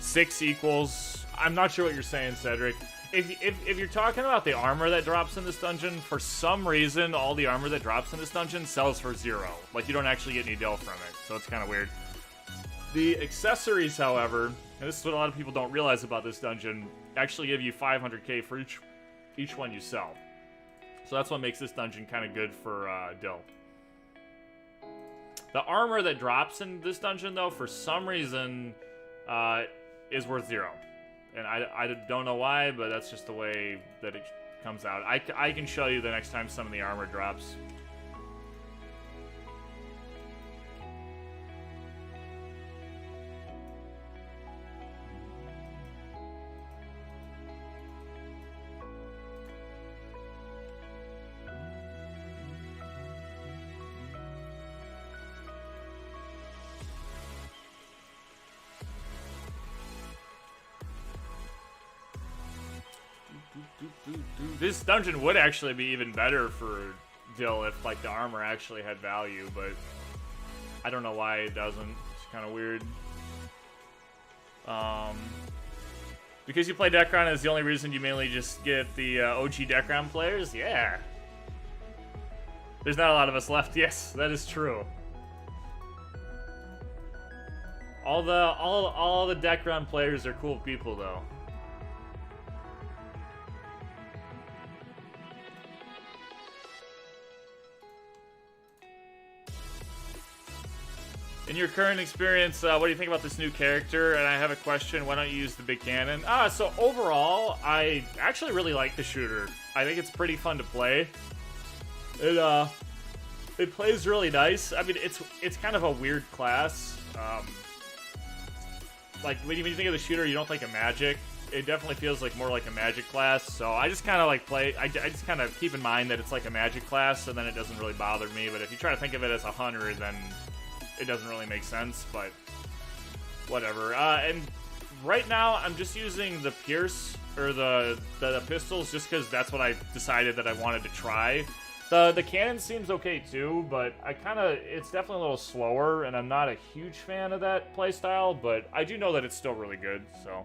Speaker 2: 6 equals. I'm not sure what you're saying, Cedric. If you're talking about the armor that drops in this dungeon, for some reason, all the armor that drops in this dungeon sells for 0. Like, you don't actually get any dough from it, so it's kind of weird. The accessories, however, and this is what a lot of people don't realize about this dungeon, actually give you 500k for each one you sell. So that's what makes this dungeon kind of good for Dill. The armor that drops in this dungeon, though, for some reason, is worth 0. And I don't know why, but that's just the way that it comes out. I can show you the next time some of the armor drops. This dungeon would actually be even better for Dill if, like, the armor actually had value, but I don't know why it doesn't. It's kind of weird. Because you play Decron is the only reason you mainly just get the OG Decron players? Yeah. There's not a lot of us left. Yes, that is true. All the Decron players are cool people, though. In your current experience, what do you think about this new character? And I have a question, why don't you use the big cannon? So overall, I actually really like the shooter. I think it's pretty fun to play. It plays really nice. I mean, it's kind of a weird class. Like, when you think of the shooter, you don't think of magic. It definitely feels like more like a magic class, so I just kind of like play, I just kind of keep in mind that it's like a magic class, and then it doesn't really bother me, but if you try to think of it as a hunter, then it doesn't really make sense, but whatever. And right now, I'm just using the Pierce, or the pistols, just because that's what I decided that I wanted to try. The cannon seems okay too, but it's definitely a little slower, and I'm not a huge fan of that playstyle, but I do know that it's still really good, so.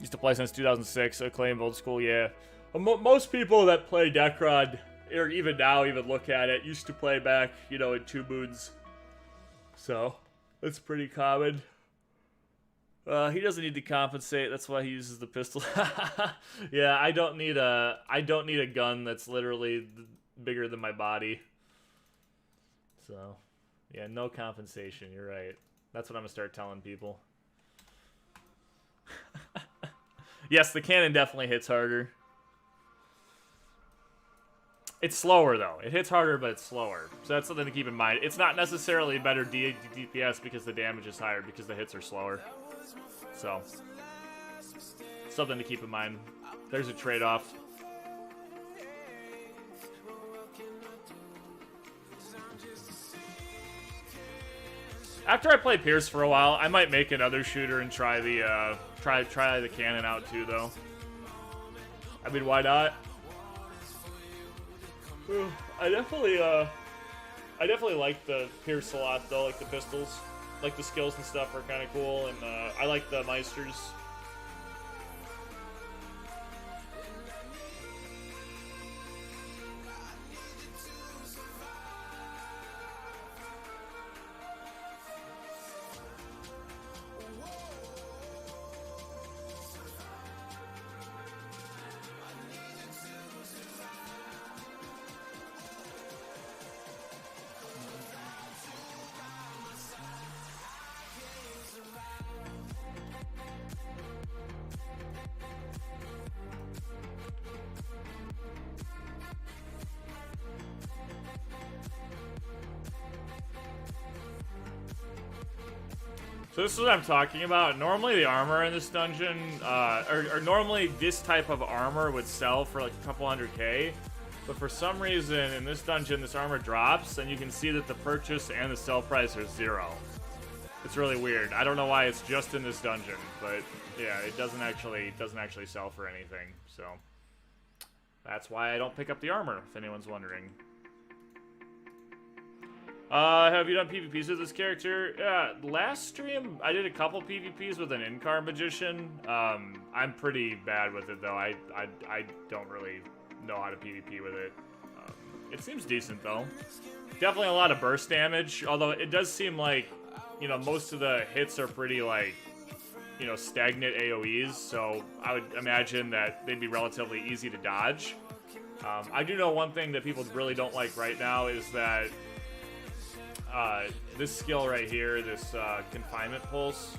Speaker 2: Used to play since 2006, acclaimed old school, yeah. Most people that play Decron, or even now, even look at it, used to play back, you know, in 2 moons. So, that's pretty common. He doesn't need to compensate, that's why he uses the pistol. Yeah, I don't need a gun that's literally bigger than my body. So, yeah, no compensation, you're right. That's what I'm gonna start telling people. Yes, the cannon definitely hits harder. It's slower, though. It hits harder, but it's slower. So that's something to keep in mind. It's not necessarily better DPS because the damage is higher, because the hits are slower. So, something to keep in mind. There's a trade-off. After I play Pierce for a while, I might make another shooter and try the try the cannon out too, though. I mean, why not? I definitely like the Pierce a lot, though. Like the pistols, like the skills and stuff are kind of cool, and I like the Meisters. So this is what I'm talking about. Normally the armor in this dungeon, or normally this type of armor would sell for like a couple $100K. But for some reason in this dungeon, this armor drops, and you can see that the purchase and the sell price are 0. It's really weird. I don't know why it's just in this dungeon, but yeah, it doesn't actually sell for anything. So that's why I don't pick up the armor, if anyone's wondering. Have you done PvPs with this character? Yeah, last stream I did a couple PvPs with an in-car magician. I'm pretty bad with it though. I don't really know how to PvP with it. It seems decent though. Definitely a lot of burst damage, although it does seem like, you know, most of the hits are pretty like, you know, stagnant AoEs, so I would imagine that they'd be relatively easy to dodge. I do know one thing that people really don't like right now is that this skill right here, this confinement pulse,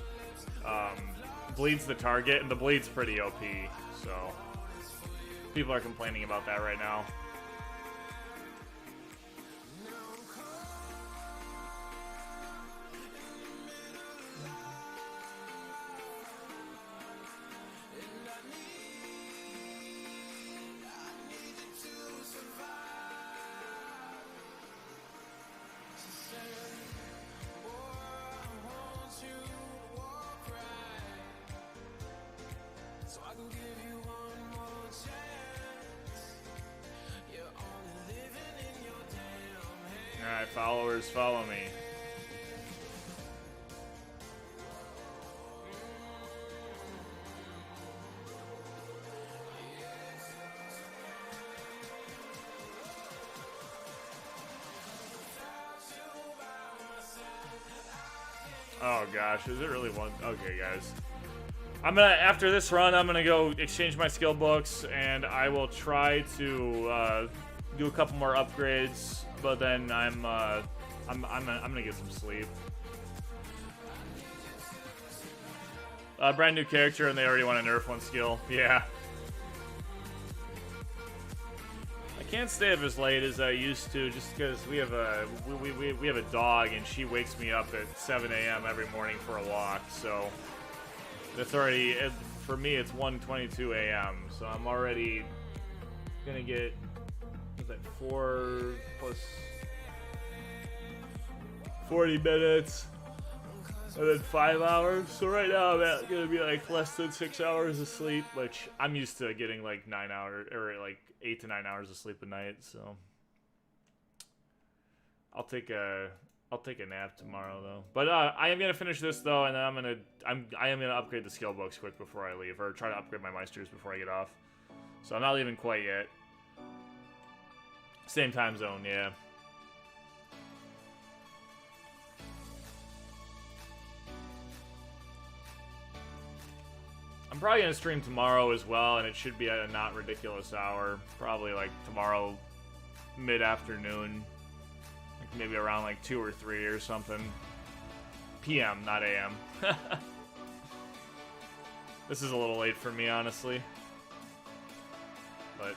Speaker 2: bleeds the target, and the bleed's pretty OP, so people are complaining about that right now. Alright, followers, follow me. Oh gosh, is it really one? Okay, guys. I'm gonna, after this run, I'm gonna go exchange my skill books, and I will try to do a couple more upgrades. But then I'm gonna get some sleep. Brand new character, and they already want to nerf one skill. Yeah. I can't stay up as late as I used to, just because we have a we have a dog, and she wakes me up at 7 a.m. every morning for a walk. So that's already, for me, it's 1:22 a.m. So I'm already gonna get, what's that, 4 plus 40 minutes, and then 5 hours. So right now I'm gonna be like less than 6 hours of sleep, which I'm used to getting like 9 hours, or like 8 to 9 hours of sleep a night. So I'll take a nap tomorrow though. But I am gonna finish this though, and then I am gonna upgrade the skill books quick before I leave, or try to upgrade my Meisters before I get off. So I'm not leaving quite yet. Same time zone, yeah. I'm probably gonna stream tomorrow as well, and it should be at a not ridiculous hour. Probably like tomorrow mid-afternoon. Like maybe around like 2 or 3 or something. PM, not AM. This is a little late for me, honestly. But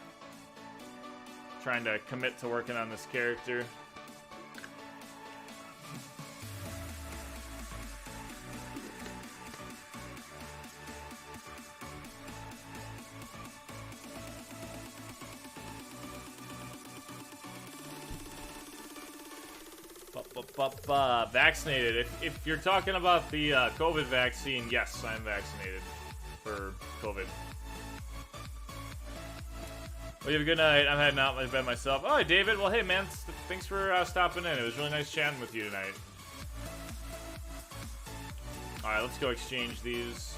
Speaker 2: trying to commit to working on this character. Vaccinated. If you're talking about the COVID vaccine, yes, I'm vaccinated for COVID. Well, you have a good night. I'm heading out to bed myself. Oh, David. Well, hey, man. Thanks for stopping in. It was really nice chatting with you tonight. All right, let's go exchange these.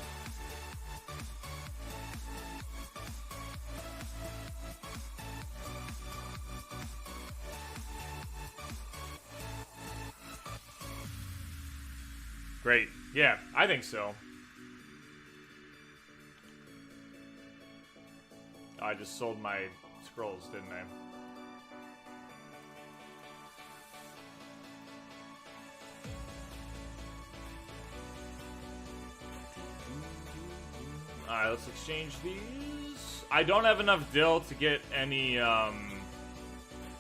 Speaker 2: Great. Yeah, I think so. I just sold my scrolls, didn't I? Alright, let's exchange these. I don't have enough dill to get any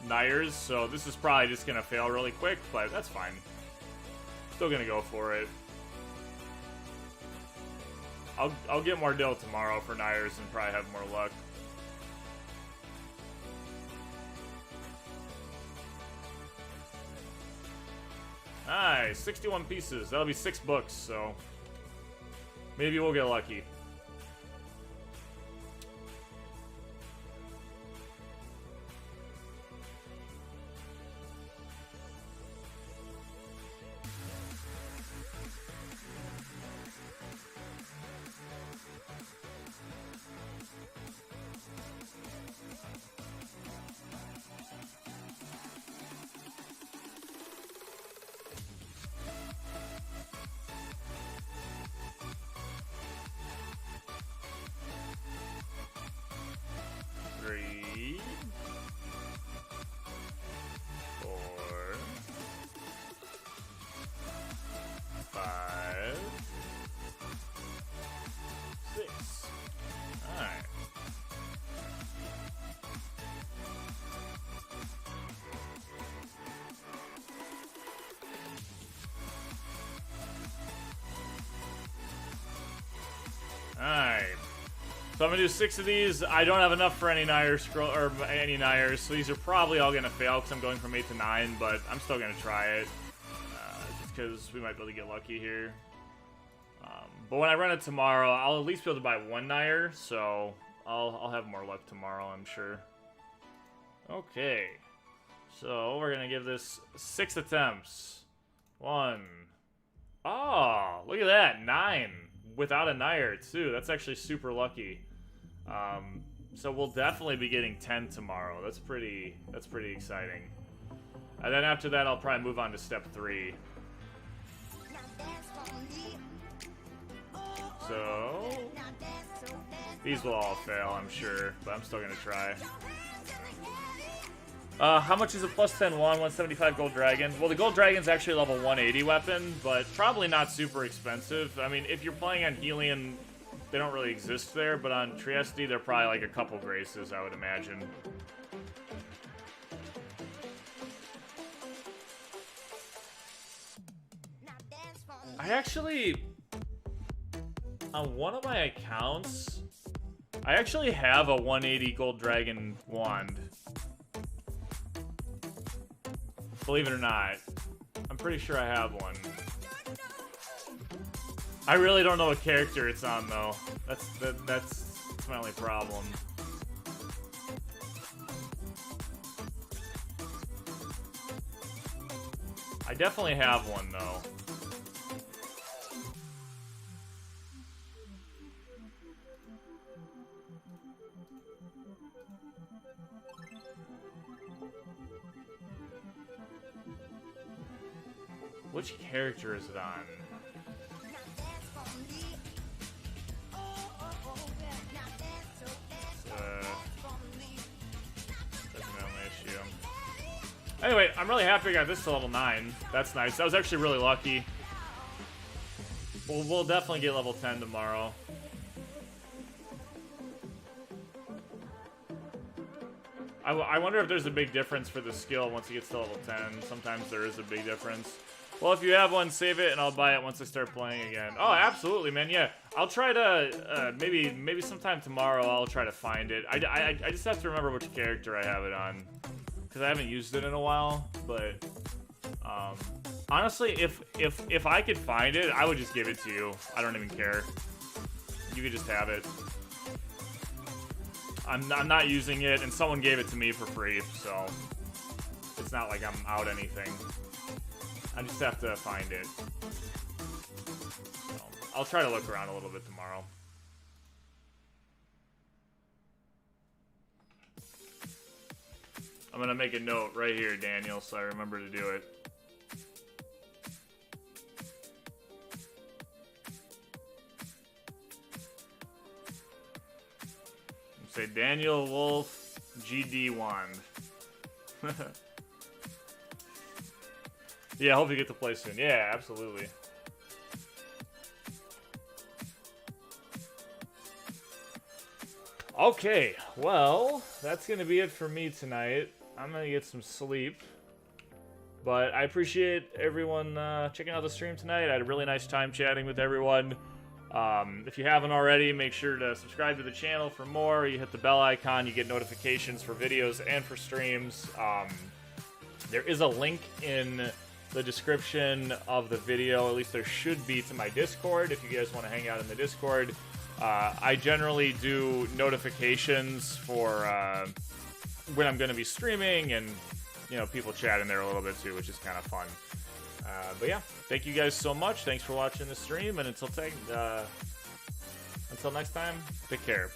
Speaker 2: Nyers, so this is probably just gonna fail really quick, but that's fine. Still gonna go for it. I'll get more dill tomorrow for Nyers and probably have more luck. Nice, 61 pieces. That'll be 6 books, so maybe we'll get lucky. Alright. So I'm gonna do 6 of these. I don't have enough for any Nyers scroll or any Nyers, so these are probably all gonna fail because I'm going from 8 to 9, but I'm still gonna try it. Just because we might be able to get lucky here. But when I run it tomorrow, I'll at least be able to buy 1 Nyer, so I'll have more luck tomorrow, I'm sure. Okay. So we're gonna give this 6 attempts. 1. Oh, look at that, 9. Without a Nyer, too. That's actually super lucky. So we'll definitely be getting 10 tomorrow. That's pretty exciting. And then after that, I'll probably move on to step 3. So these will all fail, I'm sure, but I'm still gonna try. How much is a plus 10 wand, 175 gold dragon? Well, the gold dragon's actually a level 180 weapon, but probably not super expensive. I mean, if you're playing on Helion, they don't really exist there, but on Trieste, they're probably like a couple graces, I would imagine. I actually, on one of my accounts, I actually have a 180 gold dragon wand. Believe it or not. I'm pretty sure I have one. I really don't know what character it's on, though. That's my only problem. I definitely have one, though. Which character is it on? That's my only issue. Anyway, I'm really happy I got this to level 9. That's nice. That was actually really lucky. We'll definitely get level 10 tomorrow. I wonder if there's a big difference for the skill once it gets to level 10. Sometimes there is a big difference. Well, if you have one, save it, and I'll buy it once I start playing again. Oh, absolutely, man. Yeah, I'll try to, maybe sometime tomorrow I'll try to find it. I just have to remember which character I have it on, because I haven't used it in a while. But honestly, if I could find it, I would just give it to you. I don't even care. You could just have it. I'm not using it, and someone gave it to me for free, so it's not like I'm out anything. I just have to find it. So, I'll try to look around a little bit tomorrow. I'm gonna make a note right here, Daniel, so I remember to do it. Say Daniel Wolf GD Wand. Yeah, I hope you get to play soon. Yeah, absolutely. Okay, well, that's going to be it for me tonight. I'm going to get some sleep. But I appreciate everyone checking out the stream tonight. I had a really nice time chatting with everyone. If you haven't already, make sure to subscribe to the channel for more. You hit the bell icon, you get notifications for videos and for streams. There is a link in the description of the video, at least there should be, to my Discord if you guys want to hang out in the Discord. I generally do notifications for when I'm going to be streaming, and you know, people chat in there a little bit too, which is kind of fun. But yeah, thank you guys so much. Thanks for watching the stream, and until next time, take care.